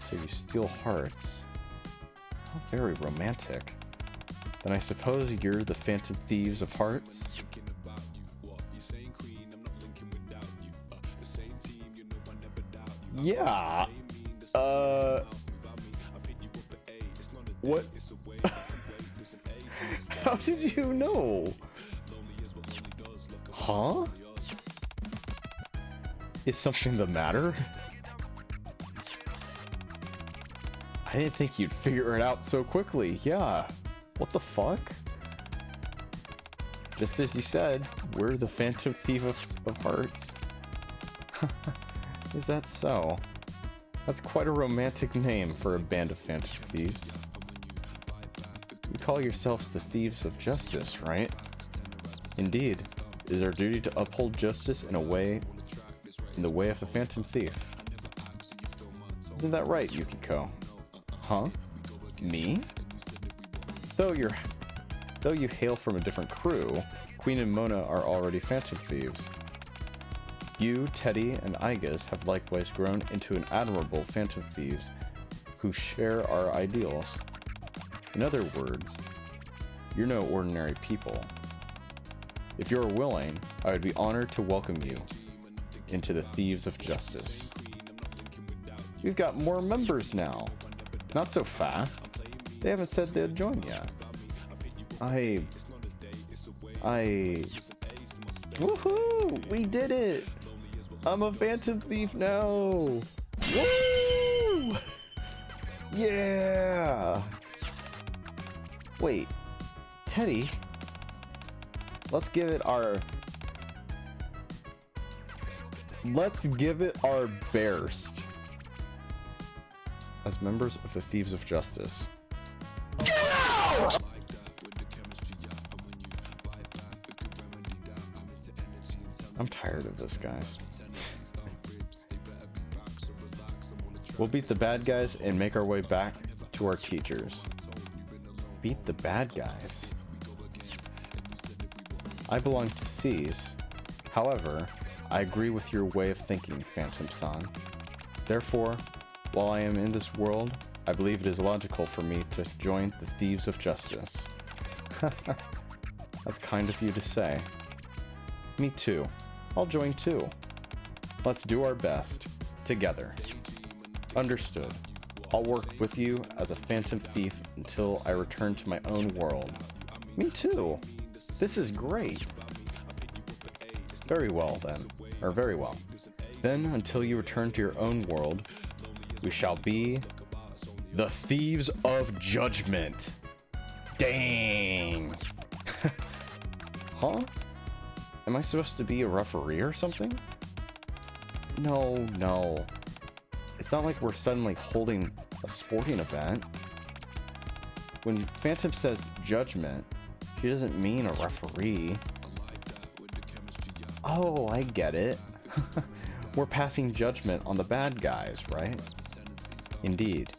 Speaker 2: So you steal hearts. How very romantic. Then I suppose you're the Phantom Thieves of Hearts? Yeah. What? How did you know? Huh? Is something the matter? I didn't think you'd figure it out so quickly. Yeah. What the fuck? Just as you said, we're the Phantom Thief of Hearts. Is that so? That's quite a romantic name for a band of phantom thieves. You call yourselves the Thieves of Justice, right? Indeed. It is our duty to uphold justice in the way of a phantom thief. Isn't that right, Yukiko? Huh? Me? Though you hail from a different crew, Queen and Mona are already phantom thieves. You, Teddy, and Igus have likewise grown into an admirable phantom thieves who share our ideals. In other words, you're no ordinary people. If you're willing, I would be honored to welcome you into the Thieves of Justice. We've got more members now. Not so fast. They haven't said they'd join yet. Woohoo! We did it! I'm a phantom thief now! Woo! Yeah! Wait, Teddy? Let's give it our Bearst. As members of the Thieves of Justice. I'm tired of this, guys. We'll beat the bad guys and make our way back to our teachers. Beat the bad guys? I belong to C's. However, I agree with your way of thinking, Phantom-san. Therefore, while I am in this world, I believe it is logical for me to join the Thieves of Justice. That's kind of you to say. Me too. I'll join too. Let's do our best. Together. Understood. I'll work with you as a phantom thief until I return to my own world. Me too. This is great. Very well then. Or very well. Then, until you return to your own world, we shall be the Thieves of Judgment. Dang. Huh? Am I supposed to be a referee or something? No. It's not like we're suddenly holding a sporting event. When Phantom says judgment, she doesn't mean a referee. Oh, I get it. We're passing judgment on the bad guys, right? Indeed.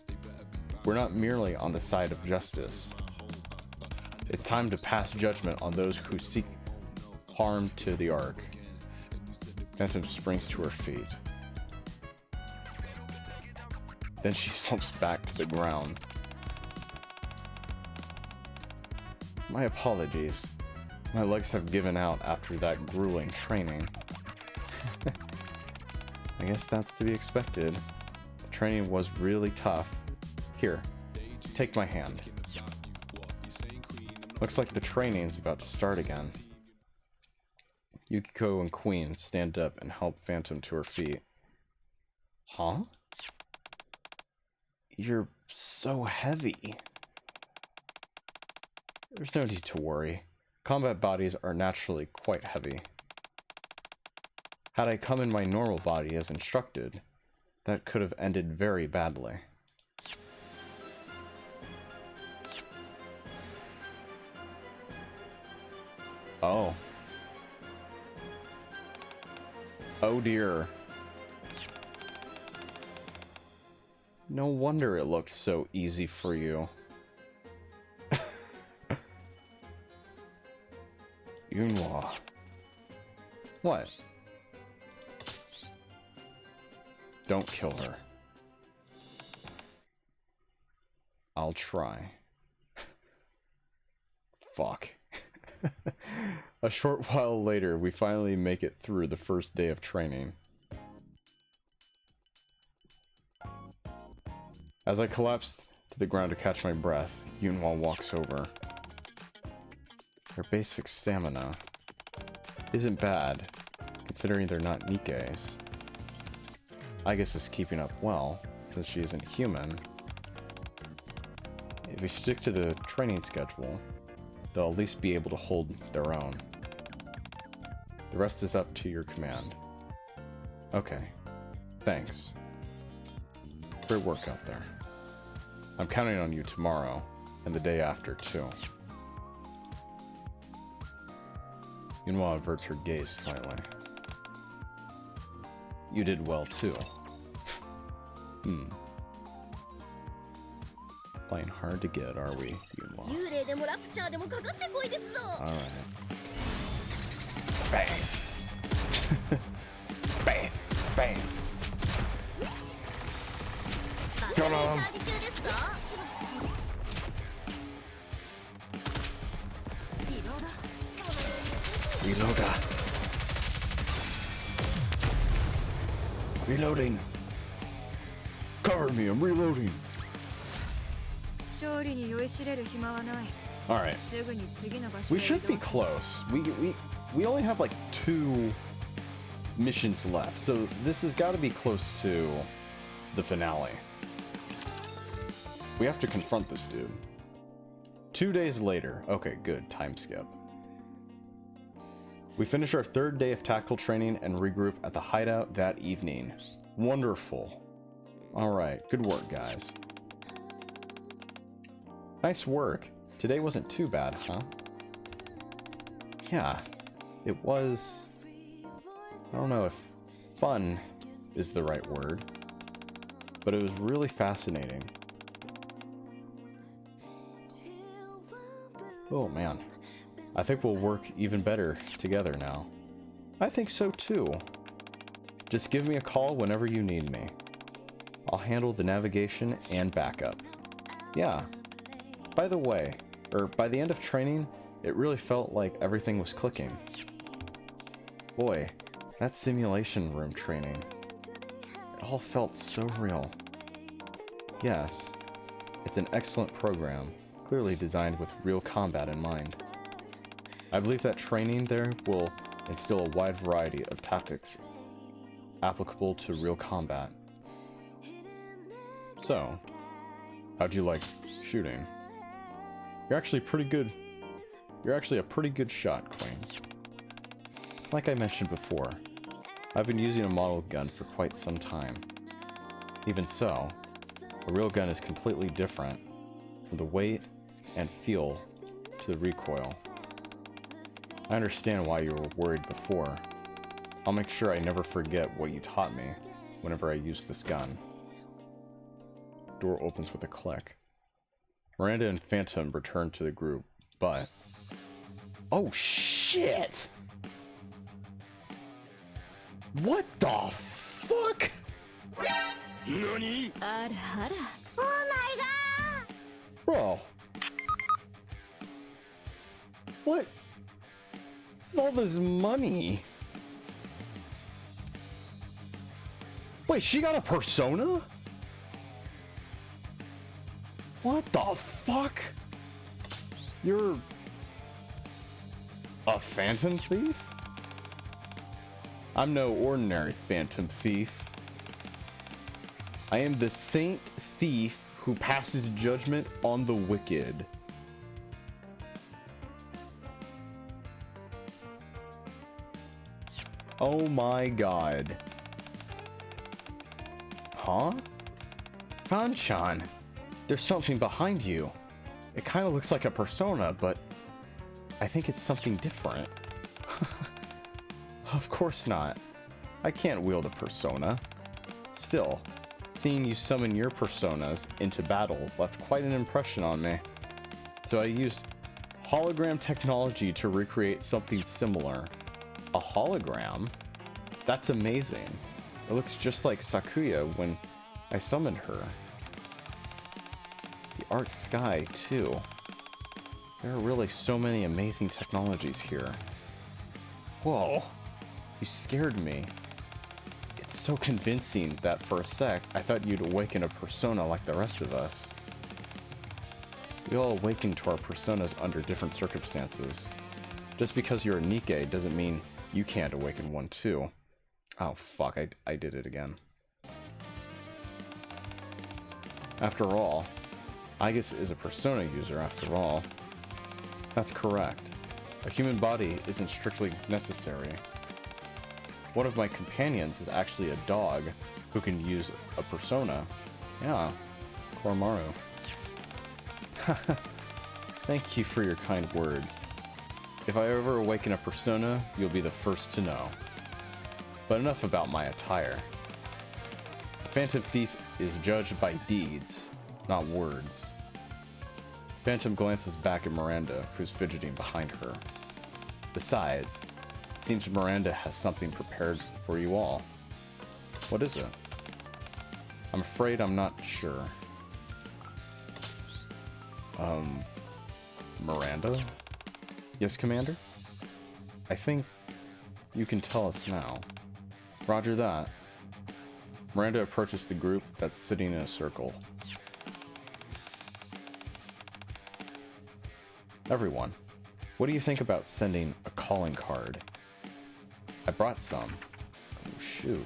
Speaker 2: We're not merely on the side of justice. It's time to pass judgment on those who seek harm to the Ark. Phantom springs to her feet. Then she slumps back to the ground. My apologies. My legs have given out after that grueling training. I guess that's to be expected. The training was really tough. Here, take my hand. Looks like the training's about to start again. Yukiko and Queen stand up and help Phantom to her feet. Huh? You're so heavy. There's no need to worry. Combat bodies are naturally quite heavy. Had I come in my normal body as instructed, that could have ended very badly. Oh. Oh dear. No wonder it looked so easy for you. Yunhua. What? Don't kill her. I'll try. Fuck. A short while later, we finally make it through the first day of training. As I collapse to the ground to catch my breath, Yunhua walks over. Their basic stamina isn't bad, considering they're not NIKKEs. Igus is keeping up well, since she isn't human. If we stick to the training schedule, they'll at least be able to hold their own. The rest is up to your command. Okay. Thanks. Great work out there. I'm counting on you tomorrow, and the day after, too. Yunhua averts her gaze slightly. You did well, too. Playing hard to get, are we, Yunhua? Alright. Bang! Bang! Bang! Come on! Reloader! Reloading! Cover me, I'm reloading! Alright. We should be close. We only have like 2 missions left, so this has got to be close to the finale. We have to confront this dude. 2 days later. Okay, good. Time skip. We finish our 3rd day of tactical training and regroup at the hideout that evening. Wonderful. Alright, good work, guys. Nice work. Today wasn't too bad, huh? Yeah, it was... I don't know if fun is the right word, but it was really fascinating. Oh man, I think we'll work even better together now. I think so too. Just give me a call whenever you need me. I'll handle the navigation and backup. Yeah. By the way, by the end of training, it really felt like everything was clicking. Boy, that simulation room training. It all felt so real. Yes, it's an excellent program, clearly designed with real combat in mind. I believe that training there will instill a wide variety of tactics applicable to real combat. So, how'd you like shooting? You're actually pretty good. You're actually a pretty good shot, Queen. Like I mentioned before, I've been using a model gun for quite some time. Even so, a real gun is completely different from the weight and feel to the recoil. I understand why you were worried before. I'll make sure I never forget what you taught me whenever I use this gun. Door opens with a click. Miranda and Phantom return to the group, but... Oh shit! What the fuck? NANI?
Speaker 3: Oh my god!
Speaker 2: Bro. What? What's all this money? Wait, she got a persona? What the fuck? You're a phantom thief? I'm no ordinary phantom thief. I am the saint thief who passes judgment on the wicked. Oh my god. Huh? Fan-chan, there's something behind you. It kind of looks like a persona, but I think it's something different. Of course not. I can't wield a persona. Still, seeing you summon your personas into battle left quite an impression on me. So I used hologram technology to recreate something similar. A hologram? That's amazing. It looks just like Sakuya when I summoned her. The Arc Sky, too. There are really so many amazing technologies here. Whoa, you scared me. It's so convincing that for a sec, I thought you'd awaken a persona like the rest of us. We all awaken to our personas under different circumstances. Just because you're a NIKKE doesn't mean you can't awaken one too. Oh fuck, I did it again. After all, Aegis is a persona user after all. That's correct. A human body isn't strictly necessary. one of my companions is actually a dog who can use a persona. Yeah, Koromaru. Thank you for your kind words. If I ever awaken a persona, you'll be the first to know. But enough about my attire. A Phantom Thief is judged by deeds, not words. Phantom glances back at Miranda, who's fidgeting behind her. Besides, it seems Miranda has something prepared for you all. What is it? I'm afraid I'm not sure. Miranda? Yes, Commander? I think you can tell us now. Roger that. Miranda approaches the group that's sitting in a circle. Everyone, what do you think about sending a calling card? I brought some. Oh, shoot.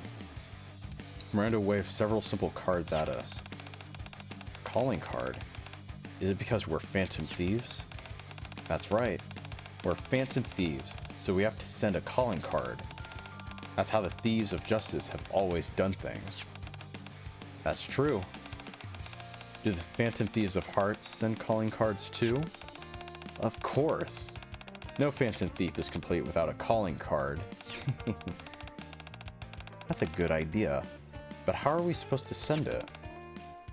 Speaker 2: Miranda waves several simple cards at us. Calling card? Is it because we're Phantom Thieves? That's right. We're Phantom Thieves, so we have to send a calling card. That's how the Thieves of Justice have always done things. That's true. Do the Phantom Thieves of Hearts send calling cards too? Of course. No Phantom Thief is complete without a calling card. That's a good idea. But how are we supposed to send it?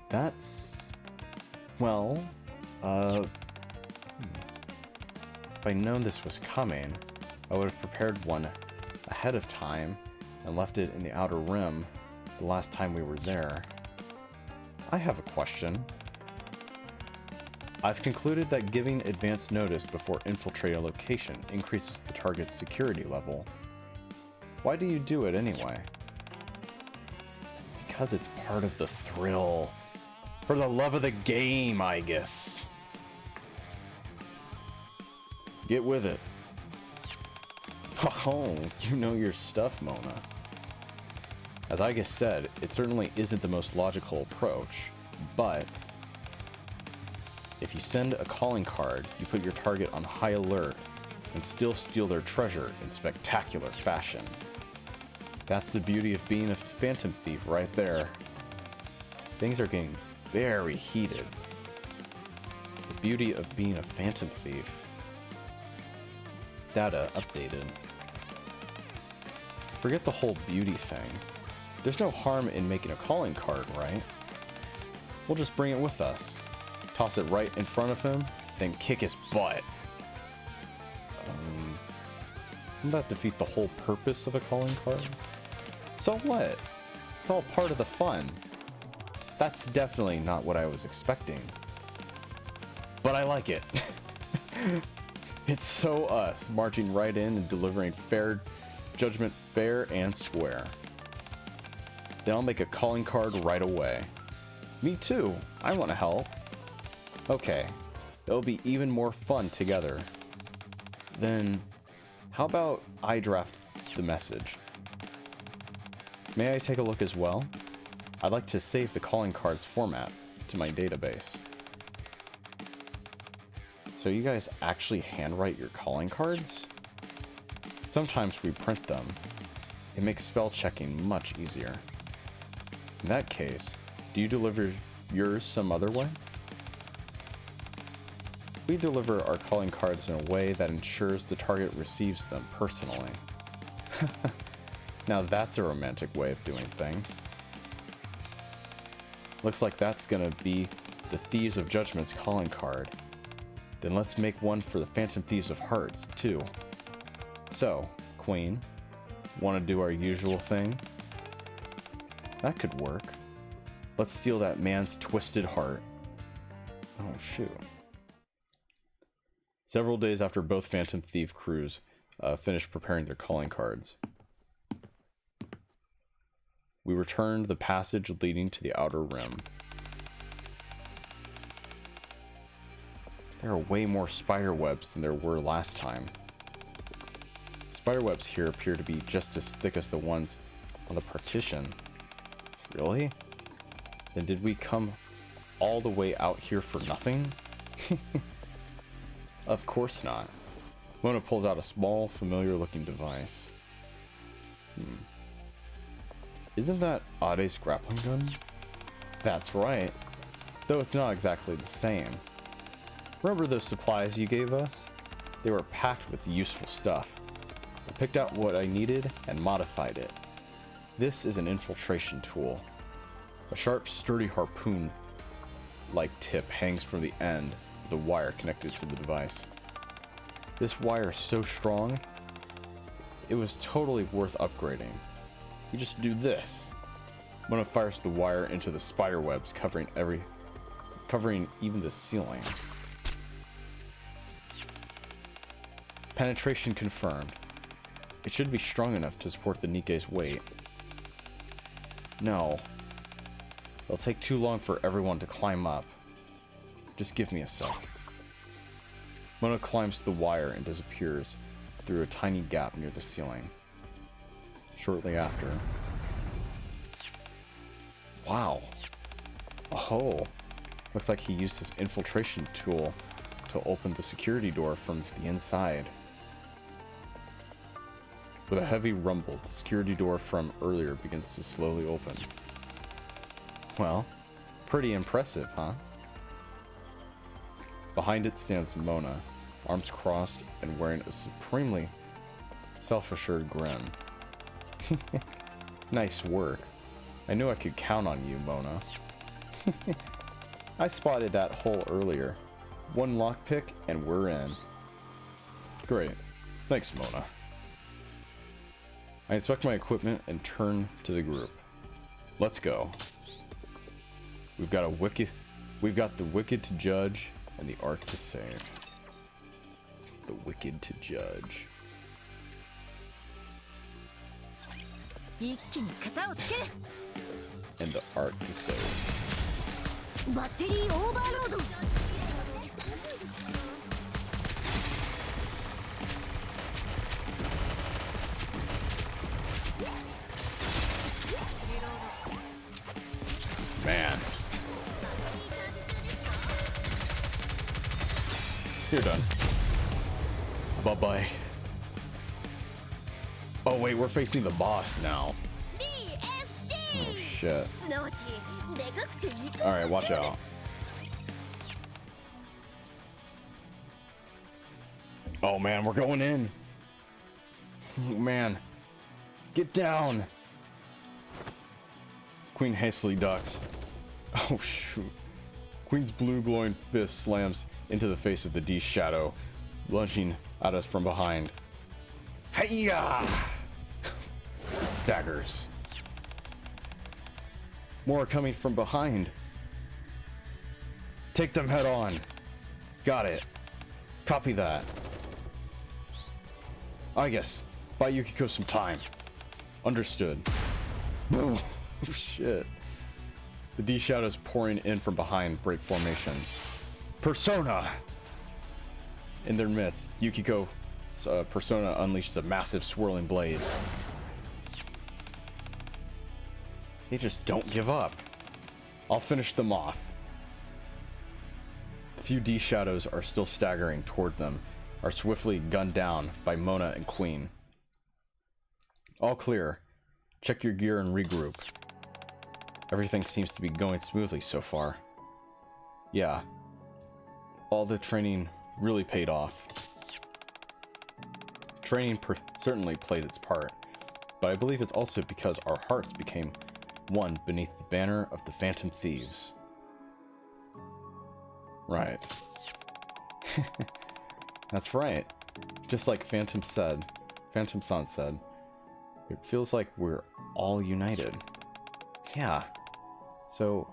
Speaker 2: That's... well... If I'd known this was coming, I would have prepared one ahead of time and left it in the Outer Rim the last time we were there. I have a question. I've concluded that giving advance notice before infiltrating a location increases the target's security level. Why do you do it anyway? Because it's part of the thrill. For the love of the game, I guess. Get with it. Oh, you know your stuff, Mona. As I just said, it certainly isn't the most logical approach, but if you send a calling card, you put your target on high alert and still steal their treasure in spectacular fashion. That's the beauty of being a Phantom Thief right there. Things are getting very heated. The beauty of being a Phantom Thief. Data updated. Forget the whole beauty thing. There's no harm in making a calling card, right? We'll just bring it with us. Toss it right in front of him, then kick his butt. Wouldn't that defeat the whole purpose of a calling card? So what? It's all part of the fun. That's definitely not what I was expecting. But I like it. It's so us, marching right in and delivering fair judgment fair and square. Then I'll make a calling card right away. Me too, I want to help. Okay, it'll be even more fun together. Then, how about I draft the message? May I take a look as well? I'd like to save the calling card's format to my database. So you guys actually handwrite your calling cards? Sometimes we print them. It makes spell checking much easier. In that case, do you deliver yours some other way? We deliver our calling cards in a way that ensures the target receives them personally. Now that's a romantic way of doing things. Looks like that's gonna be the Thieves of Judgment's calling card. Then let's make one for the Phantom Thieves of Hearts, too. So, Queen, want to do our usual thing? That could work. Let's steal that man's twisted heart. Oh, shoot. Several days after both Phantom Thief crews finished preparing their calling cards, we returned the passage leading to the Outer Rim. There are way more spider webs than there were last time. Spider webs here appear to be just as thick as the ones on the partition. Really? Then did we come all the way out here for nothing? Of course not. Mona pulls out a small, familiar-looking device. Isn't that Ade's grappling gun? That's right. Though it's not exactly the same. Remember those supplies you gave us? They were packed with useful stuff. I picked out what I needed and modified it. This is an infiltration tool. A sharp, sturdy harpoon-like tip hangs from the end of the wire connected to the device. This wire is so strong, it was totally worth upgrading. You just do this. Mona fires the wire into the spider webs covering even the ceiling. Penetration confirmed. It should be strong enough to support the NIKKE's weight. No. It'll take too long for everyone to climb up. Just give me a sec. Mona climbs the wire and disappears through a tiny gap near the ceiling. Shortly after... Wow. Oh. Looks like he used his infiltration tool to open the security door from the inside. With a heavy rumble, the security door from earlier begins to slowly open. Well, pretty impressive, huh? Behind it stands Mona, arms crossed and wearing a supremely self-assured grin. Nice work. I knew I could count on you, Mona. I spotted that hole earlier. One lockpick and we're in. Great. Thanks, Mona. I inspect my equipment and turn to the group. Let's go. We've got the wicked to judge and the art to save. The wicked to judge.
Speaker 3: 一気に型をつける
Speaker 2: And the art to save.
Speaker 3: バッテリーオーバーロード
Speaker 2: Man. You're done. Bye-bye. Oh wait, we're facing the boss now. Oh shit. Alright, watch out. Oh man, we're going in. Oh man. Get down. Queen hastily ducks. Oh shoot. Queen's blue glowing fist slams into the face of the D shadow, lunging at us from behind. Hiya! It staggers. More are coming from behind. Take them head on. Got it. Copy that. I guess. Buy Yukiko some time. Understood. Boom. Oh, shit. The D shadows pouring in from behind break formation. Persona! In their midst, Yukiko's persona unleashes a massive swirling blaze. They just don't give up. I'll finish them off. The few D shadows are still staggering toward them, are swiftly gunned down by Mona and Queen. All clear. Check your gear and regroup. Everything seems to be going smoothly so far. Yeah. All the training really paid off. Training certainly played its part, but I believe it's also because our hearts became one beneath the banner of the Phantom Thieves. Right. That's right. Just like Phantom-san said, it feels like we're all united. Yeah. So,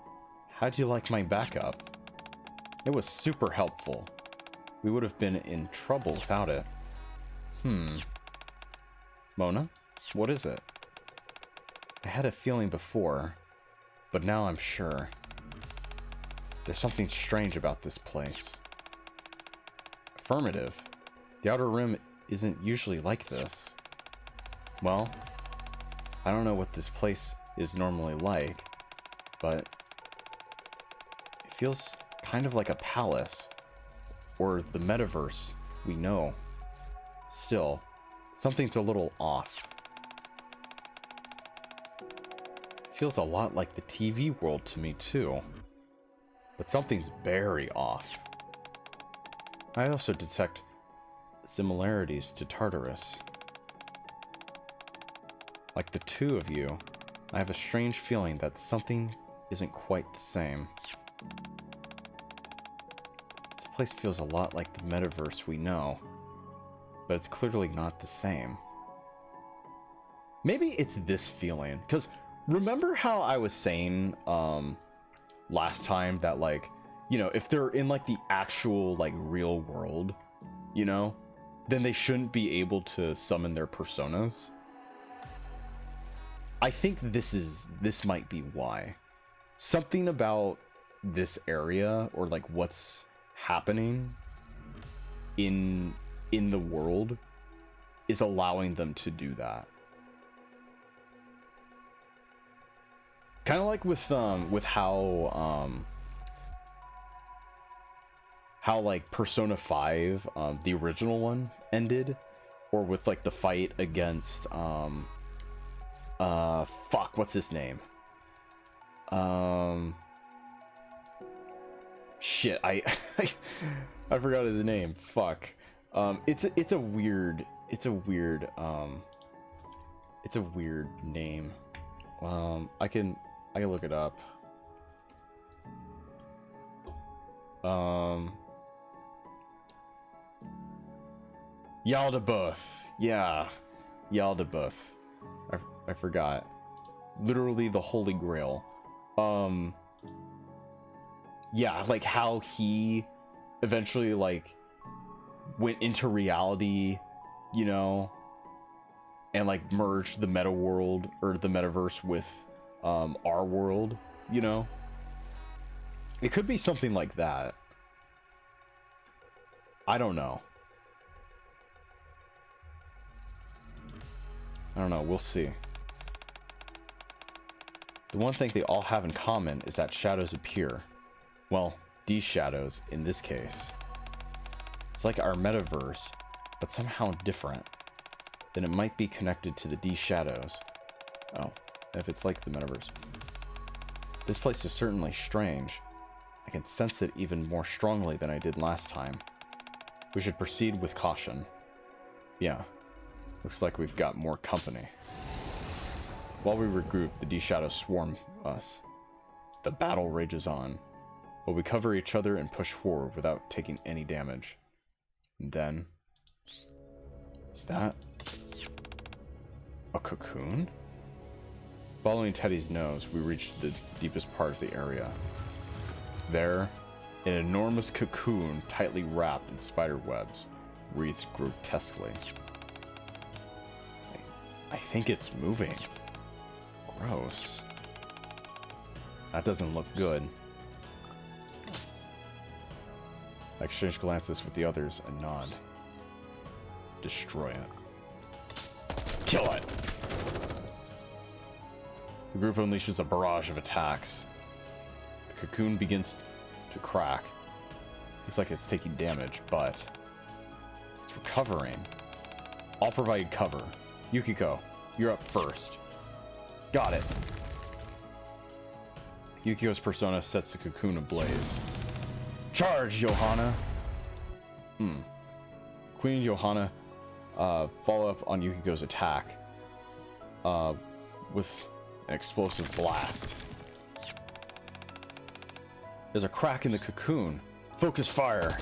Speaker 2: how'd you like my backup? It was super helpful. We would have been in trouble without it. Mona? What is it? I had a feeling before, but now I'm sure. There's something strange about this place. Affirmative. The Outer Rim isn't usually like this. Well, I don't know what this place is normally like, but it feels kind of like a palace, or the metaverse we know. Still, something's a little off. feels a lot like the TV world to me too. But something's very off. I also detect similarities to Tartarus. Like the two of you, I have a strange feeling that something isn't quite the same. This place feels a lot like the metaverse we know, but it's clearly not the same. Maybe it's this feeling, because remember how I was saying last time that, like, you know, if they're in like the actual like real world, you know, then they shouldn't be able to summon their personas. I think this might be why. Something about this area, or like what's happening in the world, is allowing them to do that. Kind of like with how like Persona 5, the original one, ended, or with like the fight against fuck, what's his name? Shit, I forgot his name. Fuck. It's a weird name. I can look it up. Yaldabaoth. Yeah. Yaldabaoth. I forgot. Literally the Holy Grail. Yeah, like how he eventually like went into reality, you know, and like merged the meta world, or the metaverse, with our world, you know. It could be something like that. I don't know. We'll see. The one thing they all have in common is that shadows appear. Well, these shadows, in this case. It's like our metaverse, but somehow different. Then it might be connected to the D shadows. Oh, if it's like the metaverse. This place is certainly strange. I can sense it even more strongly than I did last time. We should proceed with caution. Yeah, looks like we've got more company. While we regroup, the D shadows swarm us. The battle rages on, but we cover each other and push forward without taking any damage. And then... is that a cocoon? Following Teddy's nose, we reached the deepest part of the area. There, an enormous cocoon tightly wrapped in spider webs, wreathed grotesquely. I think it's moving. Gross. That doesn't look good. I exchange glances with the others and nod. Destroy it. Kill it! The group unleashes a barrage of attacks. The cocoon begins to crack. Looks like it's taking damage, but it's recovering. I'll provide cover. Yukiko, you're up first. Got it. Yukiko's persona sets the cocoon ablaze. Charge, Johanna! Queen and Johanna follow up on Yukiko's attack with an explosive blast. There's a crack in the cocoon. Focus fire!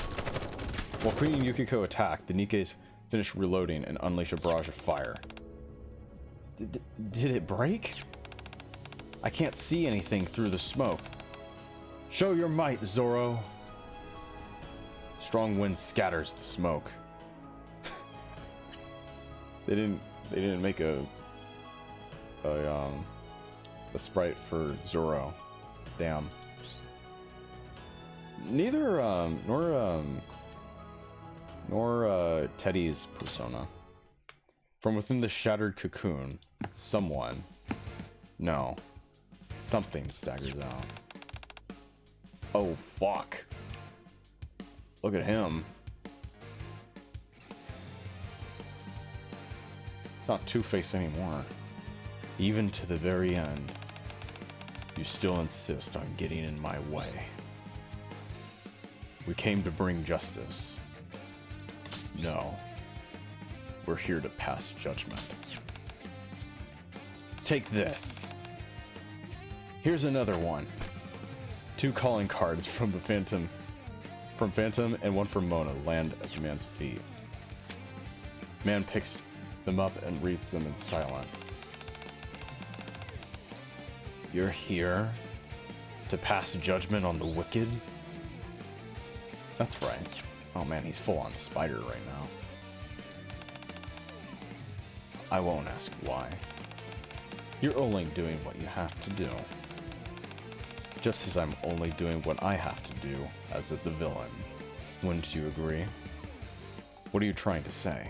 Speaker 2: While Queen and Yukiko attack, the Nikkes finish reloading and unleash a barrage of fire. Did it break? I can't see anything through the smoke. Show your might, Zoro. Strong wind scatters the smoke. They didn't make a sprite for Zoro. Damn. Neither nor Teddy's persona. From within the shattered cocoon, something staggers out. Oh fuck. Look at him. It's not Two-Face anymore. Even to the very end. You still insist on getting in my way. We came to bring justice. No. We're here to pass judgment. Take this. Here's another one. 2 calling cards from Phantom and one from Mona land at the man's feet. Man picks them up and reads them in silence. You're here to pass judgment on the wicked? That's right. Oh man, he's full on spider right now. I won't ask why. You're only doing what you have to do. Just as I'm only doing what I have to do as the villain. Wouldn't you agree? What are you trying to say?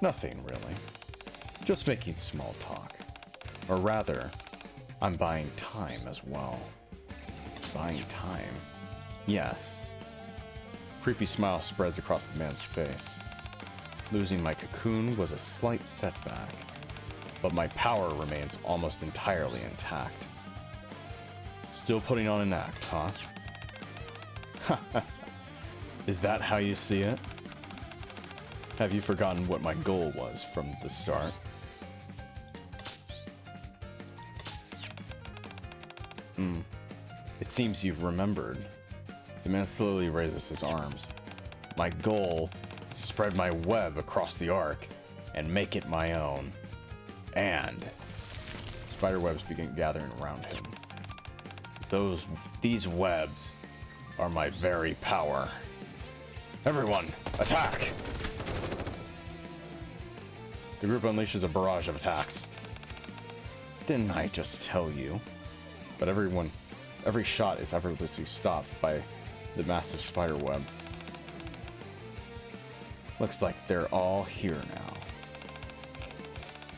Speaker 2: Nothing, really. Just making small talk. Or rather, I'm buying time as well. Buying time? Yes. Creepy smile spreads across the man's face. Losing my cocoon was a slight setback, but my power remains almost entirely intact. Still putting on an act, huh? Is that how you see it? Have you forgotten what my goal was from the start? It seems you've remembered. The man slowly raises his arms. My goal is to spread my web across the arc and make it my own. And spider webs begin gathering around him. These webs are my very power. Everyone, attack! The group unleashes a barrage of attacks. Didn't I just tell you? But every shot is effortlessly stopped by the massive spider web. Looks like they're all here now.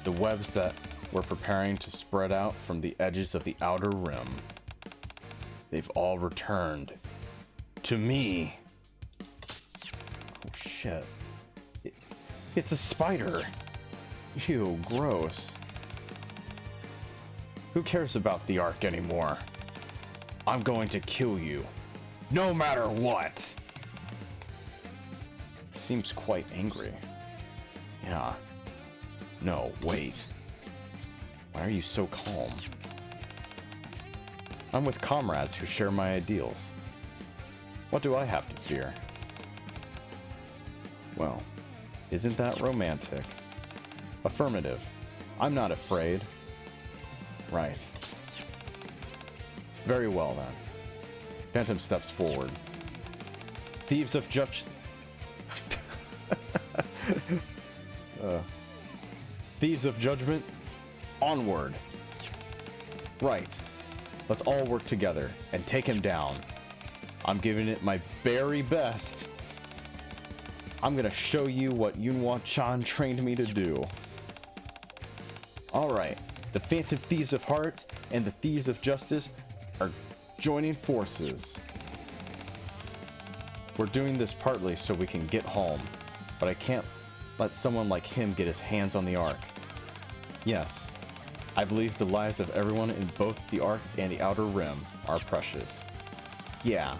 Speaker 2: The webs that we're preparing to spread out from the edges of the outer rim. They've all returned to me. Oh shit. It's a spider. Ew, gross. Who cares about the Ark anymore? I'm going to kill you. No matter what! Seems quite angry. Yeah. No, wait. Why are you so calm? I'm with comrades who share my ideals. What do I have to fear? Well, isn't that romantic? Affirmative. I'm not afraid. Right. Very well then. Phantom steps forward. Thieves of Thieves of Judgment, onward. Right. Let's all work together and take him down. I'm giving it my very best. I'm gonna show you what Yunhua-chan trained me to do. Alright, the Phantom Thieves of Heart and the Thieves of Justice are joining forces. We're doing this partly so we can get home, but I can't let someone like him get his hands on the Ark. Yes, I believe the lives of everyone in both the Ark and the Outer Rim are precious. Yeah,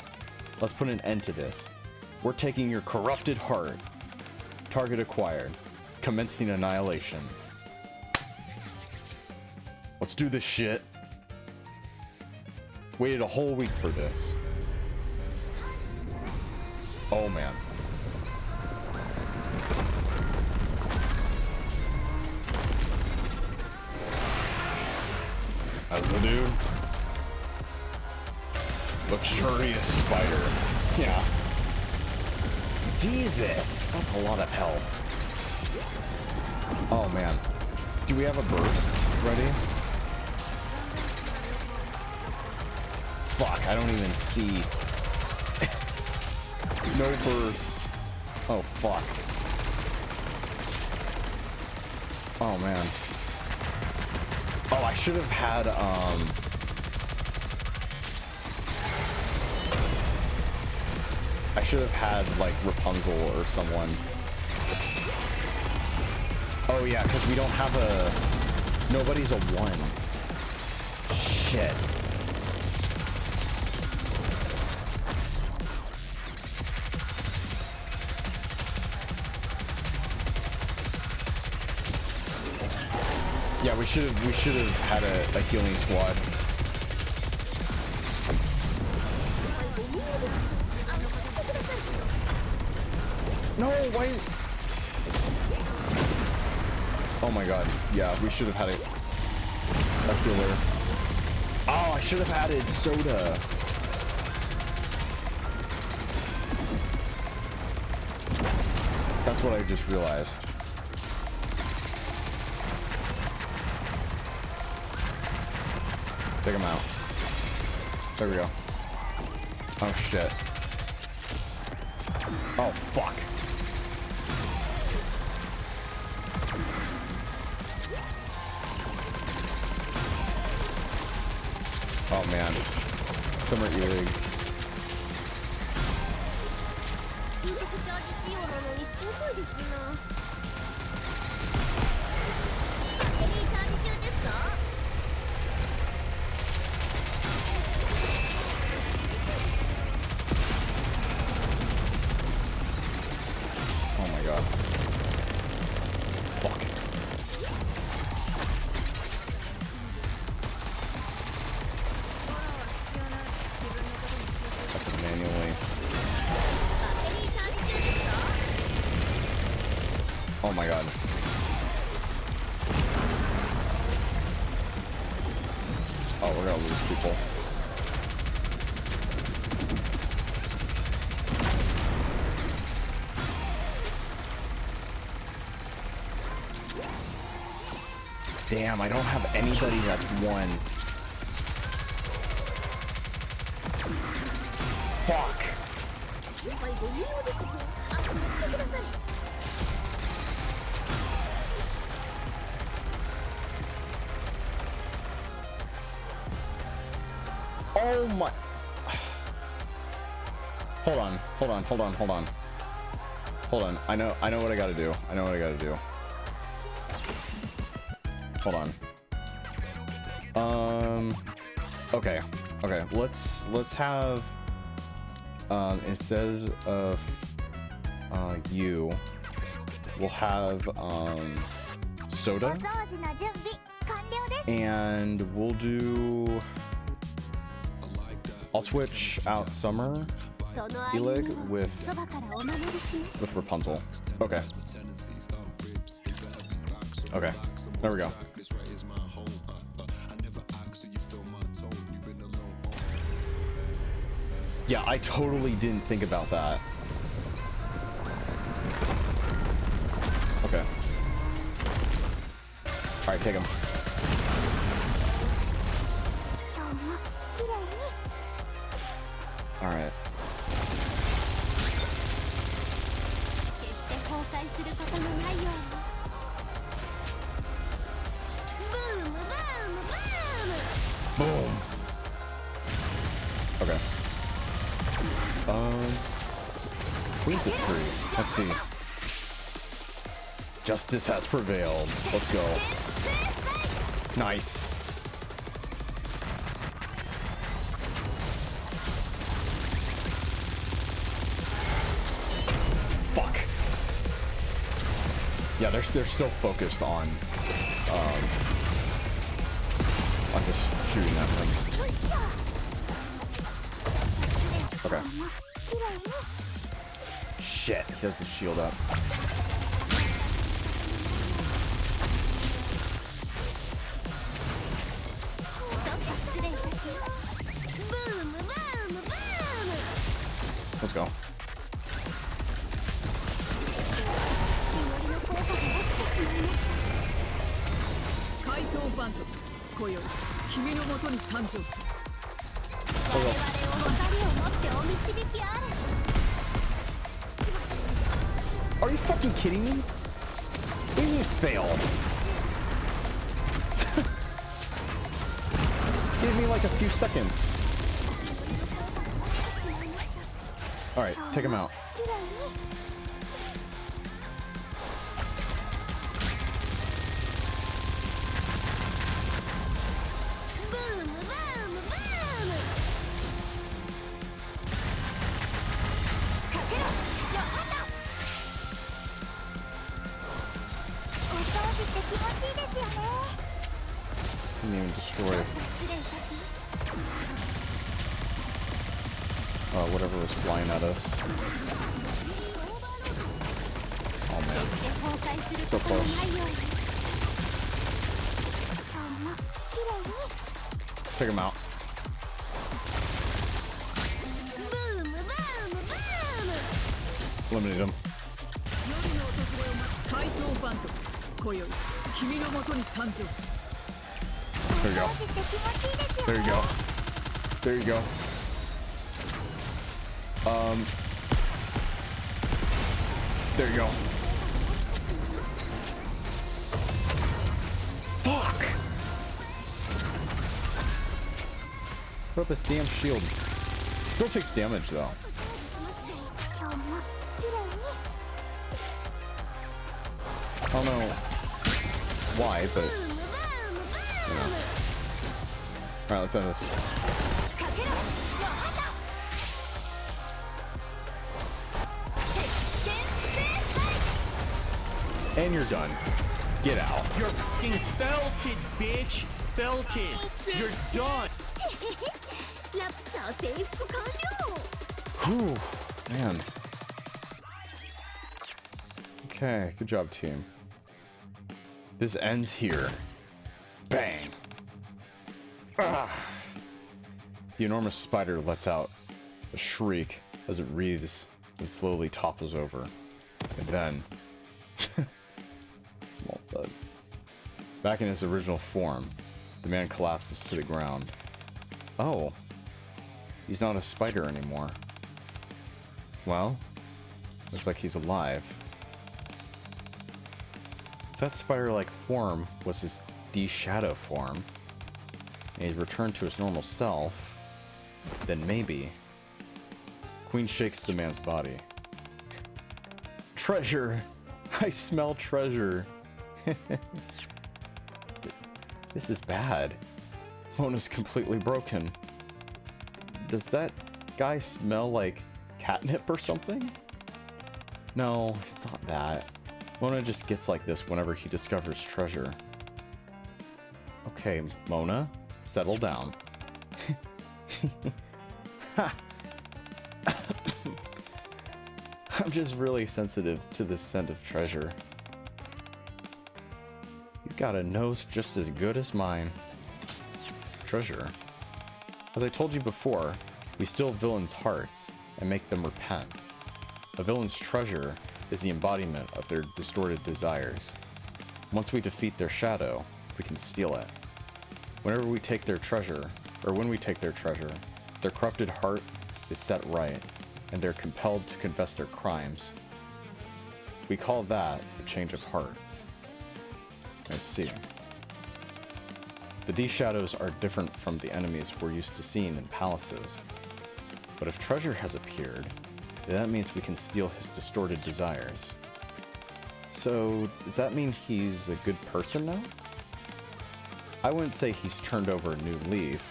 Speaker 2: let's put an end to this. We're taking your corrupted heart. Target acquired. Commencing annihilation. Let's do this shit. Waited a whole week for this. Oh man. That's the dude. Luxurious spider. Yeah. Jesus! That's a lot of help. Oh man. Do we have a burst ready? Fuck, I don't even see. No burst. Oh fuck. Oh man. Oh, I should have had I should have had like Rapunzel or someone. Oh yeah, because we don't have a. Nobody's a 1. shit. Yeah, we should have had a healing squad. No, why? Oh my god. Yeah, we should have had a healer. Oh, I should have added soda. That's what I just realized. Take him out. There we go. Oh shit. Oh fuck. Oh man. Summer E-League.
Speaker 3: 金属チャージ仕様なのに遅いですな。バッテリーチャージ中ですか？
Speaker 2: Oh my god. Fuck. Have to manually. Oh my god. Oh, we're gonna lose people. Damn, I don't have anybody that's one. Fuck. Oh my. Hold on. Hold on. I know what I gotta do. Hold on. Okay. Let's have instead of you, we'll have soda, and we'll do. I'll switch out Summer E-Leg with Rapunzel. Okay. Okay. There we go. Yeah, I totally didn't think about that. Okay. Alright, take him. Alright. Boom. Okay. Queen's at 3. Let's see. Justice has prevailed. Let's go. Nice. Fuck. Yeah, they're still focused on just shooting at them. Okay. Shit, he has the shield up. Let's go. Are you fucking kidding me? What do you mean fail? Give me like a few seconds. Alright, take him out. Didn't even destroy it. Whatever was flying at us. Oh man. So close. Check him out. Eliminate him. There you go. There you go. There you go. There you go. Fuck! Put up his damn shield. Still takes damage though. I don't know why, but you know. Alright, let's end this. And you're done. Get out.
Speaker 4: You're fucking felted, bitch. Felted. You're done.
Speaker 2: Whew, man. Okay, good job, team. This ends here. Bang. Ah. The enormous spider lets out a shriek as it wreathes and slowly topples over. And then... small thud. Back in his original form, the man collapses to the ground. Oh. He's not a spider anymore. Well, looks like he's alive. If that spider-like form was his D-Shadow form, and he's returned to his normal self, then maybe... Queen shakes the man's body. Treasure! I smell treasure! This is bad. Mona's completely broken. Does that guy smell like catnip or something? No, it's not that. Mona just gets like this whenever he discovers treasure. Okay, Mona, settle down. I'm just really sensitive to the scent of treasure. You've got a nose just as good as mine. Treasure. As I told you before, we steal villains' hearts and make them repent. A villain's treasure is the embodiment of their distorted desires. Once we defeat their shadow, we can steal it. Whenever we take their treasure, or when we take their treasure, their corrupted heart is set right, and they're compelled to confess their crimes. We call that a change of heart. I see. The D-Shadows are different from the enemies we're used to seeing in palaces. But if treasure has appeared, that means we can steal his distorted desires. So, does that mean he's a good person now? I wouldn't say he's turned over a new leaf,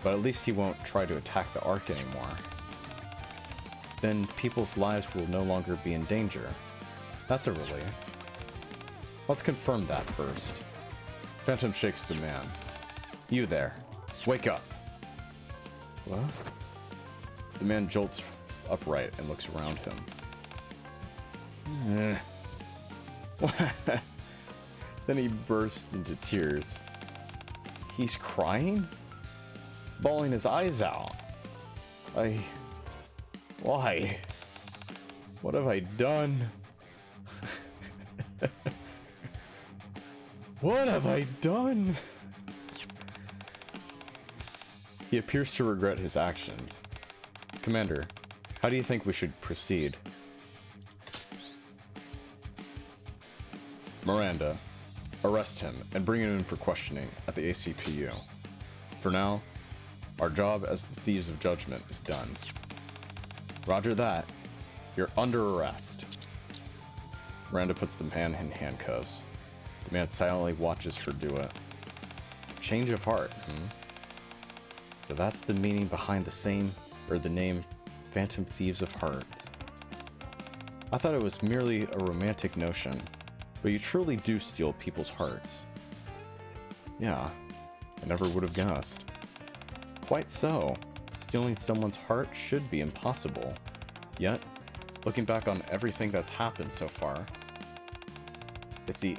Speaker 2: but at least he won't try to attack the Ark anymore. Then people's lives will no longer be in danger. That's a relief. Let's confirm that first. Phantom shakes the man. You there. Wake up. What? The man jolts upright and looks around him. Then he bursts into tears. He's crying? Bawling his eyes out. Why? What have I done? What have I done? He appears to regret his actions. Commander, how do you think we should proceed? Miranda, arrest him and bring him in for questioning at the ACPU. For now, our job as the Thieves of Judgment is done. Roger that. You're under arrest. Miranda puts the man in handcuffs. The man silently watches her do it. Change of heart, So that's the meaning behind the name Phantom Thieves of Heart. I thought it was merely a romantic notion, But you truly do steal people's hearts. Yeah, I never would have guessed. Quite so. Stealing someone's heart should be impossible. Yet, looking back on everything that's happened so far, it's the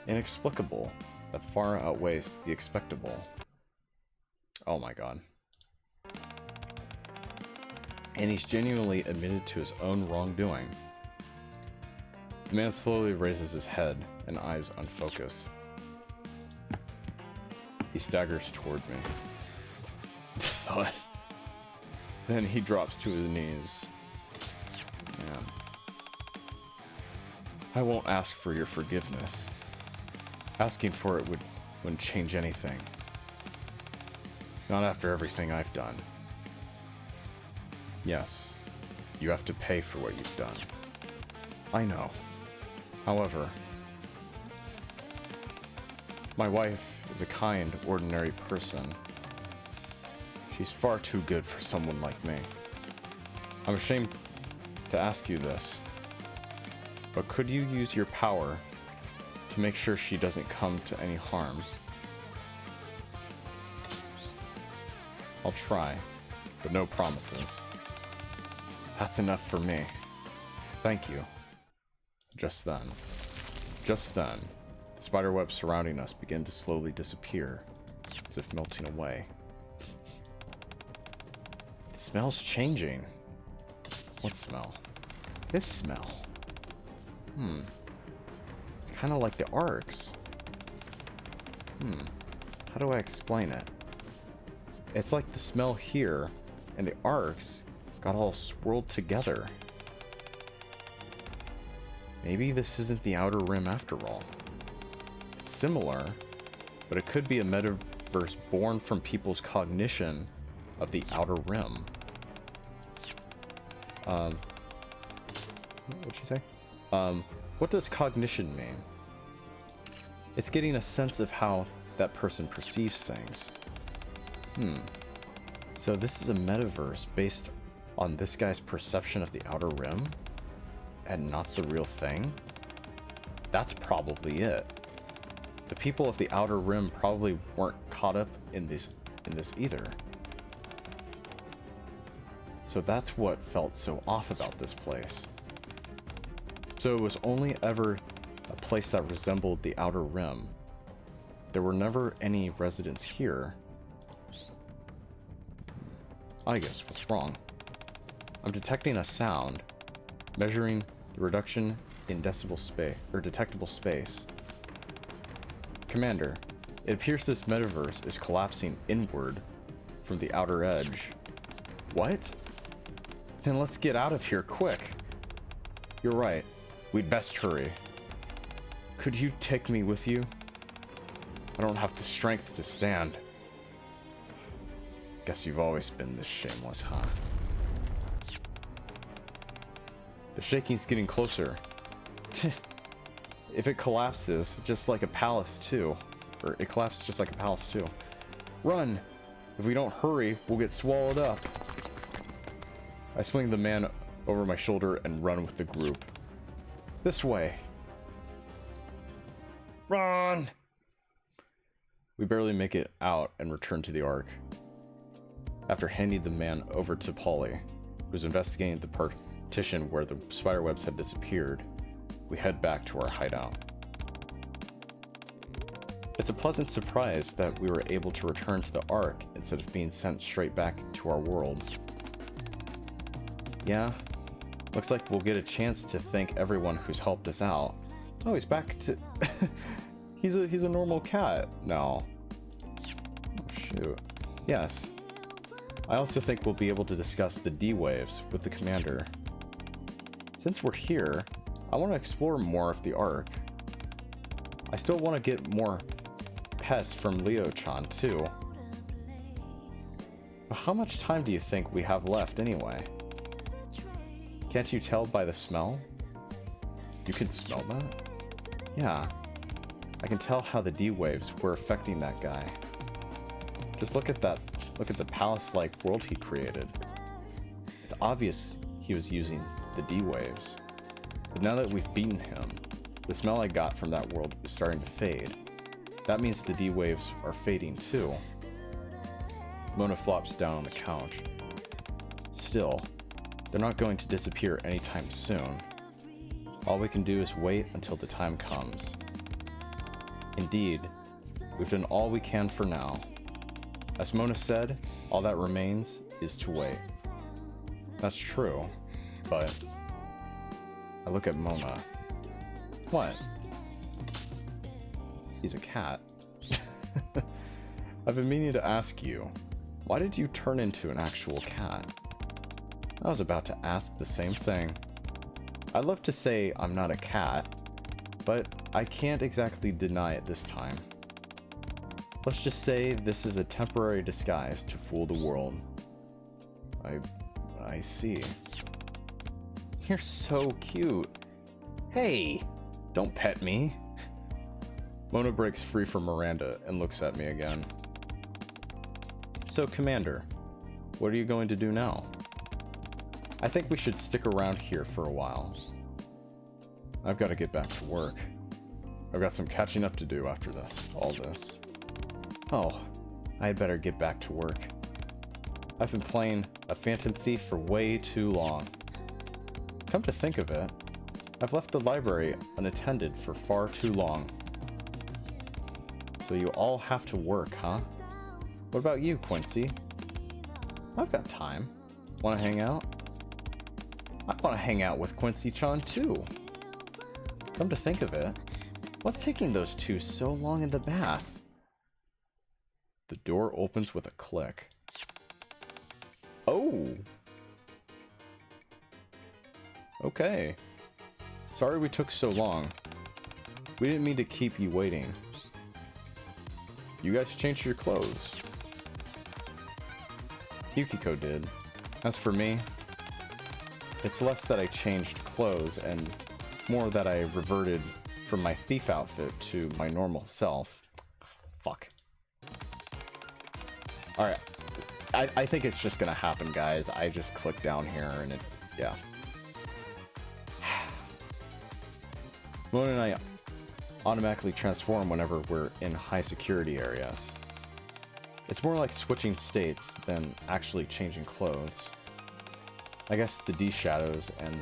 Speaker 2: inexplicable that far outweighs the expectable. Oh my god. And he's genuinely admitted to his own wrongdoing. The man slowly raises his head and eyes unfocus. He staggers toward me. Thud. Then he drops to his knees. Man. I won't ask for your forgiveness. Asking for it wouldn't change anything. Not after everything I've done. Yes, you have to pay for what you've done. I know. However, my wife is a kind, ordinary person. She's far too good for someone like me. I'm ashamed to ask you this, but could you use your power to make sure she doesn't come to any harm? I'll try, but no promises. That's enough for me. Thank you. Just then, the spiderwebs surrounding us begin to slowly disappear, as if melting away. The smell's changing. What smell? This smell. It's kind of like the arcs. How do I explain it? It's like the smell here and the arcs got all swirled together. Maybe this isn't the Outer Rim after all. It's similar, but it could be a metaverse born from people's cognition of the Outer Rim. What'd you say? What does cognition mean? It's getting a sense of how that person perceives things. So this is a metaverse based on this guy's perception of the Outer Rim? And not the real thing? That's probably it. The people of the Outer Rim probably weren't caught up in this either. So that's what felt so off about this place. So it was only ever a place that resembled the Outer Rim. There were never any residents here. I guess what's wrong? I'm detecting a sound, measuring the reduction in decibel space, or detectable space. Commander, it appears this metaverse is collapsing inward from the outer edge. What? Then let's get out of here quick. You're right. We'd best hurry. Could you take me with you? I don't have the strength to stand. Guess you've always been this shameless, huh? The shaking's getting closer. If it collapses, just like a palace too. Or it collapses just like a palace too. Run! If we don't hurry, we'll get swallowed up. I sling the man over my shoulder and run with the group. This way. Run! We barely make it out and return to the Ark. After handing the man over to Polly, who's investigating the partition where the spiderwebs had disappeared, we head back to our hideout. It's a pleasant surprise that we were able to return to the Ark instead of being sent straight back to our world. Yeah, looks like we'll get a chance to thank everyone who's helped us out. Oh, he's back to... he's a normal cat now. Oh, shoot. Yes. I also think we'll be able to discuss the D-Waves with the commander. Since we're here, I want to explore more of the Ark. I still want to get more pets from Leo-chan too. But how much time do you think we have left anyway? Can't you tell by the smell? You can smell that? Yeah. I can tell how the D-Waves were affecting that guy. Just look at that. Look at the palace-like world he created. It's obvious he was using the D-Waves. But now that we've beaten him, The smell I got from that world is starting to fade. That means the D-waves are fading too. Mona flops down on the couch. Still, they're not going to disappear anytime soon. All we can do is wait until the time comes. Indeed, we've done all we can for now. As Mona said, all that remains is to wait. That's true, but I look at Mona. What? He's a cat. I've been meaning to ask you, why did you turn into an actual cat? I was about to ask the same thing. I'd love to say I'm not a cat, but I can't exactly deny it this time. Let's just say this is a temporary disguise to fool the world. I see. You're so cute. Hey, don't pet me. Mona breaks free from Miranda and looks at me again. So, Commander, what are you going to do now? I think we should stick around here for a while. I've got to get back to work. I've got some catching up to do after all this. Oh, I had better get back to work. I've been playing a Phantom Thief for way too long. Come to think of it, I've left the library unattended for far too long. So you all have to work, huh? What about you, Quincy? I've got time. Want to hang out? I want to hang out with Quincy-chan too. Come to think of it, what's taking those two so long in the bath? The door opens with a click. Oh! Okay. Sorry we took so long. We didn't mean to keep you waiting. You guys changed your clothes. Yukiko did. As for me, it's less that I changed clothes and more that I reverted from my thief outfit to my normal self. Fuck. Alright. I think it's just gonna happen, guys. I just click down here and it... yeah. Mona and I automatically transform whenever we're in high security areas. It's more like switching states than actually changing clothes. I guess the D-shadows and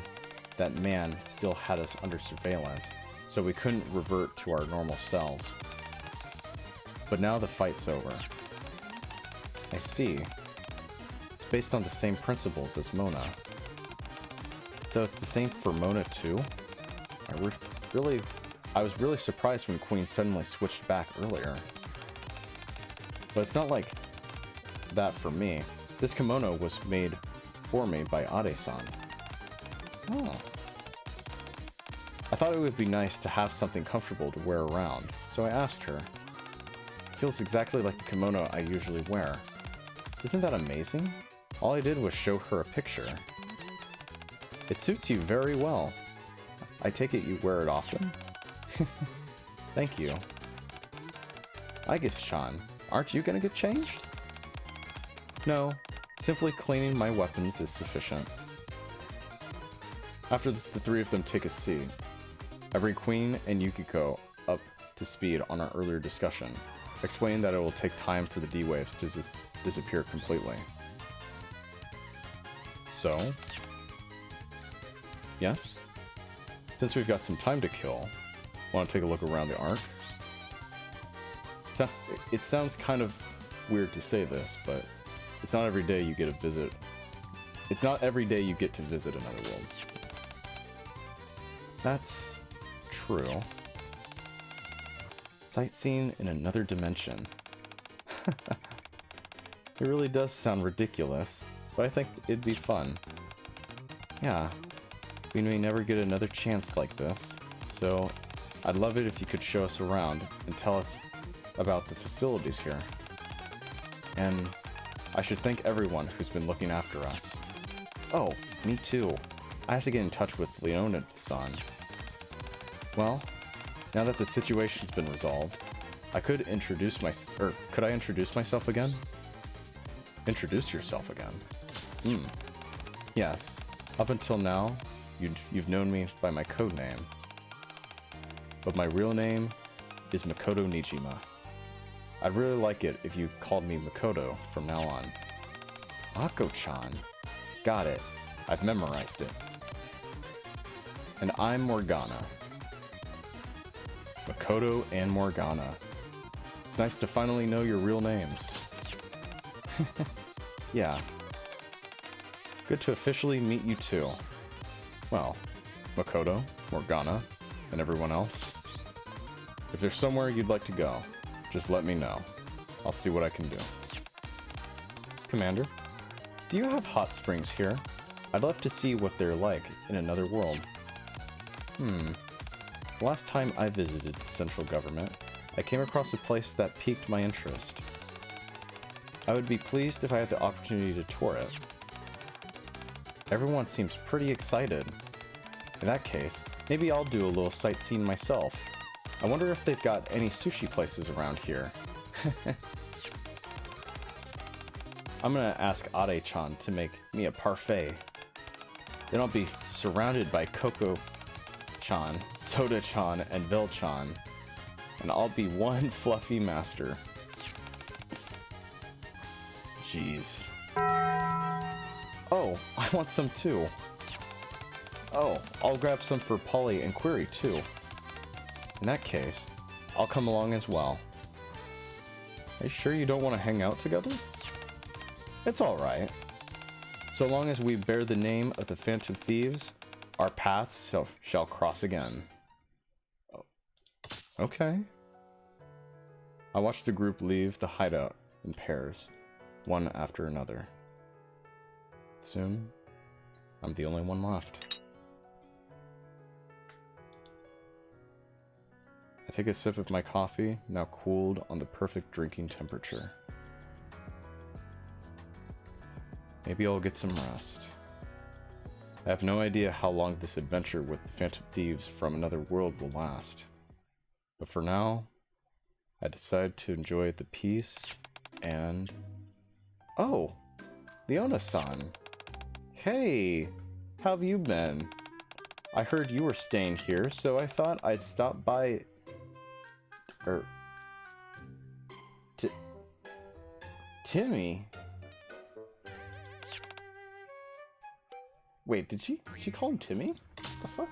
Speaker 2: that man still had us under surveillance, so we couldn't revert to our normal selves. But now the fight's over. I see. It's based on the same principles as Mona. So it's the same for Mona too? I was really surprised when Queen suddenly switched back earlier. But it's not like that for me. This kimono was made for me by Ade-san. Oh. I thought it would be nice to have something comfortable to wear around, so I asked her. It feels exactly like the kimono I usually wear. Isn't that amazing? All I did was show her a picture. It suits you very well. I take it you wear it often? Thank you. Aigis-chan, aren't you gonna get changed? No, simply cleaning my weapons is sufficient. After the three of them take a seat, I bring Queen and Yukiko up to speed on our earlier discussion, explaining that it will take time for the D-waves to disappear completely. So? Yes? Since we've got some time to kill, want to take a look around the Ark? It sounds kind of weird to say this, but it's not every day you get a visit. It's not every day you get to visit another world. That's true. Sightseeing in another dimension. It really does sound ridiculous, but I think it'd be fun. Yeah, we may never get another chance like this, so I'd love it if you could show us around and tell us about the facilities here. And I should thank everyone who's been looking after us. Oh, me too. I have to get in touch with Leonid-san. Well, now that the situation's been resolved, could I introduce myself again? Introduce yourself again? Yes. Up until now, you've known me by my code name. but my real name is Makoto Nijima. I'd really like it if you called me Makoto from now on. Ako-chan. Got it. I've memorized it. And I'm Morgana. Makoto and Morgana. It's nice to finally know your real names. Yeah. Good to officially meet you too. Well, Makoto, Morgana, and everyone else. If there's somewhere you'd like to go, just let me know. I'll see what I can do. Commander, do you have hot springs here? I'd love to see what they're like in another world. Last time I visited the central government, I came across a place that piqued my interest. I would be pleased if I had the opportunity to tour it. Everyone seems pretty excited. In that case, maybe I'll do a little sightseeing myself. I wonder if they've got any sushi places around here. I'm gonna ask Ade-chan to make me a parfait. Then I'll be surrounded by Coco-chan, Soda-chan, and Vel-chan. And I'll be one fluffy master. Jeez. Oh, I want some too. Oh, I'll grab some for Polly and Query too. In that case, I'll come along as well. Are you sure you don't want to hang out together? It's alright. So long as we bear the name of the Phantom Thieves, our paths shall cross again. Oh. Okay. I watched the group leave the hideout in pairs, one after another. Soon, I'm the only one left. I take a sip of my coffee, now cooled on the perfect drinking temperature. Maybe I'll get some rest. I have no idea how long this adventure with the Phantom Thieves from another world will last. But for now, I decide to enjoy the peace and... Oh! Leona-san! Hey! How have you been? I heard you were staying here, so I thought I'd stop by... Timmy? Wait, did she call him Timmy? What the fuck?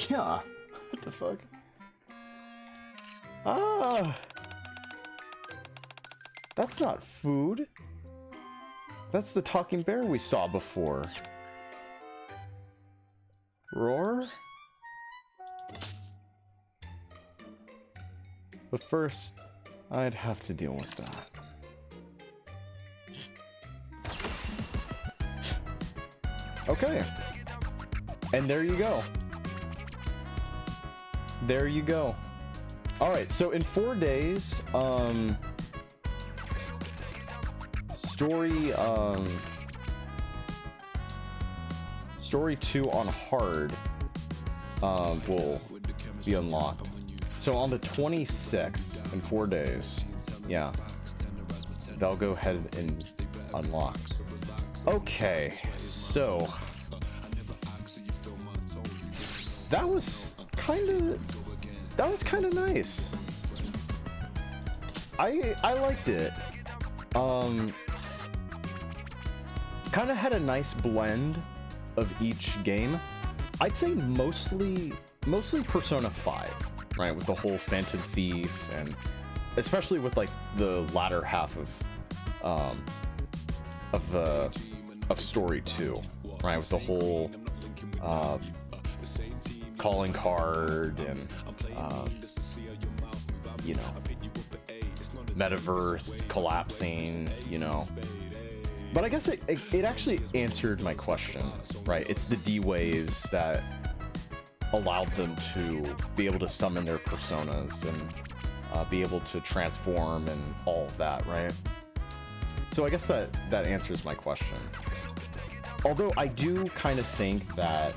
Speaker 2: Yeah. What the fuck? Ah! That's not food. That's the talking bear we saw before. Roar? But first, I'd have to deal with that. Okay. And there you go. There you go. Alright, so in 4 days, Story 2 on hard, will be unlocked. So on the 26th, in 4 days, yeah, they'll go ahead and unlock. Okay, so that was kind of nice. I liked it. Kind of had a nice blend of each game. I'd say mostly Persona 5, right, with the whole Phantom Thief, and especially with like the latter half of Story 2, right, with the whole calling card and you know, metaverse collapsing, you know. But I guess it actually answered my question, right? It's the D-Waves that allowed them to be able to summon their personas and be able to transform and all of that, right? So I guess that answers my question. Although I do kind of think that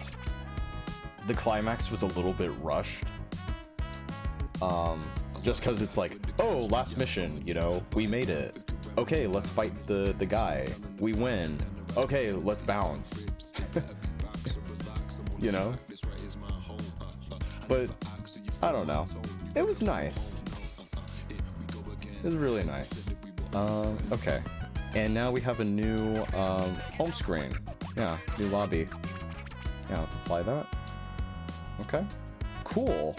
Speaker 2: the climax was a little bit rushed. Just because it's like, oh, last mission, you know, we made it. Okay, let's fight the guy. We win. Okay, let's bounce. You know? But I don't know. It was nice. It was really nice. Okay. And now we have a new home screen. Yeah, new lobby. Yeah, let's apply that. Okay. Cool.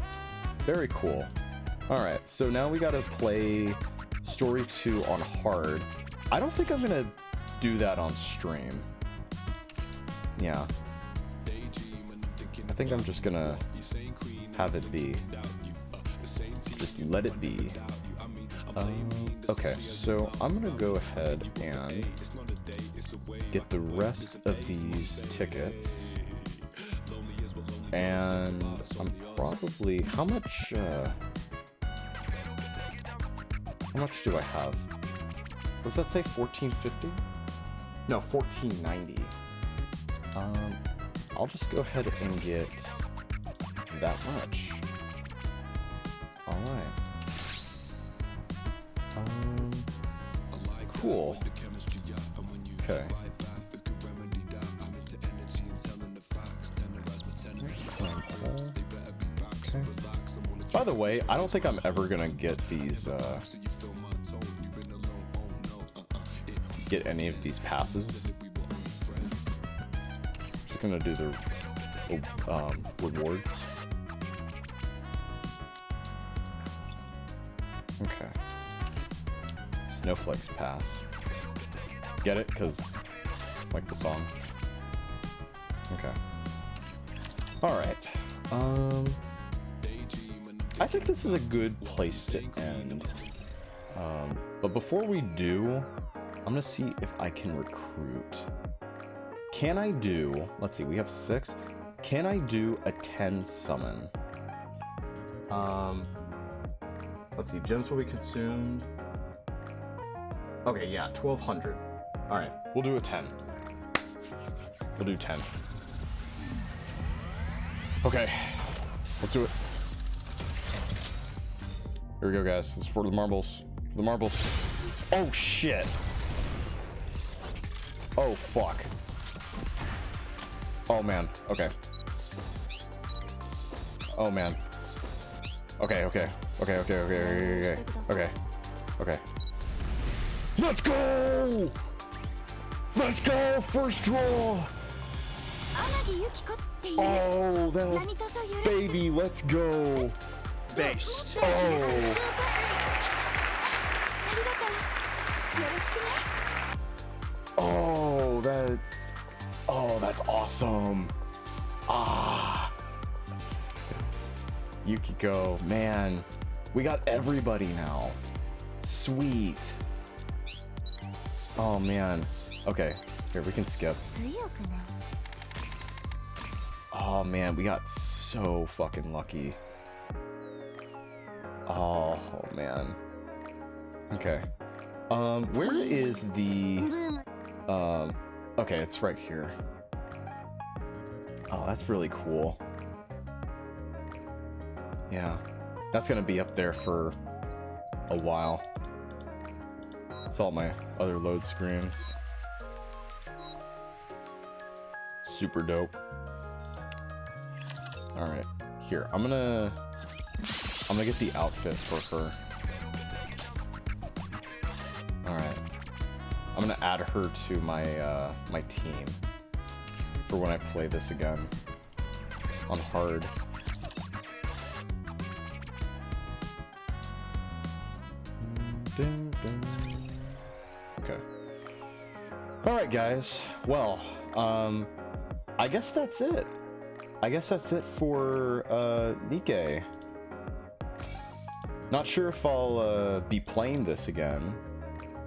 Speaker 2: Very cool. Alright, so now we gotta play Story 2 on hard. I don't think I'm gonna do that on stream. Yeah. I think I'm just gonna have it be. Just let it be. Okay, so I'm gonna go ahead and get the rest of these tickets. And I'm probably... How much do I have? Does that say 1450? No, 1490. I'll just go ahead and get that much. Alright. Cool. Okay. Okay. By the way, I don't think I'm ever gonna get these, get any of these passes. Just gonna do the, rewards. Okay. Snowflakes pass. Get it? Because, like the song. Okay. Alright. I think this is a good place to end. But before we do, I'm gonna see if I can recruit. Can I do... Let's see, we have 6. Can I do a 10 summon? Let's see, gems will be consumed. Okay, yeah, 1200. Alright, we'll do a 10. We'll do 10. Okay, let's do it. Here we go, guys. This is for the marbles. For the marbles. Oh, shit. Oh, fuck. Oh, man. Okay. Oh, man. Okay, okay. Okay, okay, okay, okay, okay. Okay. Let's go! Let's go! First draw! Oh, that baby, let's go!
Speaker 4: Based.
Speaker 2: Oh! Oh, that's awesome! Ah! Yukiko, man. We got everybody now. Sweet. Oh, man. Okay, here, we can skip. Oh, man, we got so fucking lucky. Oh, man. Okay. Where is the... Okay, it's right here. Oh, that's really cool. Yeah. That's gonna be up there for a while. It's all my other load screens. Super dope. Alright. Here, I'm gonna get the outfit for her. Alright. I'm gonna add her to my my team for when I play this again on hard. Okay. Alright, guys. Well, I guess that's it. I guess that's it for NIKKE. Not sure if I'll be playing this again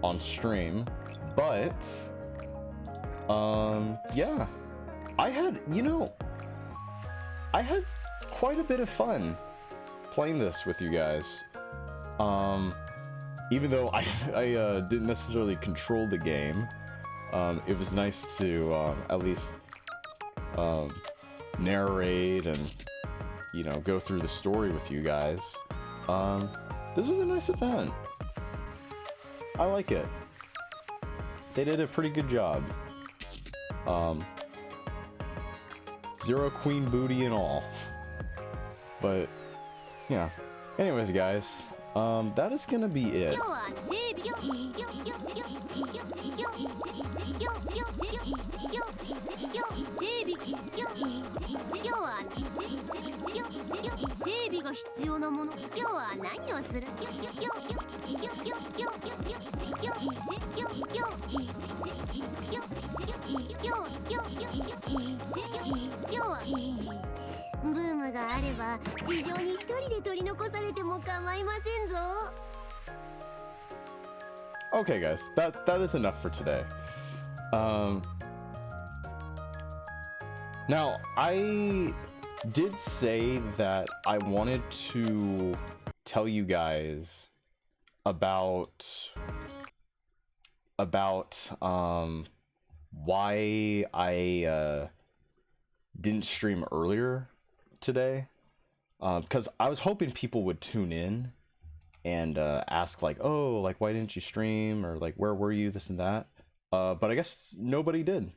Speaker 2: on stream, but yeah. I had quite a bit of fun playing this with you guys. Even though I didn't necessarily control the game, it was nice to at least narrate and, you know, go through the story with you guys. This was a nice event. I like it. They did a pretty good job. 0 queen booty and all. But yeah. Anyways, guys, that is gonna be it.
Speaker 3: 今日は整備が必要なもの。今日は何をする？ブームがあれば地上に一人で取り残されても構いませんぞ。
Speaker 2: Okay, guys, that is enough for today. Now I did say that I wanted to tell you guys about why I didn't stream earlier today, because I was hoping people would tune in and ask like, oh, like, why didn't you stream, or like, where were you, this and that, but I guess nobody did.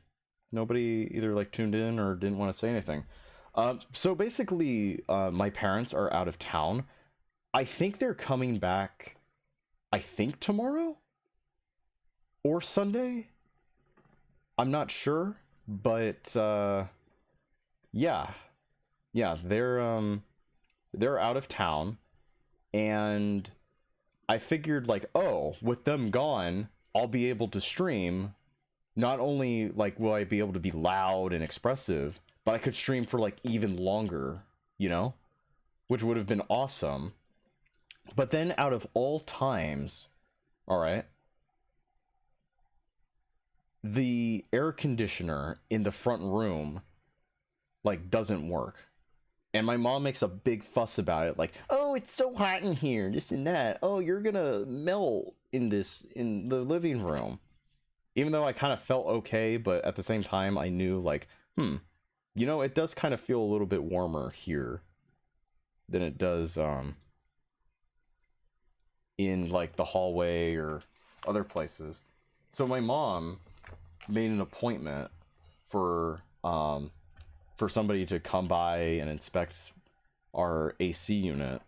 Speaker 2: Nobody either like tuned in or didn't want to say anything. So basically, my parents are out of town. I think they're coming back, I think tomorrow or Sunday, I'm not sure, but yeah, they're out of town, and I figured like, oh, with them gone, I'll be able to stream. Not only like will I be able to be loud and expressive, but I could stream for like even longer, you know, which would have been awesome. But then out of all times, all right, the air conditioner in the front room like doesn't work. And my mom makes a big fuss about it, like, oh, it's so hot in here, this and that. Oh, you're gonna melt in the living room. Even though I kind of felt okay, but at the same time, I knew like, you know, it does kind of feel a little bit warmer here than it does in like the hallway or other places. So my mom made an appointment for somebody to come by and inspect our AC unit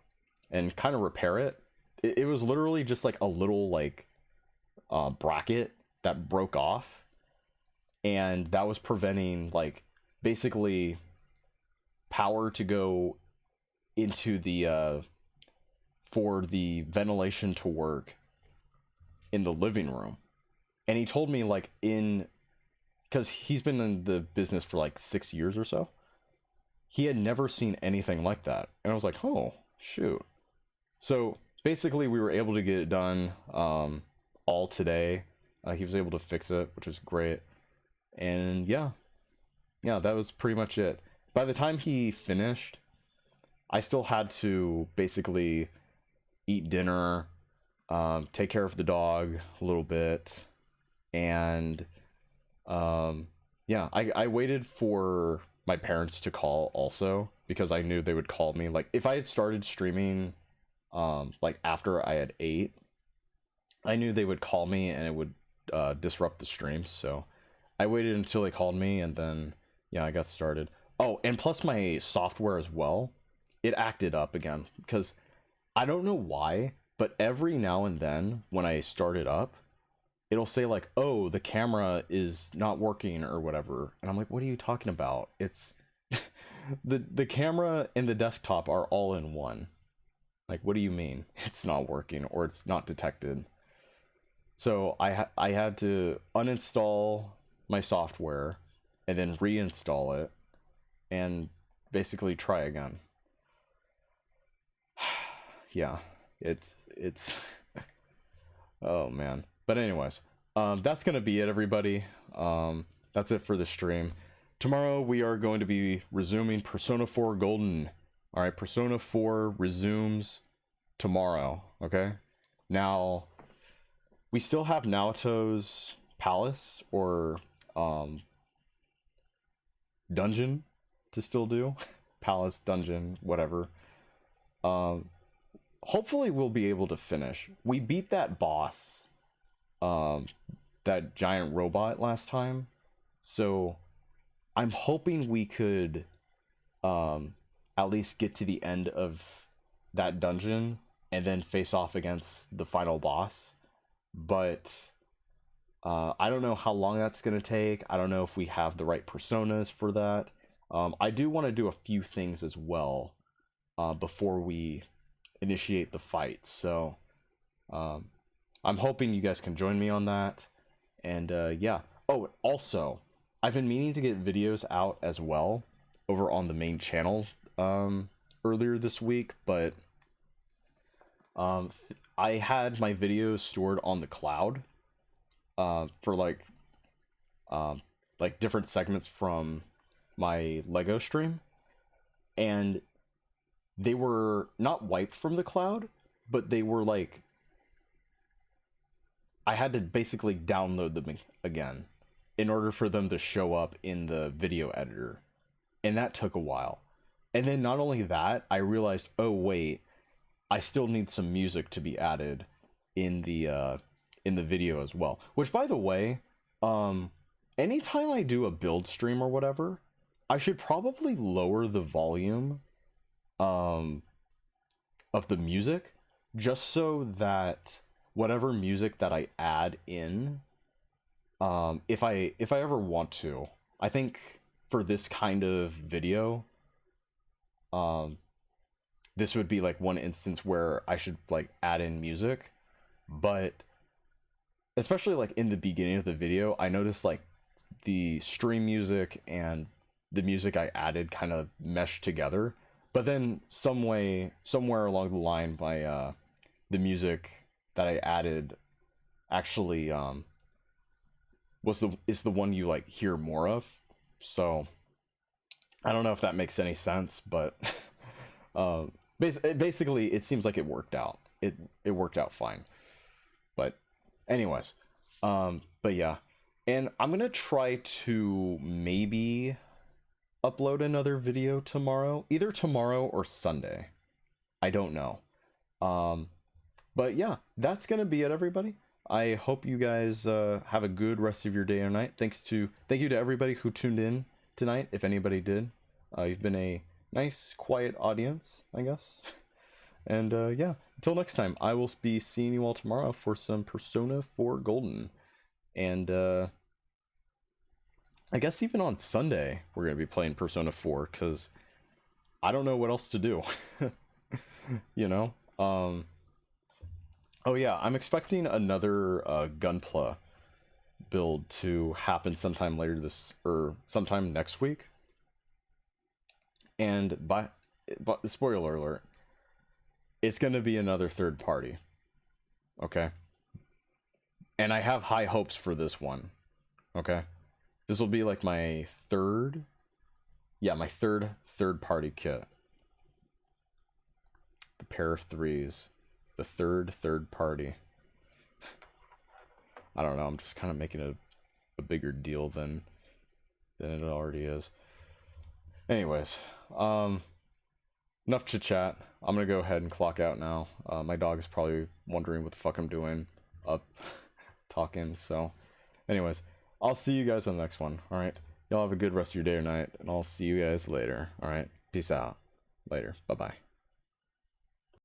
Speaker 2: and kind of repair it. It was literally just like a little like bracket that broke off, and that was preventing like basically power to go into the for the ventilation to work in the living room. And he told me like, because he's been in the business for like 6 years or so, he had never seen anything like that. And I was like, oh shoot. So basically we were able to get it done all today. He was able to fix it, which was great. And yeah, that was pretty much it. By the time he finished, I still had to basically eat dinner, take care of the dog a little bit, and yeah, I waited for my parents to call also, because I knew they would call me. Like if I had started streaming like after I had ate, I knew they would call me and it would disrupt the stream. So I waited until they called me, and then yeah, I got started. Oh, and plus my software as well, it acted up again, because I don't know why, but every now and then when I start it up, it'll say like, oh, the camera is not working or whatever. And I'm like, what are you talking about? It's the camera and the desktop are all in one. Like, what do you mean it's not working or it's not detected? So I had to uninstall my software and then reinstall it and basically try again. Yeah, it's oh man. But anyways, that's gonna be it, everybody. That's it for the stream. Tomorrow we are going to be resuming Persona 4 Golden. All right, Persona 4 resumes tomorrow. Okay, now we still have Naoto's palace or dungeon to still do. Palace, dungeon, whatever. Hopefully we'll be able to finish. We beat that boss, that giant robot last time, so I'm hoping we could at least get to the end of that dungeon and then face off against the final boss. But I don't know how long that's going to take. I don't know if we have the right personas for that. I do want to do a few things as well before we initiate the fight. So I'm hoping you guys can join me on that. And yeah. Oh, also, I've been meaning to get videos out as well over on the main channel earlier this week, but I had my videos stored on the cloud for like different segments from my Lego stream, and they were not wiped from the cloud, but they were like, I had to basically download them again in order for them to show up in the video editor, and that took a while. And then not only that, I realized, oh wait, I still need some music to be added in the video as well. Which, by the way, anytime I do a build stream or whatever, I should probably lower the volume of the music, just so that whatever music that I add in, if I ever want to, I think for this kind of video, this would be like one instance where I should like add in music. But especially like in the beginning of the video, I noticed like the stream music and the music I added kind of meshed together. But then somewhere along the line, my the music that I added actually is the one you like hear more of. So I don't know if that makes any sense, but basically it seems like it worked out. It worked out fine. But anyways, but yeah, and I'm gonna try to maybe upload another video tomorrow, either tomorrow or Sunday. I don't know. But yeah, that's gonna be it, everybody. I hope you guys have a good rest of your day or night. Thank you to everybody who tuned in tonight, if anybody did. You've been a nice, quiet audience, I guess. And yeah, until next time, I will be seeing you all tomorrow for some Persona 4 Golden. And I guess even on Sunday, we're going to be playing Persona 4, because I don't know what else to do. You know? Oh yeah, I'm expecting another Gunpla build to happen sometime later sometime next week. And but spoiler alert, it's going to be another third party. Okay? And I have high hopes for this one. Okay? This will be like my third third party kit. The pair of threes. The third party. I don't know, I'm just kind of making it a bigger deal than it already is. Anyways, enough chit chat. I'm gonna go ahead and clock out now. My dog is probably wondering what the fuck I'm doing up talking. So anyways, I'll see you guys on the next one. All right, y'all have a good rest of your day or night, and I'll see you guys later. All right, peace out. Later. Bye bye.